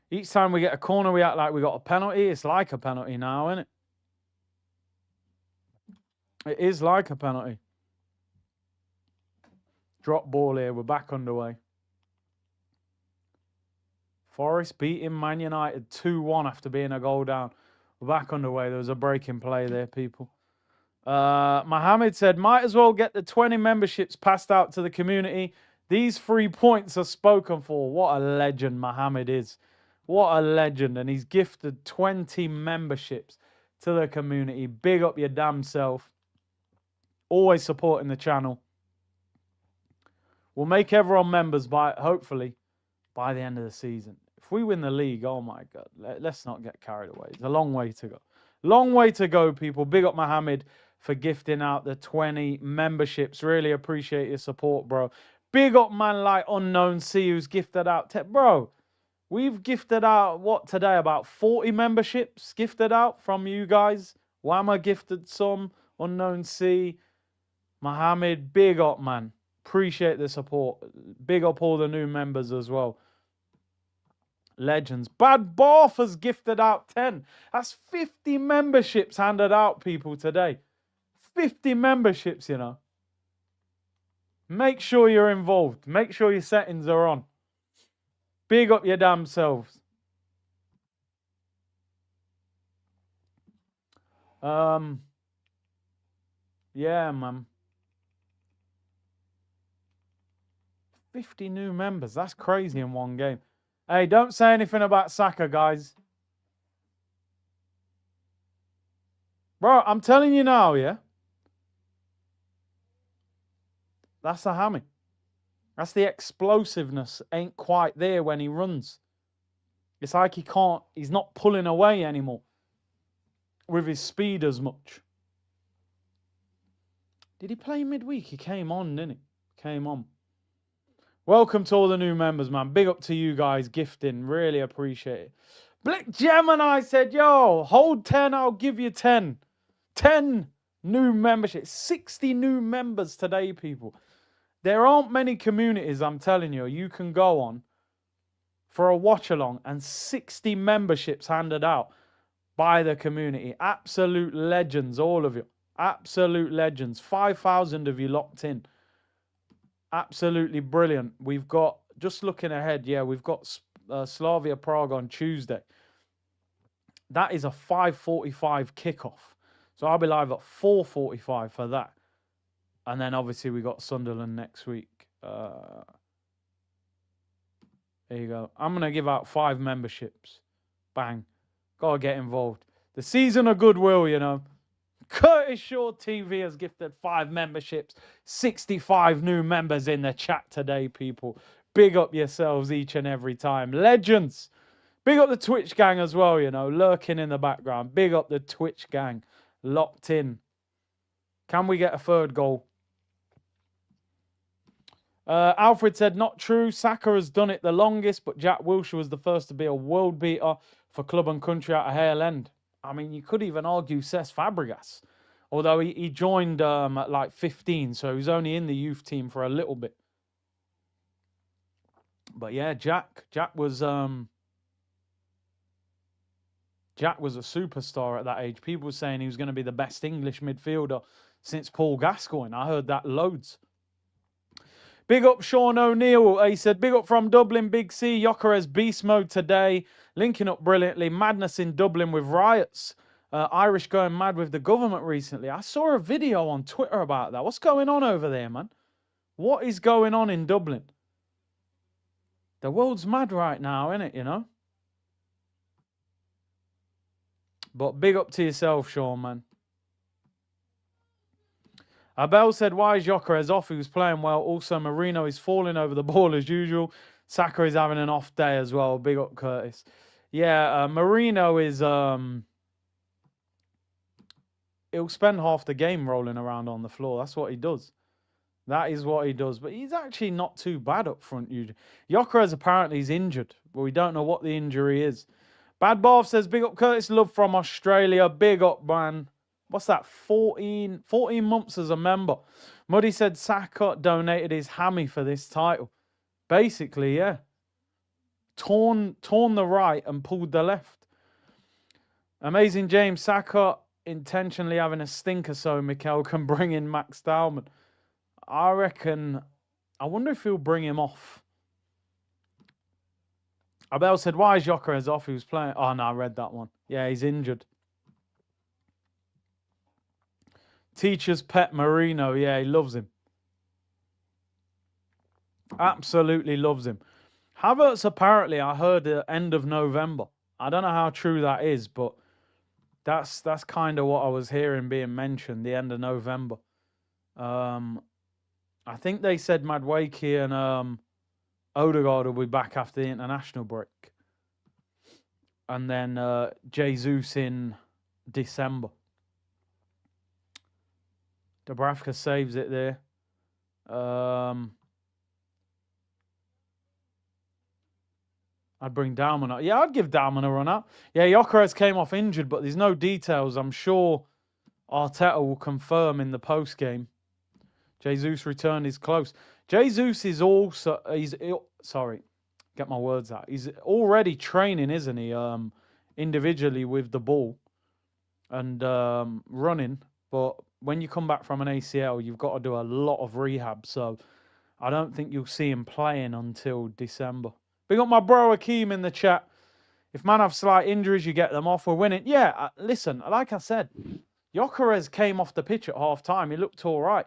A: Each time we get a corner, we act like we got a penalty. It's like a penalty now, isn't it? It is like a penalty. Drop ball here. We're back underway. Forest beating Man United 2-1 after being a goal down. We're back underway. There was a break in play there, people. Mohammed said, might as well get the 20 memberships passed out to the community. These 3 points are spoken for. What a legend Mohammed is. What a legend. And he's gifted 20 memberships to the community. Big up your damn self. Always supporting the channel. We'll make everyone members hopefully by the end of the season. If we win the league, oh my God, let's not get carried away. It's a long way to go. Long way to go, people. Big up Mohammed for gifting out the 20 memberships. Really appreciate your support, bro. Big up man like Unknown C who's gifted out. Bro, we've gifted out, what, today? About 40 memberships gifted out from you guys. Whammer gifted some. Unknown C. Mohammed, big up, man. Appreciate the support. Big up all the new members as well. Legends. Bad Barf has gifted out 10. That's 50 memberships handed out, people, today. 50 memberships, you know. Make sure you're involved. Make sure your settings are on. Big up your damn selves. Yeah, man. 50 new members. That's crazy in one game. Hey, don't say anything about Saka, guys. Bro, I'm telling you now, yeah? That's a hammy. That's the explosiveness ain't quite there when he runs. It's like he's not pulling away anymore with his speed as much. Did he play midweek? He came on, didn't he? Came on. Welcome to all the new members, man. Big up to you guys gifting. Really appreciate it. Blick Gemini said, yo, hold 10, I'll give you 10. 10 new memberships. 60 new members today, people. There aren't many communities, I'm telling you, you can go on for a watch-along and 60 memberships handed out by the community. Absolute legends, all of you. Absolute legends. 5,000 of you locked in. Absolutely brilliant. We've got, just looking ahead, yeah, we've got Slavia Prague on Tuesday. That is a 5:45 kickoff. So I'll be live at 4:45 for that. And then obviously we got Sunderland next week. There you go. I'm going to give out 5 memberships. Bang. Gotta get involved. The season of goodwill, you know. Curtis Shaw TV has gifted 5 memberships. 65 new members in the chat today, people. Big up yourselves each and every time. Legends. Big up the Twitch gang as well, you know. Lurking in the background. Big up the Twitch gang. Locked in. Can we get a 3rd goal? Alfred said, not true. Saka has done it the longest, but Jack Wilshere was the first to be a world beater for club and country out of Hale End. I mean, you could even argue Cesc Fabregas, although he joined at like 15, so he was only in the youth team for a little bit. But yeah, Jack was a superstar at that age. People were saying he was going to be the best English midfielder since Paul Gascoigne. I heard that loads. Big up Sean O'Neill. He said, big up from Dublin, Big C. Gyökeres beast mode today. Linking up brilliantly. Madness in Dublin with riots. Irish going mad with the government recently. I saw a video on Twitter about that. What's going on over there, man? What is going on in Dublin? The world's mad right now, isn't it, you know? But big up to yourself, Sean, man. Abel said, why is Gyökeres off? He was playing well. Also, Marino is falling over the ball as usual. Saka is having an off day as well. Big up, Curtis. Yeah, Marino is... he'll spend half the game rolling around on the floor. That's what he does. That is what he does. But he's actually not too bad up front, usually. Gyökeres apparently is injured, but we don't know what the injury is. Bad Barf says, big up, Curtis. Love from Australia. Big up, man. What's that? 14 months as a member. Muddy said Saka donated his hammy for this title. Basically, yeah. Torn the right and pulled the left. Amazing James. Saka intentionally having a stinker so Mikel can bring in Max Dowman. I reckon... I wonder if he'll bring him off. Abel said, why is Gyökeres off? He was playing... Oh, no, I read that one. Yeah, he's injured. Teacher's pet Marino. Yeah, he loves him. Absolutely loves him. Havertz, apparently, I heard the end of November. I don't know how true that is, but that's kind of what I was hearing being mentioned, the end of November. I think they said Madueke and Odegaard will be back after the international break. And then Jesus in December. Dubravka saves it there. I'd bring Dowman up. Yeah, I'd give Dowman a run up. Yeah, Gyökeres came off injured, but there's no details. I'm sure Arteta will confirm in the post-game. Jesus return is close. Jesus is also... sorry, get my words out. He's already training, isn't he? Individually with the ball and running. But when you come back from an ACL, you've got to do a lot of rehab. So I don't think you'll see him playing until December. Big up my bro Akeem in the chat. If man have slight injuries, you get them off. We're winning. Yeah, listen, like I said, Gyökeres came off the pitch at half-time. He looked all right.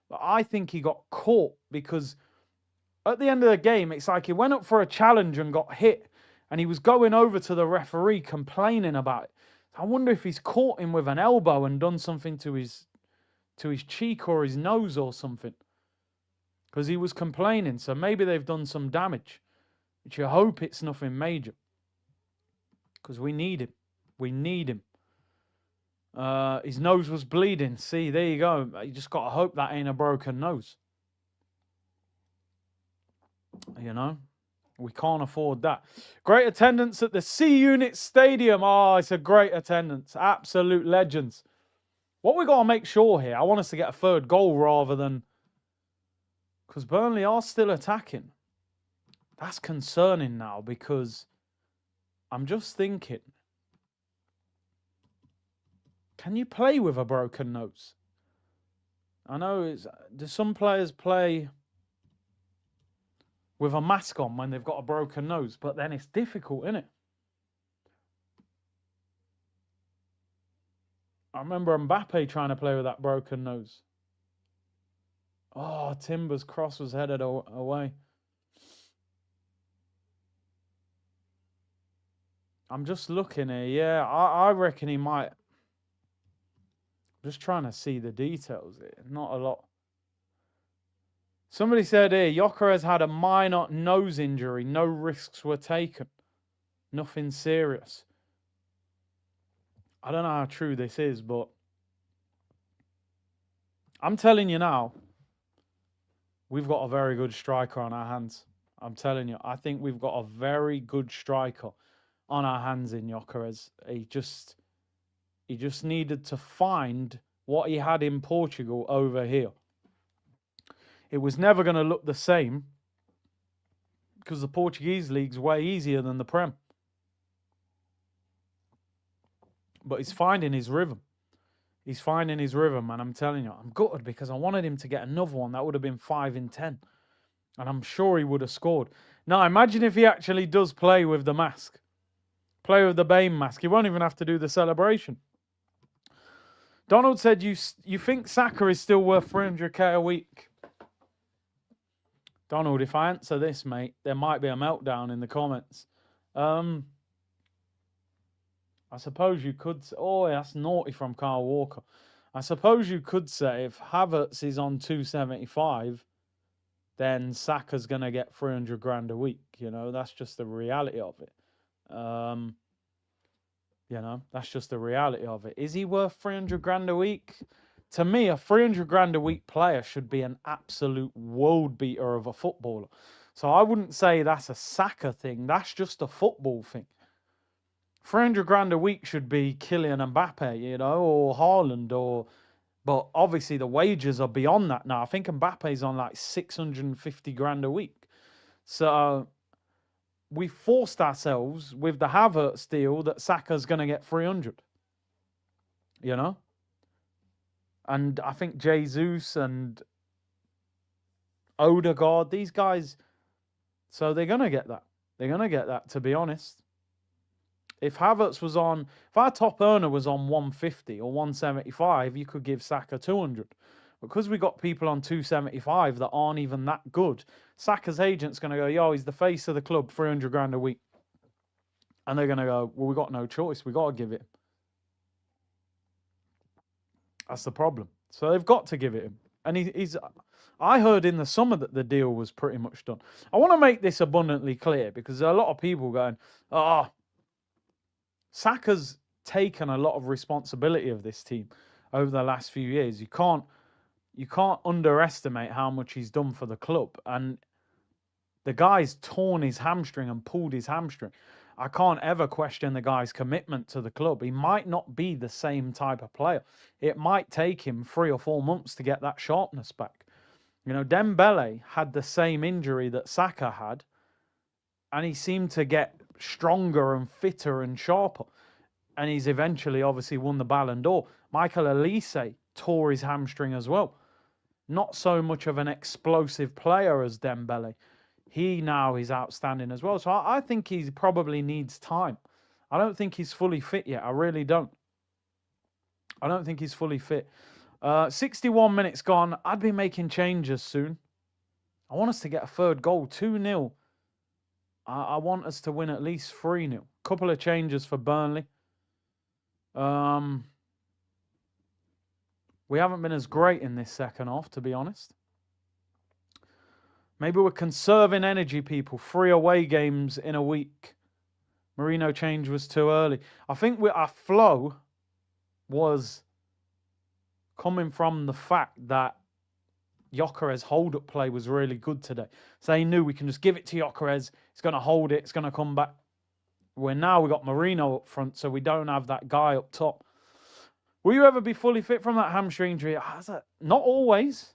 A: But I think he got caught because at the end of the game, it's like he went up for a challenge and got hit. And he was going over to the referee complaining about it. I wonder if he's caught him with an elbow and done something to his cheek or his nose or something. Because he was complaining. So maybe they've done some damage. Which you hope it's nothing major. Because we need him. We need him. His nose was bleeding. See, there you go. You just got to hope that ain't a broken nose. You know? We can't afford that. Great attendance at the C-Unit Stadium. Oh, it's a great attendance. Absolute legends. What we got to make sure here, I want us to get a 3rd goal rather than... Because Burnley are still attacking. That's concerning now because I'm just thinking, can you play with a broken nose? I know do some players play with a mask on when they've got a broken nose, but then it's difficult, isn't it? I remember Mbappe trying to play with that broken nose. Oh, Timber's cross was headed away. I'm just looking here. Yeah, I reckon he might. Just trying to see the details here. Not a lot. Somebody said here, Gyökeres had a minor nose injury. No risks were taken. Nothing serious. I don't know how true this is, but I'm telling you now, we've got a very good striker on our hands. I'm telling you, I think we've got a very good striker on our hands in Gyökeres. He just needed to find what he had in Portugal over here. It was never going to look the same because the Portuguese league's way easier than the Prem. But he's finding his rhythm. He's finding his rhythm, and I'm telling you, I'm gutted because I wanted him to get another one. That would have been 5 in 10. And I'm sure he would have scored. Now, imagine if he actually does play with the mask. Play with the Bane mask. He won't even have to do the celebration. Donald said, you think Saka is still worth 300k a week? Donald, if I answer this, mate, there might be a meltdown in the comments. I suppose you could... Oh, that's naughty from Carl Walker. I suppose you could say if Havertz is on 275, then Saka's going to get 300 grand a week. You know, that's just the reality of it. You know, that's just the reality of it. Is he worth 300 grand a week? To me, a 300 grand a week player should be an absolute world beater of a footballer. So I wouldn't say that's a Saka thing. That's just a football thing. 300 grand a week should be Kylian Mbappe, you know, or Haaland, but obviously the wages are beyond that now. I think Mbappe's on like 650 grand a week. So we forced ourselves with the Havertz deal that Saka's going to get 300. You know? And I think Jesus and Odegaard, these guys, so they're going to get that. They're going to get that, to be honest. If Havertz was on, if our top earner was on 150 or 175, you could give Saka 200. Because we got people on 275 that aren't even that good, Saka's agent's going to go, yo, he's the face of the club, 300 grand a week. And they're going to go, well, we got no choice. We got to give it him. That's the problem. So they've got to give it him. And he's... I heard in the summer that the deal was pretty much done. I want to make this abundantly clear because there are a lot of people going, oh, Saka's taken a lot of responsibility of this team over the last few years. You can't underestimate how much he's done for the club. And the guy's torn his hamstring and pulled his hamstring. I can't ever question the guy's commitment to the club. He might not be the same type of player. It might take him 3 or 4 months to get that sharpness back. You know, Dembele had the same injury that Saka had, and he seemed to get stronger and fitter and sharper. And he's eventually obviously won the Ballon d'Or. Michael Elise tore his hamstring as well. Not so much of an explosive player as Dembele. He now is outstanding as well. So I think he probably needs time. I don't think he's fully fit yet. I really don't. I don't think he's fully fit. 61 minutes gone. I'd be making changes soon. I want us to get a third goal. 2-0. I want us to win at least 3-0. Couple of changes for Burnley. We haven't been as great in this second half, to be honest. Maybe we're conserving energy, people. 3 away games in a week. Merino change was too early. I think our flow was coming from the fact that Gyökeres' hold-up play was really good today. So they knew we can just give it to Gyökeres. It's going to hold it. It's going to come back. Where now we got Merino up front, so we don't have that guy up top. Will you ever be fully fit from that hamstring injury? Not always.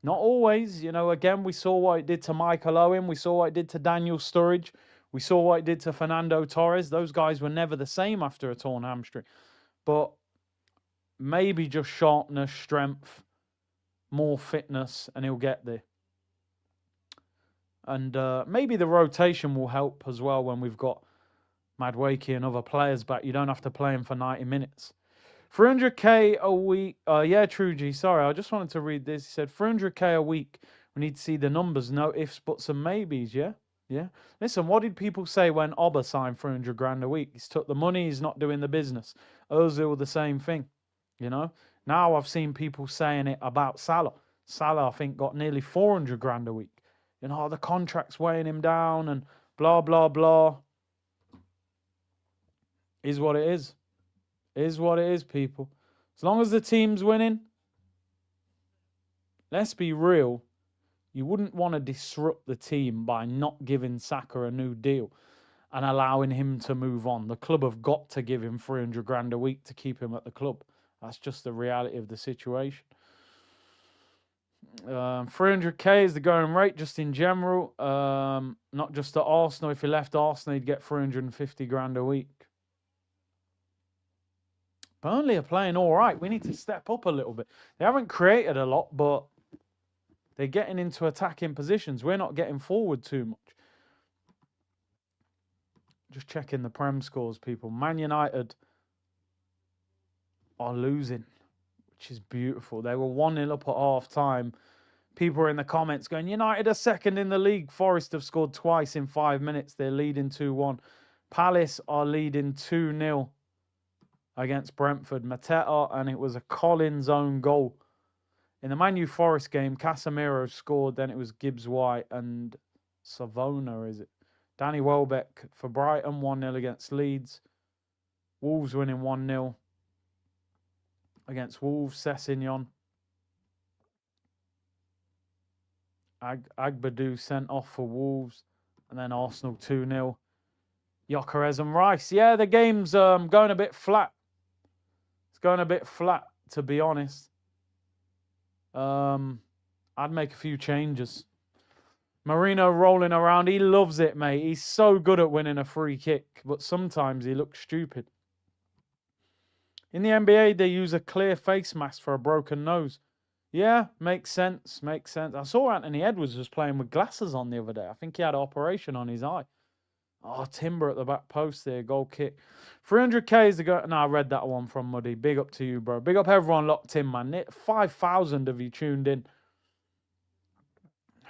A: Not always. You know, again, we saw what it did to Michael Owen. We saw what it did to Daniel Sturridge. We saw what it did to Fernando Torres. Those guys were never the same after a torn hamstring. But maybe just sharpness, strength, more fitness, and he'll get there. And maybe the rotation will help as well when we've got Madueke and other players back. You don't have to play him for 90 minutes. 300k a week. Yeah, True G. Sorry, I just wanted to read this. He said 300k a week. We need to see the numbers. No ifs, buts, and maybes. Yeah, yeah. Listen, what did people say when Oba signed 300 grand a week? He's took the money. He's not doing the business. Ozil, the same thing. You know. Now I've seen people saying it about Salah. Salah, I think, got nearly 400 grand a week. You know, the contract's weighing him down and blah blah blah. Is what it is. Is what it is, people. As long as the team's winning, let's be real, you wouldn't want to disrupt the team by not giving Saka a new deal and allowing him to move on. The club have got to give him 300 grand a week to keep him at the club. That's just the reality of the situation. 300k is the going rate just in general. Not just at Arsenal. If he left Arsenal, he'd get 350 grand a week. Burnley are playing all right. We need to step up a little bit. They haven't created a lot, but they're getting into attacking positions. We're not getting forward too much. Just checking the Prem scores, people. Man United are losing, which is beautiful. They were 1-0 up at half-time. People are in the comments going, United are second in the league. Forest have scored twice in 5 minutes. They're leading 2-1. Palace are leading 2-0 against Brentford. Mateta, and it was a Collins own goal. In the Man U Forest game, Casemiro scored, then it was Gibbs White and Savona, is it? Danny Welbeck for Brighton, 1-0 against Leeds. Wolves winning 1-0 against Wolves. Sessegnon. Agbadu sent off for Wolves. And then Arsenal 2-0. Gyökeres and Rice. Yeah, the game's going a bit flat. It's going a bit flat, to be honest. I'd make a few changes. Marino rolling around. He loves it, mate. He's so good at winning a free kick, but sometimes he looks stupid. In the NBA, they use a clear face mask for a broken nose. Yeah, makes sense. Makes sense. I saw Anthony Edwards was playing with glasses on the other day. I think he had an operation on his eye. Oh, Timber at the back post there. Goal kick. 300k is the go. No, I read that one from Muddy. Big up to you, bro. Big up everyone locked in, man. 5,000 of you tuned in.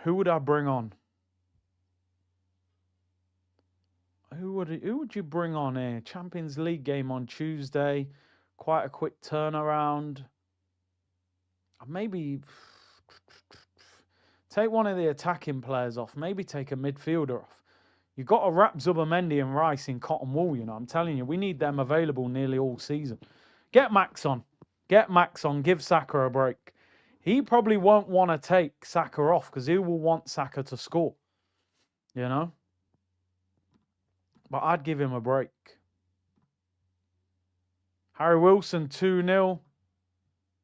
A: Who would I bring on? Who would you bring on here? Champions League game on Tuesday. Quite a quick turnaround. Maybe take one of the attacking players off. Maybe take a midfielder off. You've got to wrap Zubamendi and Rice in cotton wool, you know. I'm telling you, we need them available nearly all season. Get Max on. Get Max on. Give Saka a break. He probably won't want to take Saka off because he will want Saka to score, you know. But I'd give him a break. Harry Wilson, 2-0.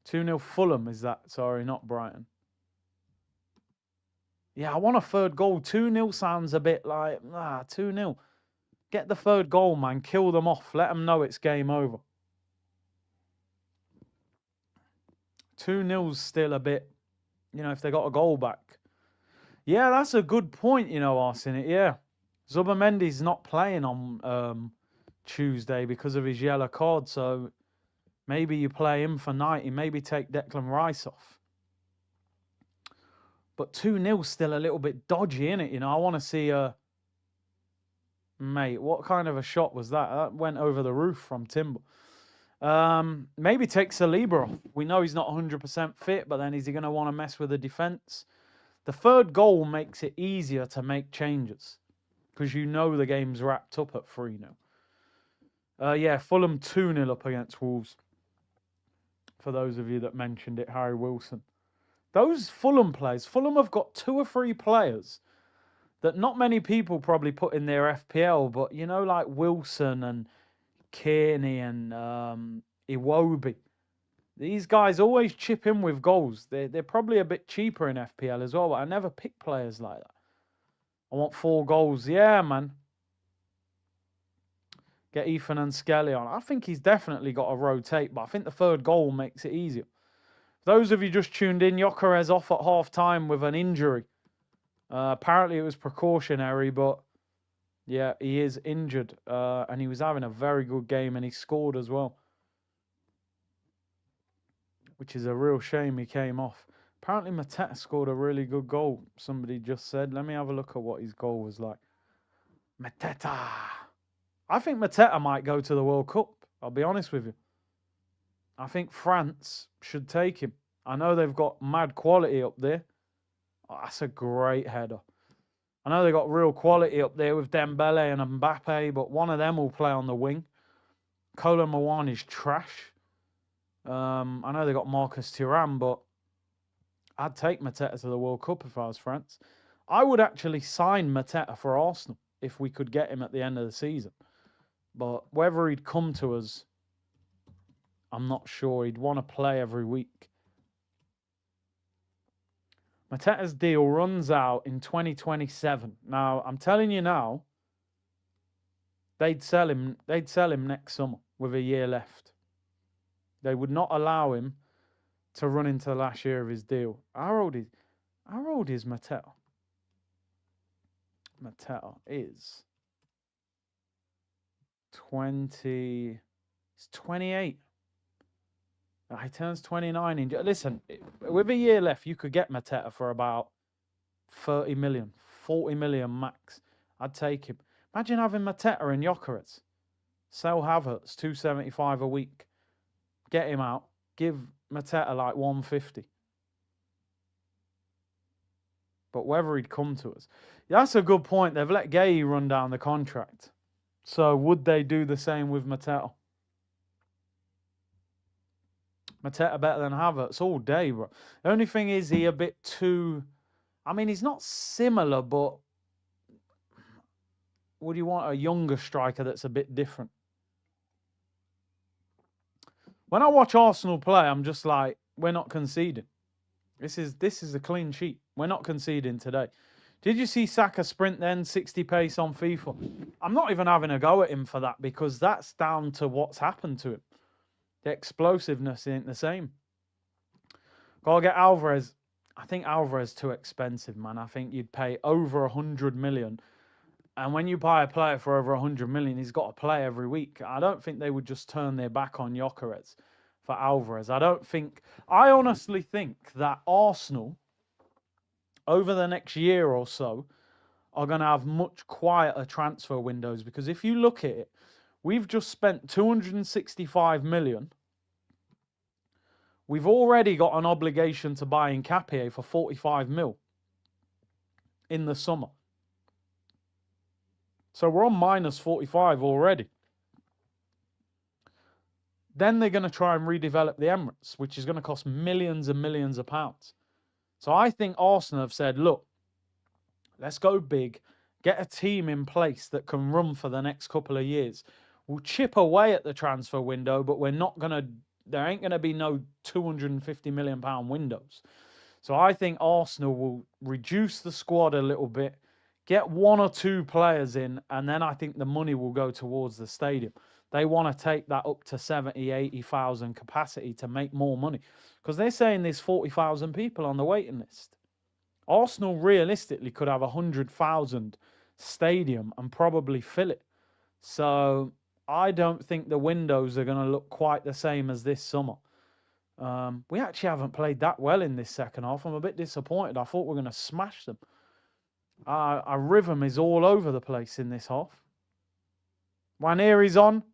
A: 2-0 Fulham, is that? Sorry, not Brighton. Yeah, I want a third goal. 2-0 sounds a bit like, 2-0. Get the third goal, man. Kill them off. Let them know it's game over. 2-0's still a bit, you know, if they got a goal back. Yeah, that's a good point, you know, Arsene. Yeah. Zubamendi's not playing on Tuesday because of his yellow card, so maybe you play him for 90. Maybe take Declan Rice off. But 2-0's still a little bit dodgy, innit? You know, I want to see mate, what kind of a shot was that? That went over the roof from Timber. Maybe take Saliba off. We know he's not 100% fit, but then is he going to want to mess with the defence? The third goal makes it easier to make changes because you know the game's wrapped up at 3-0. Yeah, Fulham 2-0 up against Wolves. For those of you that mentioned it, Harry Wilson. Those Fulham players, Fulham have got 2 or 3 players that not many people probably put in their FPL, but you know, like Wilson and Kearney and Iwobi. These guys always chip in with goals. They're probably a bit cheaper in FPL as well, but I never pick players like that. I want 4 goals. Yeah, man. Get Ethan and Skelly on. I think he's definitely got to rotate, but I think the third goal makes it easier. Those of you just tuned in, Gyökeres off at half-time with an injury. Apparently it was precautionary, but yeah, he is injured. And he was having a very good game and he scored as well. which is a real shame he came off. Apparently, Mateta scored a really good goal. Somebody just said. Let me have a look at what his goal was like. Mateta. I think Mateta might go to the World Cup. I'll be honest with you. I think France should take him. I know they've got mad quality up there. Oh, that's a great header. I know they've got real quality up there with Dembele and Mbappe, but one of them will play on the wing. Kolo Muani is trash. I know they got Marcus Thuram, but I'd take Mateta to the World Cup if I was France. I would actually sign Mateta for Arsenal if we could get him at the end of the season. But whether he'd come to us, I'm not sure. He'd want to play every week. Mateta's deal runs out in 2027. Now, I'm telling you now, they'd sell him next summer with a year left. They would not allow him to run into the last year of his deal. How old is Mateta? Mateta is 20. He's 28. He turns 29 in. Listen, with a year left, you could get Mateta for about 30 million, 40 million max. I'd take him. Imagine having Mateta and Gyökeres. Sell Havertz 275 a week. Get him out. Give Mateta like 150. But whether he'd come to us. That's a good point. They've let Gay run down the contract. So would they do the same with Mateta? Mateta better than Havertz all day, bro. The only thing is he a bit too... I mean, he's not similar, but would you want a younger striker that's a bit different? When I watch Arsenal play, I'm just like, we're not conceding. This is a clean sheet. We're not conceding today. Did you see Saka sprint then, 60 pace on FIFA? I'm not even having a go at him for that because that's down to what's happened to him. The explosiveness ain't the same. Gotta get Alvarez. I think Alvarez too expensive, man. I think you'd pay over 100 million. And when you buy a player for over 100 million, he's got to play every week. I don't think they would just turn their back on Gyökeres for Alvarez. I honestly think that Arsenal, over the next year or so, are going to have much quieter transfer windows. Because if you look at it, we've just spent 265 million. We've already got an obligation to buy Nkapie for 45 mil in the summer. So we're on minus 45 already. Then they're going to try and redevelop the Emirates, which is going to cost millions and millions of pounds. So I think Arsenal have said, look, let's go big, get a team in place that can run for the next couple of years. We'll chip away at the transfer window, but there ain't going to be no 250 million pound windows. So I think Arsenal will reduce the squad a little bit, get one or two players in, and then I think the money will go towards the stadium. They want to take that up to 70, 80,000 capacity to make more money. Because they're saying there's 40,000 people on the waiting list. Arsenal realistically could have 100,000 stadium and probably fill it. So I don't think the windows are going to look quite the same as this summer. We actually haven't played that well in this second half. I'm a bit disappointed. I thought we were going to smash them. Our rhythm is all over the place in this half. Waneri's on.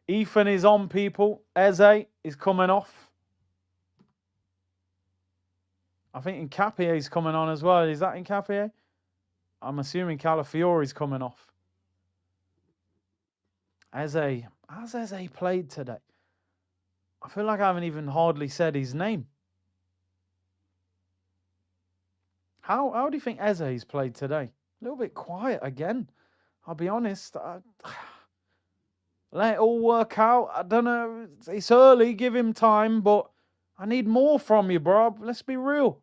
A: Ethan is on, people. Eze is coming off. I think Nkapie is coming on as well. Is that Nkapie? I'm assuming Calafiori's coming off. Eze. How's Eze played today? I feel like I haven't even hardly said his name. How do you think Eze's played today? A little bit quiet again. I'll be honest. Let it all work out. I don't know. It's early. Give him time, but I need more from you, bro. Let's be real.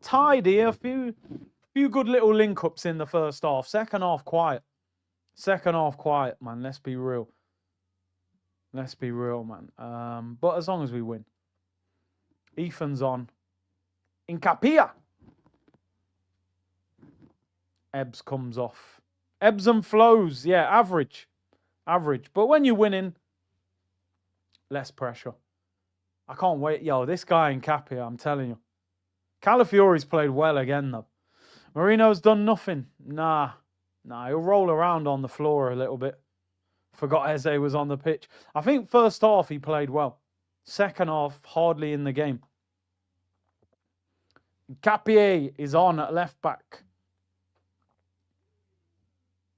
A: Tidy. A few good little link-ups in the first half. Second half, quiet. Second half, quiet, man. Let's be real. Let's be real, man. But as long as we win. Ethan's on. Nkapie. Ebbs comes off. Ebbs and flows. Yeah, average. Average. But when you're winning, less pressure. I can't wait. Yo, this guy in Capia, I'm telling you. Calafiori's played well again, though. Marino's done nothing. Nah, he'll roll around on the floor a little bit. Forgot Eze was on the pitch. I think first half he played well. Second half, hardly in the game. Capier is on at left back.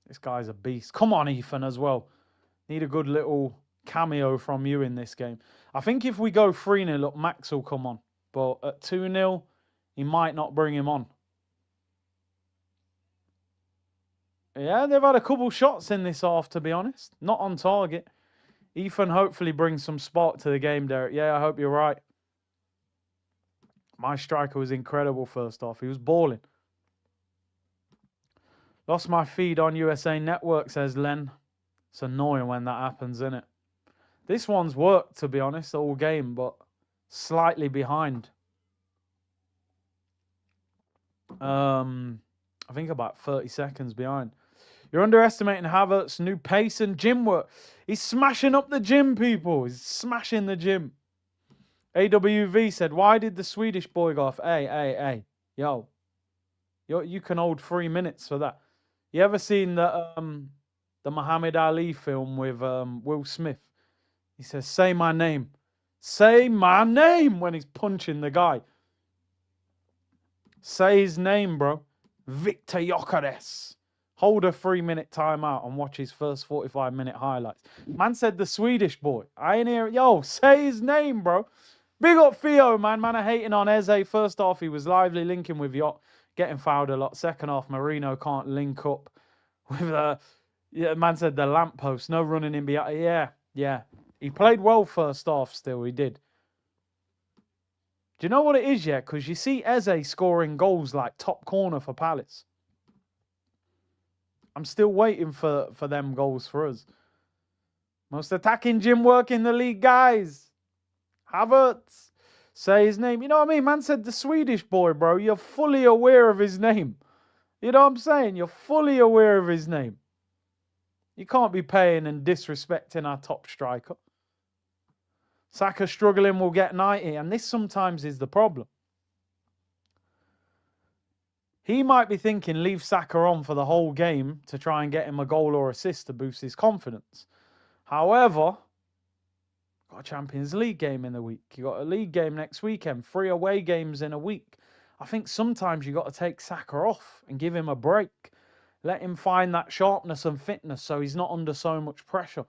A: This guy's a beast. Come on, Ethan, as well. Need a good little cameo from you in this game. I think if we go 3-0, look, Max will come on. But at 2-0, he might not bring him on. Yeah, they've had a couple shots in this half, to be honest. Not on target. Ethan hopefully brings some spark to the game, Derek. Yeah, I hope you're right. My striker was incredible first half. He was balling. Lost my feed on USA Network, says Len. It's annoying when that happens, isn't it? This one's worked, to be honest, all game, but slightly behind. I think about 30 seconds behind. You're underestimating Havertz's new pace and gym work. He's smashing up the gym, people. He's smashing the gym. AWV said, why did the Swedish boy go off? Hey. Yo. You can hold 3 minutes for that. You ever seen the Muhammad Ali film with Will Smith? He says, say my name. Say my name when he's punching the guy. Say his name, bro. Victor Gyökeres. Hold a 3-minute timeout and watch his first 45-minute highlights. Man said the Swedish boy. I ain't hear. Yo, say his name, bro. Big up Theo, man. Man are hating on Eze. First half, he was lively linking with Yacht. Getting fouled a lot. Second half, Marino can't link up with yeah, man said the lamppost. No running in behind. Yeah. He played well first half still. He did. Do you know what it is, yeah? Because you see Eze scoring goals like top corner for Palace. I'm still waiting for them goals for us. Most attacking gym work in the league, guys. Havertz. Say his name. You know what I mean? Man said the Swedish boy, bro. You're fully aware of his name. You know what I'm saying? You're fully aware of his name. You can't be paying and disrespecting our top striker. Saka struggling will get 90. And this sometimes is the problem. He might be thinking leave Saka on for the whole game to try and get him a goal or assist to boost his confidence. However, got a Champions League game in the week. You got a league game next weekend. 3 away games in a week. I think sometimes you got to take Saka off and give him a break. Let him find that sharpness and fitness so he's not under so much pressure.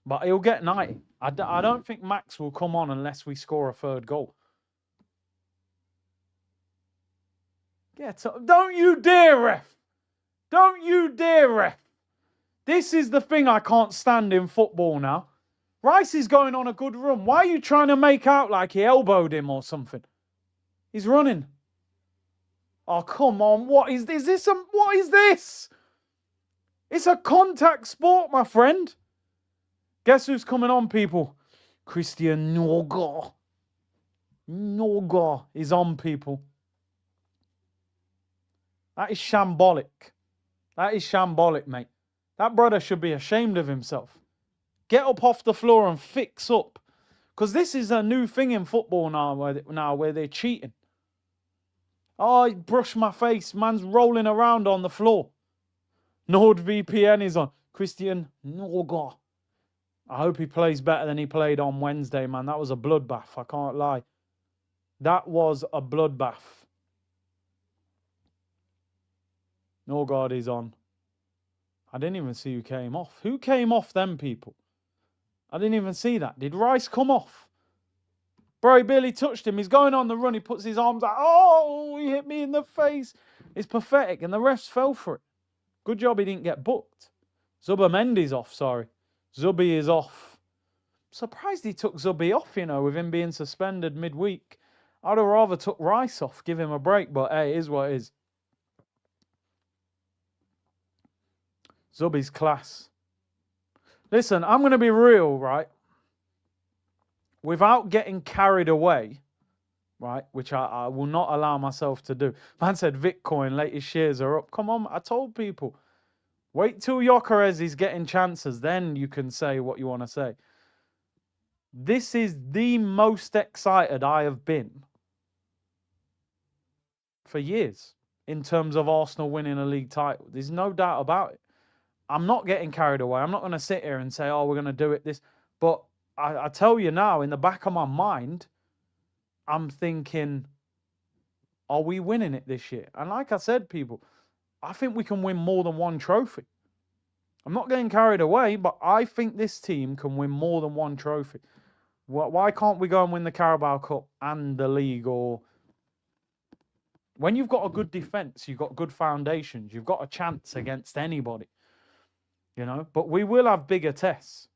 A: But he'll get 90. I don't think Max will come on unless we score a third goal. Don't you dare, ref. Don't you dare, ref. This is the thing I can't stand in football now. Rice is going on a good run. Why are you trying to make out like he elbowed him or something? He's running. Oh, come on. What is this? What is this? It's a contact sport, my friend. Guess who's coming on, people? Christian Norgard. Norgard is on, people. That is shambolic. That is shambolic, mate. That brother should be ashamed of himself. Get up off the floor and fix up. Because this is a new thing in football now where they're cheating. Oh, brush my face. Man's rolling around on the floor. NordVPN is on. Christian Norgard. I hope he plays better than he played on Wednesday, man. That was a bloodbath. I can't lie. That was a bloodbath. Norgard is on. I didn't even see who came off. Who came off them people? I didn't even see that. Did Rice come off? Bro, he barely touched him. He's going on the run. He puts his arms out. Oh, he hit me in the face. It's pathetic. And the refs fell for it. Good job he didn't get booked. Zubamendi's off, sorry. Zubi is off. Surprised he took Zubi off, you know, with him being suspended midweek. I'd have rather took Rice off, give him a break. But hey, it is what it is. Zubi's class. Listen, I'm going to be real, right? Without getting carried away, right? Which I will not allow myself to do. Man said Bitcoin, latest shares are up. Come on, I told people. Wait till Gyökeres is getting chances, then you can say what you want to say. This is the most excited I have been for years in terms of Arsenal winning a league title. There's no doubt about it. I'm not getting carried away. I'm not going to sit here and say, oh, we're going to do it this. But I tell you now, in the back of my mind, I'm thinking, are we winning it this year? And like I said, people, I think we can win more than one trophy. I'm not getting carried away, but I think this team can win more than one trophy. Why can't we go and win the Carabao Cup and the league? Or when you've got a good defence, you've got good foundations, you've got a chance against anybody, you know. But we will have bigger tests.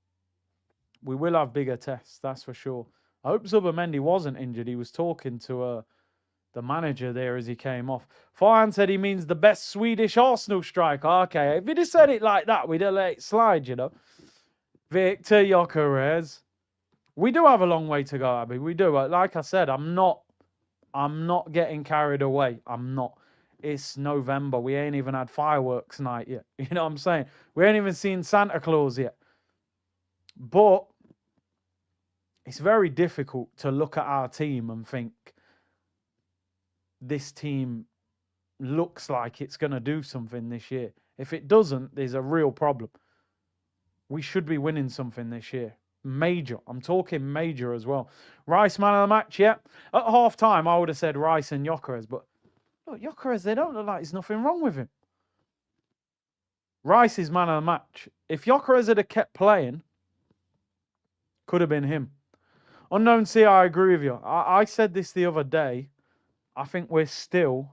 A: We will have bigger tests, that's for sure. I hope Zubimendi wasn't injured. He was talking to the manager there as he came off. Farhan said he means the best Swedish Arsenal striker. Okay, if he'd have said it like that, we'd have let it slide, you know. Victor Gyökeres. We do have a long way to go, Abby. We do. Like I said, I'm not getting carried away. I'm not. It's November. We ain't even had fireworks night yet. You know what I'm saying? We ain't even seen Santa Claus yet. But it's very difficult to look at our team and think this team looks like it's going to do something this year. If it doesn't, there's a real problem. We should be winning something this year. Major. I'm talking major as well. Rice, man of the match, yeah. At half-time, I would have said Rice and Gyökeres, but look, Gyökeres, they don't look like there's nothing wrong with him. Rice is man of the match. If Gyökeres had kept playing, could have been him. Unknown C, I agree with you. I said this the other day. I think we're still,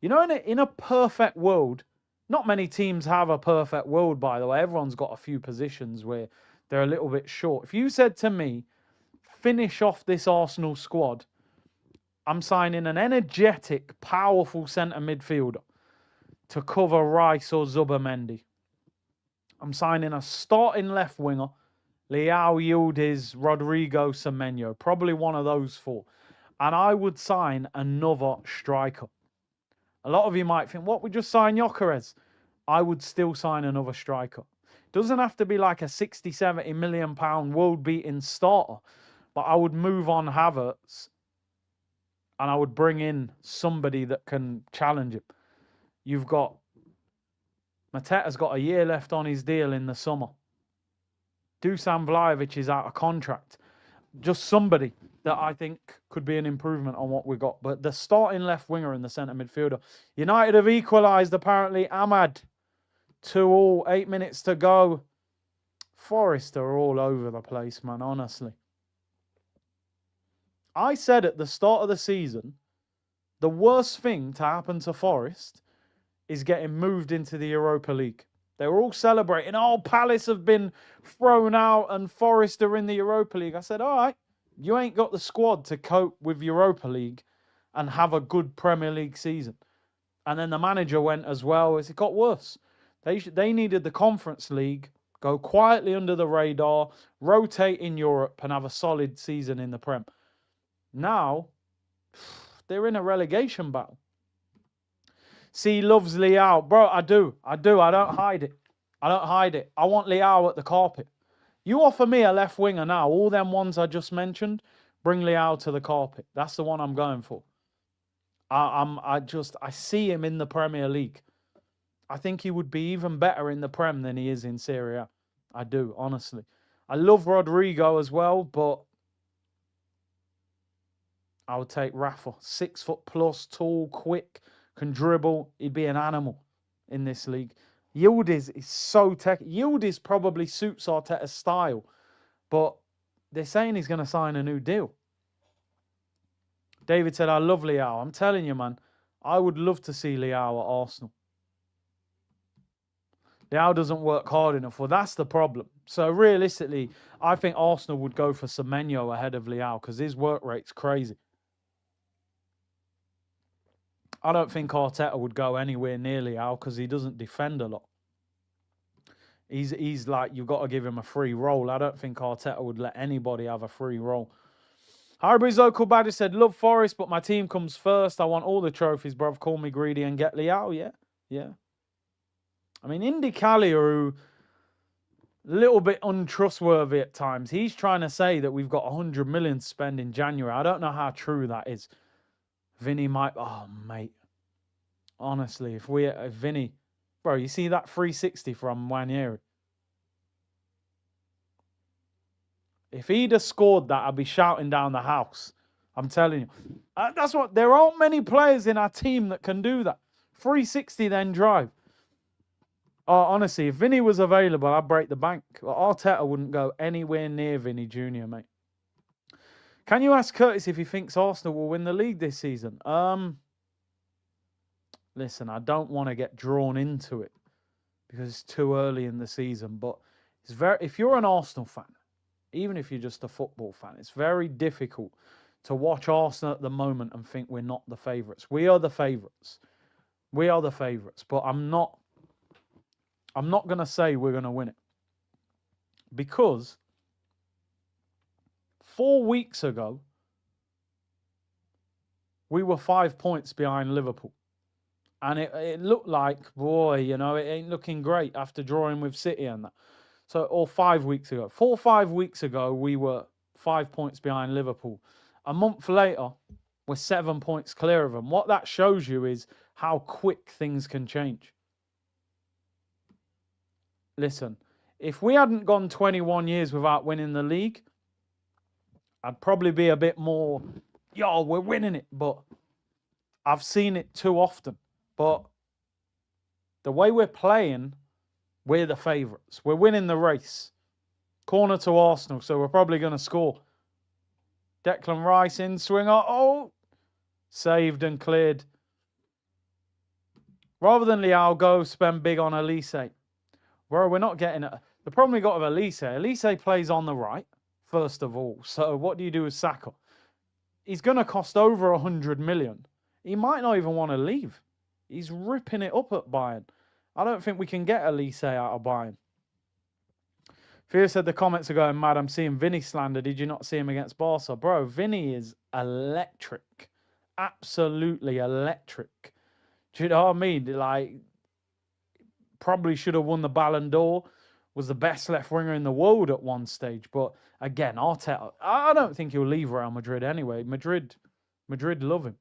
A: you know, in a perfect world, not many teams have a perfect world, by the way. Everyone's got a few positions where they're a little bit short. If you said to me, finish off this Arsenal squad, I'm signing an energetic, powerful centre midfielder to cover Rice or Zubimendi. I'm signing a starting left winger, Leao, Yildiz, Rodrigo, Semenyo. Probably one of those four. And I would sign another striker. A lot of you might think, what, we just sign Gyökeres? I would still sign another striker. Doesn't have to be like a 60, 70 million pound world-beating starter. But I would move on Havertz and I would bring in somebody that can challenge him. You've got, Mateta's got a year left on his deal in the summer. Dusan Vlahovic is out of contract. Just somebody that I think could be an improvement on what we got. But the starting left winger and the centre midfielder. United have equalised, apparently. Ahmad, 2-2, 8 minutes to go. Forest are all over the place, man, honestly. I said at the start of the season, the worst thing to happen to Forest is getting moved into the Europa League. They were all celebrating, oh, Palace have been thrown out and Forest are in the Europa League. I said, all right, you ain't got the squad to cope with Europa League and have a good Premier League season. And then the manager went as well. It got worse. They needed the Conference League, go quietly under the radar, rotate in Europe and have a solid season in the Prem. Now, they're in a relegation battle. See, loves Leao. Bro, I do. I don't hide it. I want Leao at the carpet. You offer me a left winger now, all them ones I just mentioned, bring Leao to the carpet. That's the one I'm going for. I see him in the Premier League. I think he would be even better in the Prem than he is in Serie A. I do, honestly. I love Rodrigo as well, but I would take Rafa. 6 foot plus, tall, quick, can dribble. He'd be an animal in this league. Yildiz is so Yildiz probably suits Arteta's style, but they're saying he's going to sign a new deal. David said, I love Leao. I'm telling you, man, I would love to see Leao at Arsenal. Leao doesn't work hard enough. Well, that's the problem. So realistically, I think Arsenal would go for Semenyo ahead of Leao because his work rate's crazy. I don't think Arteta would go anywhere near Leao because he doesn't defend a lot. He's like, you've got to give him a free role. I don't think Arteta would let anybody have a free role. Highbury's local badger said, love Forest, but my team comes first. I want all the trophies, bruv. Call me greedy and get Leao. Yeah. I mean, Indy Callier, who a little bit untrustworthy at times, he's trying to say that we've got 100 million to spend in January. I don't know how true that is. Vinny might... Oh, mate. Honestly, if Vinny... Bro, you see that 360 from Wanyeri? If he'd have scored that, I'd be shouting down the house. I'm telling you. That's what... There aren't many players in our team that can do that. 360 then drive. Oh, honestly, if Vinny was available, I'd break the bank. Arteta wouldn't go anywhere near Vinny Jr., mate. Can you ask Curtis if he thinks Arsenal will win the league this season? Listen, I don't want to get drawn into it because it's too early in the season. But it's if you're an Arsenal fan, even if you're just a football fan, it's very difficult to watch Arsenal at the moment and think we're not the favourites. We are the favourites. We are the favourites. But I'm not going to say we're going to win it. Because 4 weeks ago, we were 5 points behind Liverpool. And it looked like, boy, you know, it ain't looking great after drawing with City and that. So, or 5 weeks ago. 4 or 5 weeks ago, we were 5 points behind Liverpool. A month later, we're 7 points clear of them. What that shows you is how quick things can change. Listen, if we hadn't gone 21 years without winning the league, I'd probably be a bit more, yo, we're winning it. But I've seen it too often. But the way we're playing, we're the favourites. We're winning the race. Corner to Arsenal, so we're probably going to score. Declan Rice in swinger. Oh, saved and cleared. Rather than Leao go spend big on Elise. Bro, we're not getting it. The problem we got with Elise plays on the right, first of all. So what do you do with Saka? He's going to cost over 100 million. He might not even want to leave. He's ripping it up at Bayern. I don't think we can get Elise out of Bayern. Fear said the comments are going mad. I'm seeing Vinny slander. Did you not see him against Barca? Bro, Vinny is electric. Absolutely electric. Do you know what I mean? Like, probably should have won the Ballon d'Or. Was the best left winger in the world at one stage. But again, Arteta, I don't think he'll leave Real Madrid anyway. Madrid love him.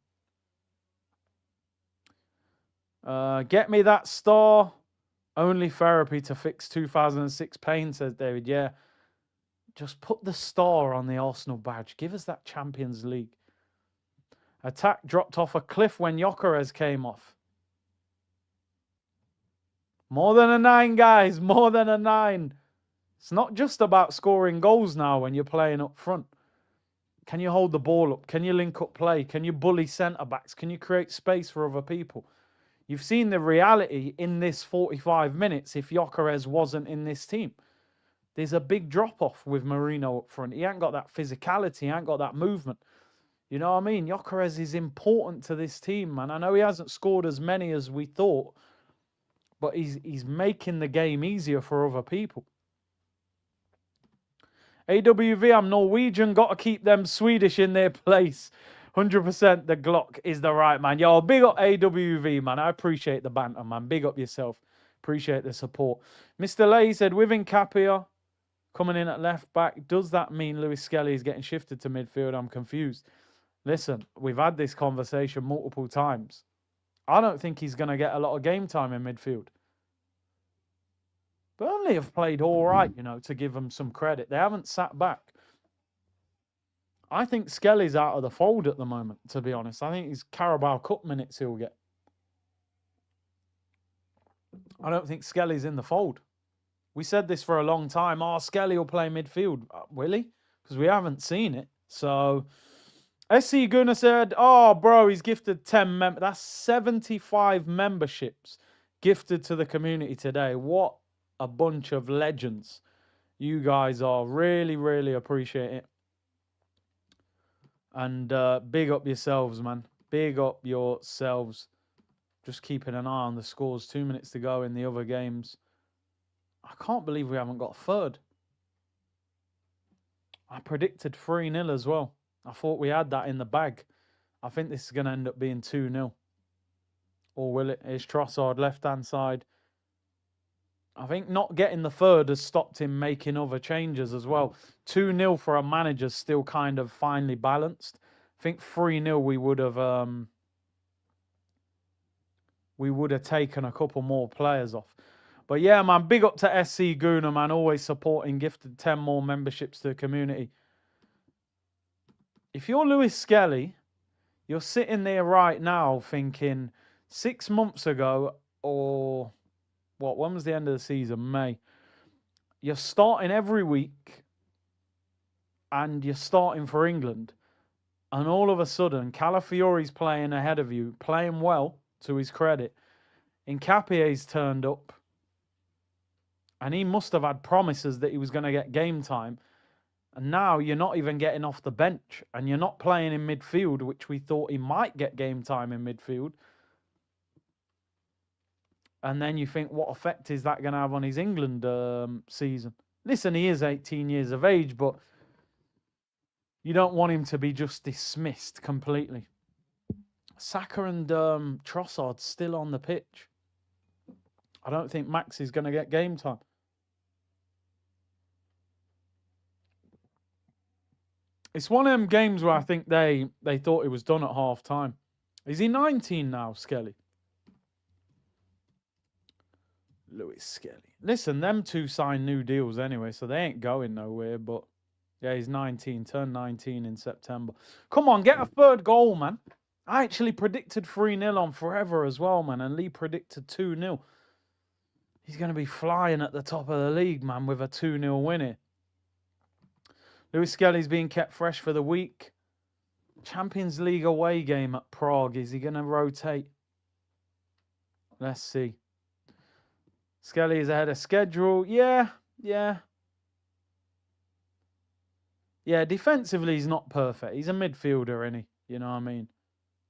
A: Get me that star. Only therapy to fix 2006 pain, says David. Yeah. Just put the star on the Arsenal badge. Give us that Champions League. Attack dropped off a cliff when Gyökeres came off. More than a 9, guys. More than a 9. It's not just about scoring goals now when you're playing up front. Can you hold the ball up? Can you link up play? Can you bully centre-backs? Can you create space for other people? You've seen the reality in this 45 minutes if Gyökeres wasn't in this team. There's a big drop-off with Marino up front. He ain't got that physicality. He ain't got that movement. You know what I mean? Gyökeres is important to this team, man. I know he hasn't scored as many as we thought, but he's making the game easier for other people. AWV, I'm Norwegian. Got to keep them Swedish in their place. 100% the Glock is the right man. Yo, big up AWV, man. I appreciate the banter, man. Big up yourself. Appreciate the support. Mr. Lay said, with Nkapia coming in at left back, does that mean Lewis Skelly is getting shifted to midfield? I'm confused. Listen, we've had this conversation multiple times. I don't think he's going to get a lot of game time in midfield. Burnley have played all right, you know, to give them some credit. They haven't sat back. I think Skelly's out of the fold at the moment, to be honest. I think it's Carabao Cup minutes he'll get. I don't think Skelly's in the fold. We said this for a long time. Oh, Skelly will play midfield. Will he? Because we haven't seen it. So, Eze and Gyökeres said, oh, bro, he's gifted 10 members. That's 75 memberships gifted to the community today. What a bunch of legends. You guys are. Really, really appreciate it. And big up yourselves, man. Big up yourselves. Just keeping an eye on the scores. 2 minutes to go in the other games. I can't believe we haven't got third. I predicted 3-0 as well. I thought we had that in the bag. I think this is going to end up being 2-0. Or will it? Here's Trossard, left-hand side. I think not getting the third has stopped him making other changes as well. 2-0 for a manager's still kind of finely balanced. I think 3-0 we would have taken a couple more players off. But yeah, man, big up to SC Guna, man, always supporting, gifted 10 more memberships to the community. If you're Lewis Skelly, you're sitting there right now thinking 6 months ago, or when was the end of the season? May. You're starting every week and you're starting for England. And all of a sudden, Calafiori's playing ahead of you, playing well, to his credit. Nkapie's turned up. And he must have had promises that he was going to get game time. And now you're not even getting off the bench. And you're not playing in midfield, which we thought he might get game time in midfield. And then you think, what effect is that going to have on his England season? Listen, he is 18 years of age, but you don't want him to be just dismissed completely. Saka and Trossard still on the pitch. I don't think Max is going to get game time. It's one of them games where I think they thought it was done at half time. Is he 19 now, Skelly? Lewis Skelly. Listen, them two signed new deals anyway, so they ain't going nowhere. But yeah, he's 19, turned 19 in September. Come on, get a third goal, man. I actually predicted 3-0 on Forever as well, man, and Lee predicted 2-0. He's going to be flying at the top of the league, man, with a 2-0 win here. Lewis Skelly's being kept fresh for the week. Champions League away game at Prague. Is he going to rotate? Let's see. Skelly is ahead of schedule. Yeah. Defensively, he's not perfect. He's a midfielder, isn't he? You know what I mean?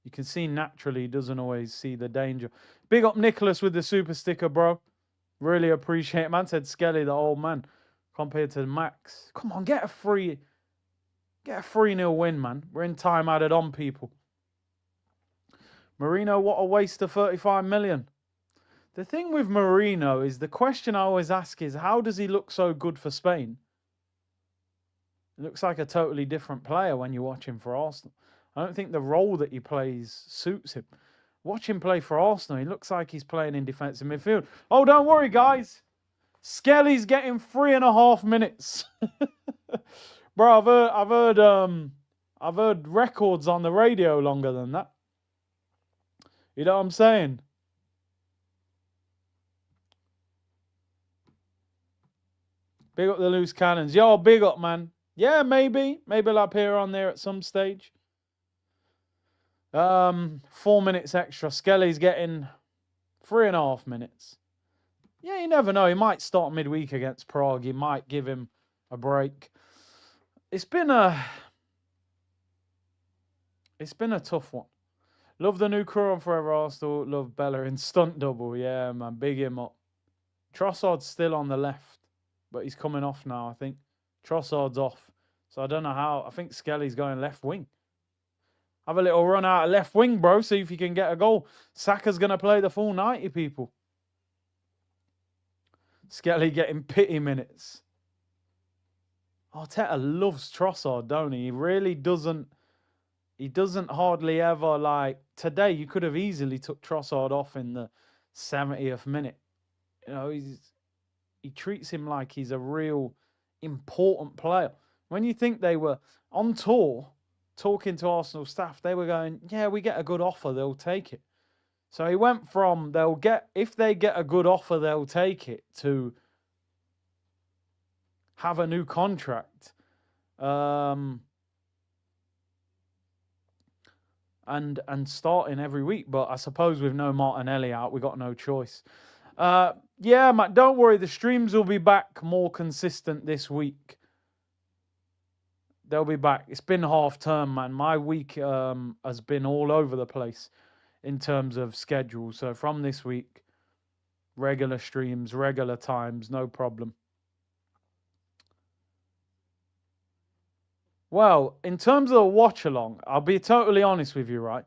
A: You can see naturally he doesn't always see the danger. Big up Nicholas with the super sticker, bro. Really appreciate it. Man said Skelly, the old man, compared to Max. Come on, get a 3-0 win, man. We're in time added on, people. Marino, what a waste of 35 million. The thing with Marino is, the question I always ask is, how does he look so good for Spain? It looks like a totally different player when you watch him for Arsenal. I don't think the role that he plays suits him. Watch him play for Arsenal. He looks like he's playing in defensive midfield. Oh, don't worry, guys. Skelly's getting 3.5 minutes. Bro, I've heard records on the radio longer than that. You know what I'm saying? Big up the loose cannons. Yo, big up, man. Yeah, maybe. Maybe I'll appear on there at some stage. 4 minutes extra. Skelly's getting 3.5 minutes. Yeah, you never know. He might start midweek against Prague. He might give him a break. It's been a tough one. Love the new crew on Forever Arsenal. Love Bella in stunt double. Yeah, man. Big him up. Trossard's still on the left, but he's coming off now, I think. Trossard's off. So I don't know how. I think Skelly's going left wing. Have a little run out of left wing, bro. See if you can get a goal. Saka's going to play the full 90, people. Skelly getting pity minutes. Arteta loves Trossard, don't he? He really doesn't. He doesn't hardly ever, like, today you could have easily took Trossard off in the 70th minute. You know, he treats him like he's a real important player. When you think they were on tour, talking to Arsenal staff, they were going, yeah, we get a good offer, they'll take it. So he went from, if they get a good offer, they'll take it, to have a new contract. And starting every week. But I suppose with no Martinelli out, we got no choice. Yeah, Matt, don't worry. The streams will be back more consistent this week. They'll be back. It's been half term, man. My week has been all over the place in terms of schedule. So from this week, regular streams, regular times, no problem. Well, in terms of the watch along, I'll be totally honest with you, right?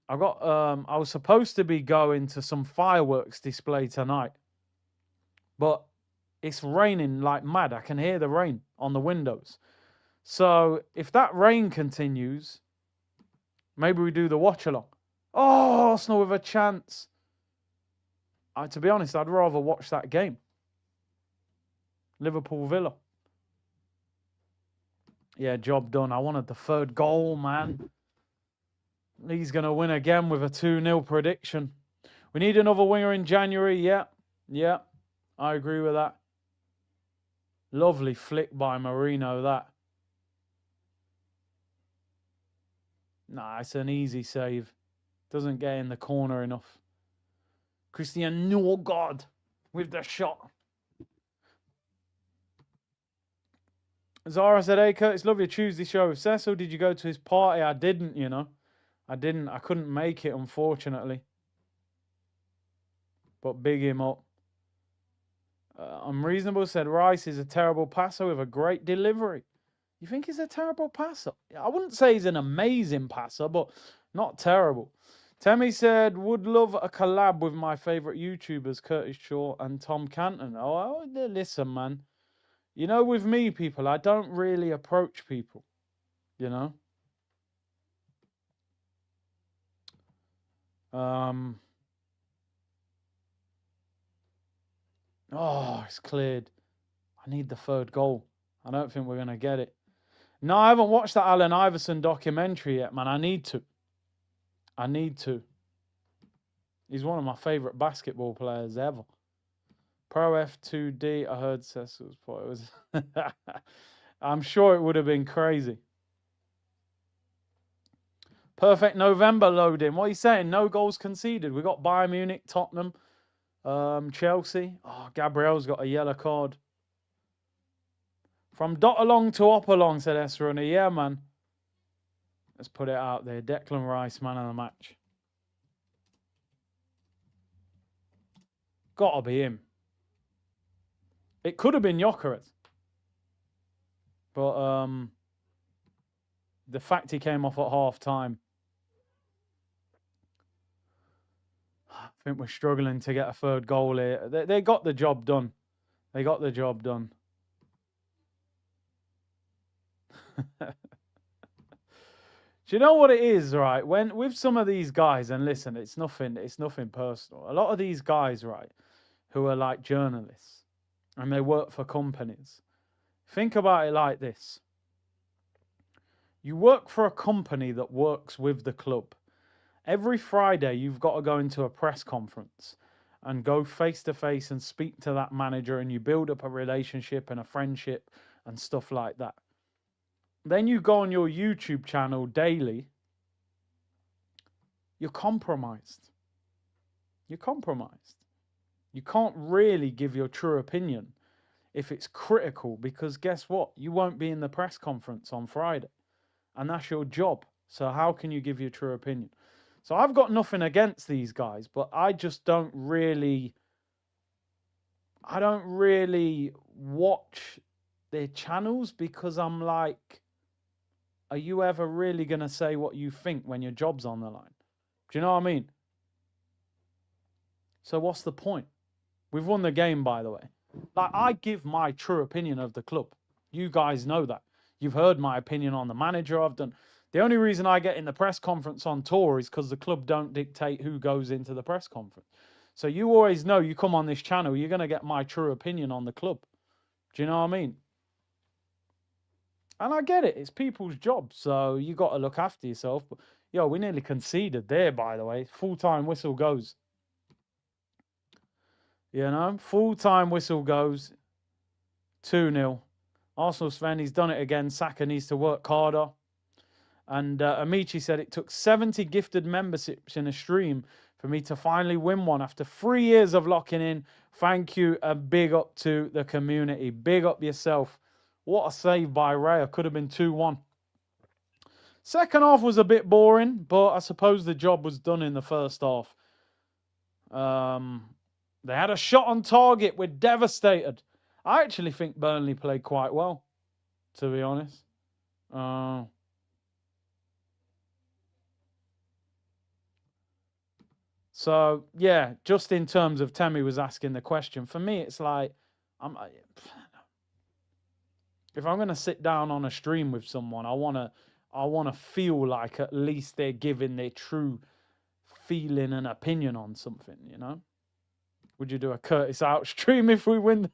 A: I was supposed to be going to some fireworks display tonight, but it's raining like mad. I can hear the rain on the windows. So if that rain continues, maybe we do the watch-along. Oh, Arsenal with a chance. To be honest, I'd rather watch that game. Liverpool Villa. Yeah, job done. I wanted the third goal, man. He's going to win again with a 2-0 prediction. We need another winger in January. Yeah, I agree with that. Lovely flick by Marino, that. Nah, it's an easy save. Doesn't get in the corner enough. Christian Norgard with the shot. Zara said, hey, Kurt, it's lovely Tuesday show with Cecil. Did you go to his party? I didn't, you know. I didn't. I couldn't make it, unfortunately. But big him up. Unreasonable said, Rice is a terrible passer with a great delivery. You think he's a terrible passer? I wouldn't say he's an amazing passer, but not terrible. Temmie said, would love a collab with my favourite YouTubers, Curtis Shaw and Tom Canton. Oh, listen, man. You know, with me, people, I don't really approach people, you know. Oh, it's cleared. I need the third goal. I don't think we're going to get it. No, I haven't watched that Allen Iverson documentary yet, man. I need to. He's one of my favourite basketball players ever. Pro F2D, I heard Cecil's point. It was I'm sure it would have been crazy. Perfect November loading. What are you saying? No goals conceded. We got Bayern Munich, Tottenham, Chelsea. Oh, Gabriel's got a yellow card. From dot along to op along, said Esrunner. Yeah, man. Let's put it out there. Declan Rice, man of the match. Gotta be him. It could have been Gyökeres. But the fact he came off at half time. I think we're struggling to get a third goal here. They got the job done. They got the job done. Do you know what it is, right? When with some of these guys, and listen, it's nothing personal. A lot of these guys, right, who are like journalists and they work for companies. Think about it like this. You work for a company that works with the club. Every Friday, you've got to go into a press conference and go face to face and speak to that manager, and you build up a relationship and a friendship and stuff like that. Then you go on your YouTube channel daily. You're compromised. You're compromised. You can't really give your true opinion if it's critical, because guess what? You won't be in the press conference on Friday. And that's your job. So how can you give your true opinion? So I've got nothing against these guys, but I just don't really watch their channels, because I'm like, are you ever really going to say what you think when your job's on the line? Do you know what I mean? So what's the point? We've won the game, by the way. Like, I give my true opinion of the club. You guys know that. You've heard my opinion on the manager. I've done. The only reason I get in the press conference on tour is because the club don't dictate who goes into the press conference. So you always know, you come on this channel, you're going to get my true opinion on the club. Do you know what I mean? And I get it. It's people's job. So you got to look after yourself. But, yo, we nearly conceded there, by the way. Full-time whistle goes. You know, full-time whistle goes. 2-0. Arsenal Sven, he's done it again. Saka needs to work harder. And Amici said, it took 70 gifted memberships in a stream for me to finally win one after 3 years of locking in. Thank you, and big up to the community. Big up yourself. What a save by Raya. Could have been 2-1. Second half was a bit boring, but I suppose the job was done in the first half. They had a shot on target. We're devastated. I actually think Burnley played quite well, to be honest. So yeah, just in terms of Temi was asking the question, for me it's like if I'm gonna sit down on a stream with someone, I wanna feel like at least they're giving their true feeling and opinion on something, you know? Would you do a Curtis out stream if we win?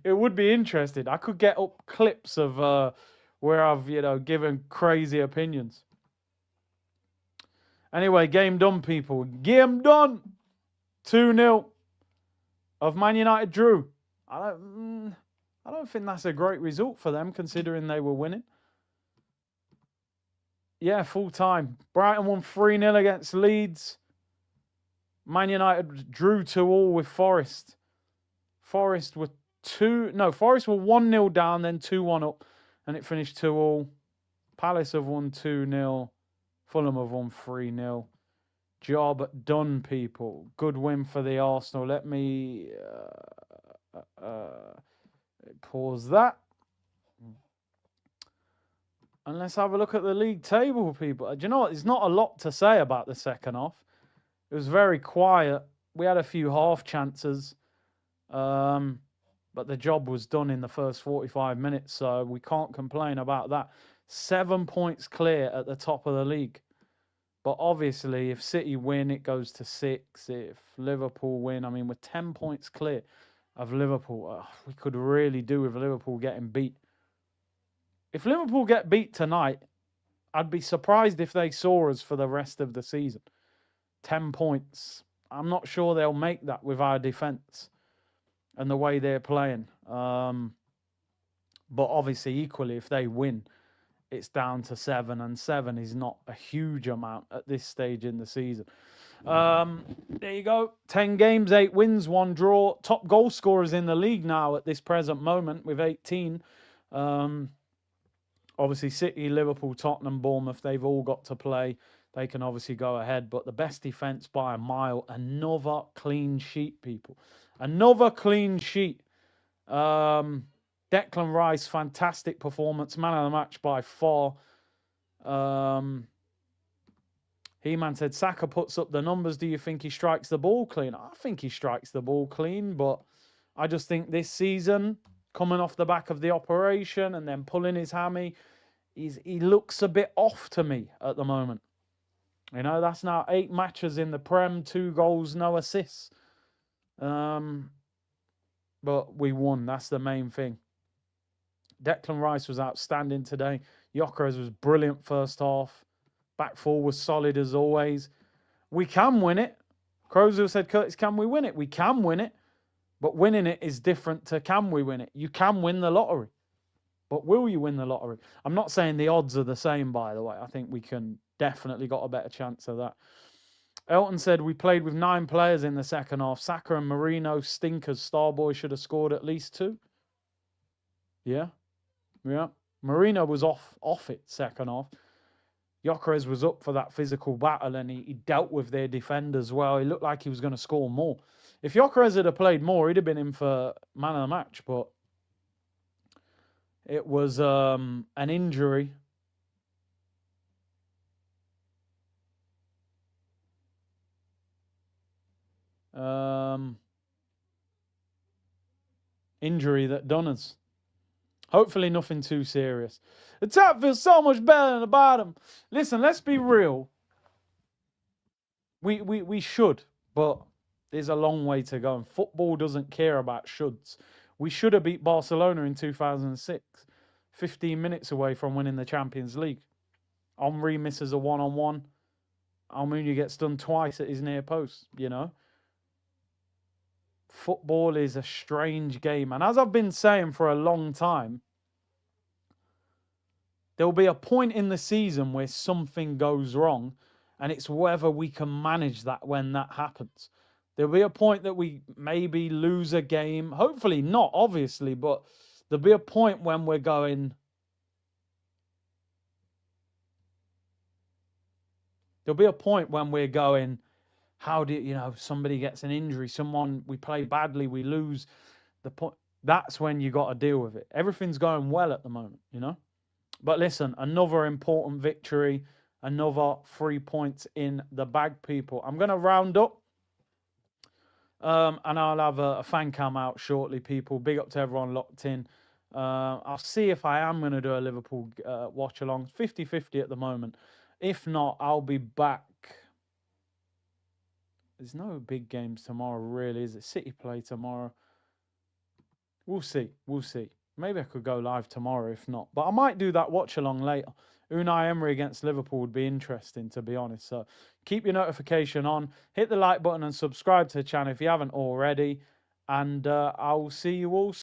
A: It would be interesting. I could get up clips of where I've, given crazy opinions. Anyway, game done, people. Game done. 2-0 of Man United drew. I don't think that's a great result for them considering they were winning. Yeah, full time. Brighton won 3-0 against Leeds. Man United drew 2-2 with Forest. Forest were 1-0 down, then 2-1 up, and it finished 2-2. Palace have won 2-0. Fulham have won 3-0. Job done, people. Good win for the Arsenal. Let me pause that. And let's have a look at the league table, people. Do you know what? There's not a lot to say about the second half. It was very quiet. We had a few half chances. But the job was done in the first 45 minutes, so we can't complain about that. 7 points clear at the top of the league. But obviously, if City win, it goes to 6. If Liverpool win, I mean, we're 10 points clear of Liverpool. We could really do with Liverpool getting beat. If Liverpool get beat tonight, I'd be surprised if they saw us for the rest of the season. 10 points. I'm not sure they'll make that with our defence and the way they're playing. But obviously, equally, if they win, it's down to 7, and 7 is not a huge amount at this stage in the season. There you go. 10 games, 8 wins, 1 draw. Top goal scorers in the league now at this present moment with 18. Obviously, City, Liverpool, Tottenham, Bournemouth, they've all got to play. They can obviously go ahead. But the best defence by a mile, another clean sheet, people. Another clean sheet. Declan Rice, fantastic performance. Man of the match by far. He-Man said, Saka puts up the numbers. Do you think he strikes the ball clean? I think he strikes the ball clean, but I just think this season, coming off the back of the operation and then pulling his hammy, he looks a bit off to me at the moment. You know, that's now 8 matches in the Prem, 2 goals, no assists. But we won. That's the main thing. Declan Rice was outstanding today. Gyökeres was brilliant first half. Back four was solid as always. We can win it. Crozo said, Curtis, can we win it? We can win it. But winning it is different to can we win it. You can win the lottery. But will you win the lottery? I'm not saying the odds are the same, by the way. I think we can definitely got a better chance of that. Elton said, we played with 9 players in the second half. Saka and Marino, stinkers. Starboy should have scored at least 2. Yeah. Yeah. Marino was off it second half. Gyökeres was up for that physical battle and he dealt with their defenders well. He looked like he was going to score more. If Gyökeres had played more, he'd have been in for man of the match, but it was an injury. Injury that done us. Hopefully nothing too serious. The top feels so much better than the bottom. Listen, let's be real. We should, but there's a long way to go. And football doesn't care about shoulds. We should have beat Barcelona in 2006. 15 minutes away from winning the Champions League. Henry misses a one-on-one. Almunia gets done twice at his near post, you know. Football is a strange game. And as I've been saying for a long time, there will be a point in the season where something goes wrong, and it's whether we can manage that when that happens. There'll be a point that we maybe lose a game. Hopefully not, obviously, but there'll be a point when we're going... There'll be a point when we're going, how do you know, somebody gets an injury, we play badly, we lose. The point, that's when you got to deal with it. Everything's going well at the moment, you know. But listen, another important victory. another 3 points in the bag, people. I'm going to round up. And I'll have a fan cam out shortly, people. Big up to everyone locked in. I'll see if I am going to do a Liverpool watch along. 50-50 at the moment. If not, I'll be back. There's no big games tomorrow, really, is it? City play tomorrow. We'll see. We'll see. Maybe I could go live tomorrow if not. But I might do that watch along later. Unai Emery against Liverpool would be interesting, to be honest. So keep your notification on. Hit the like button and subscribe to the channel if you haven't already. And I'll see you all soon.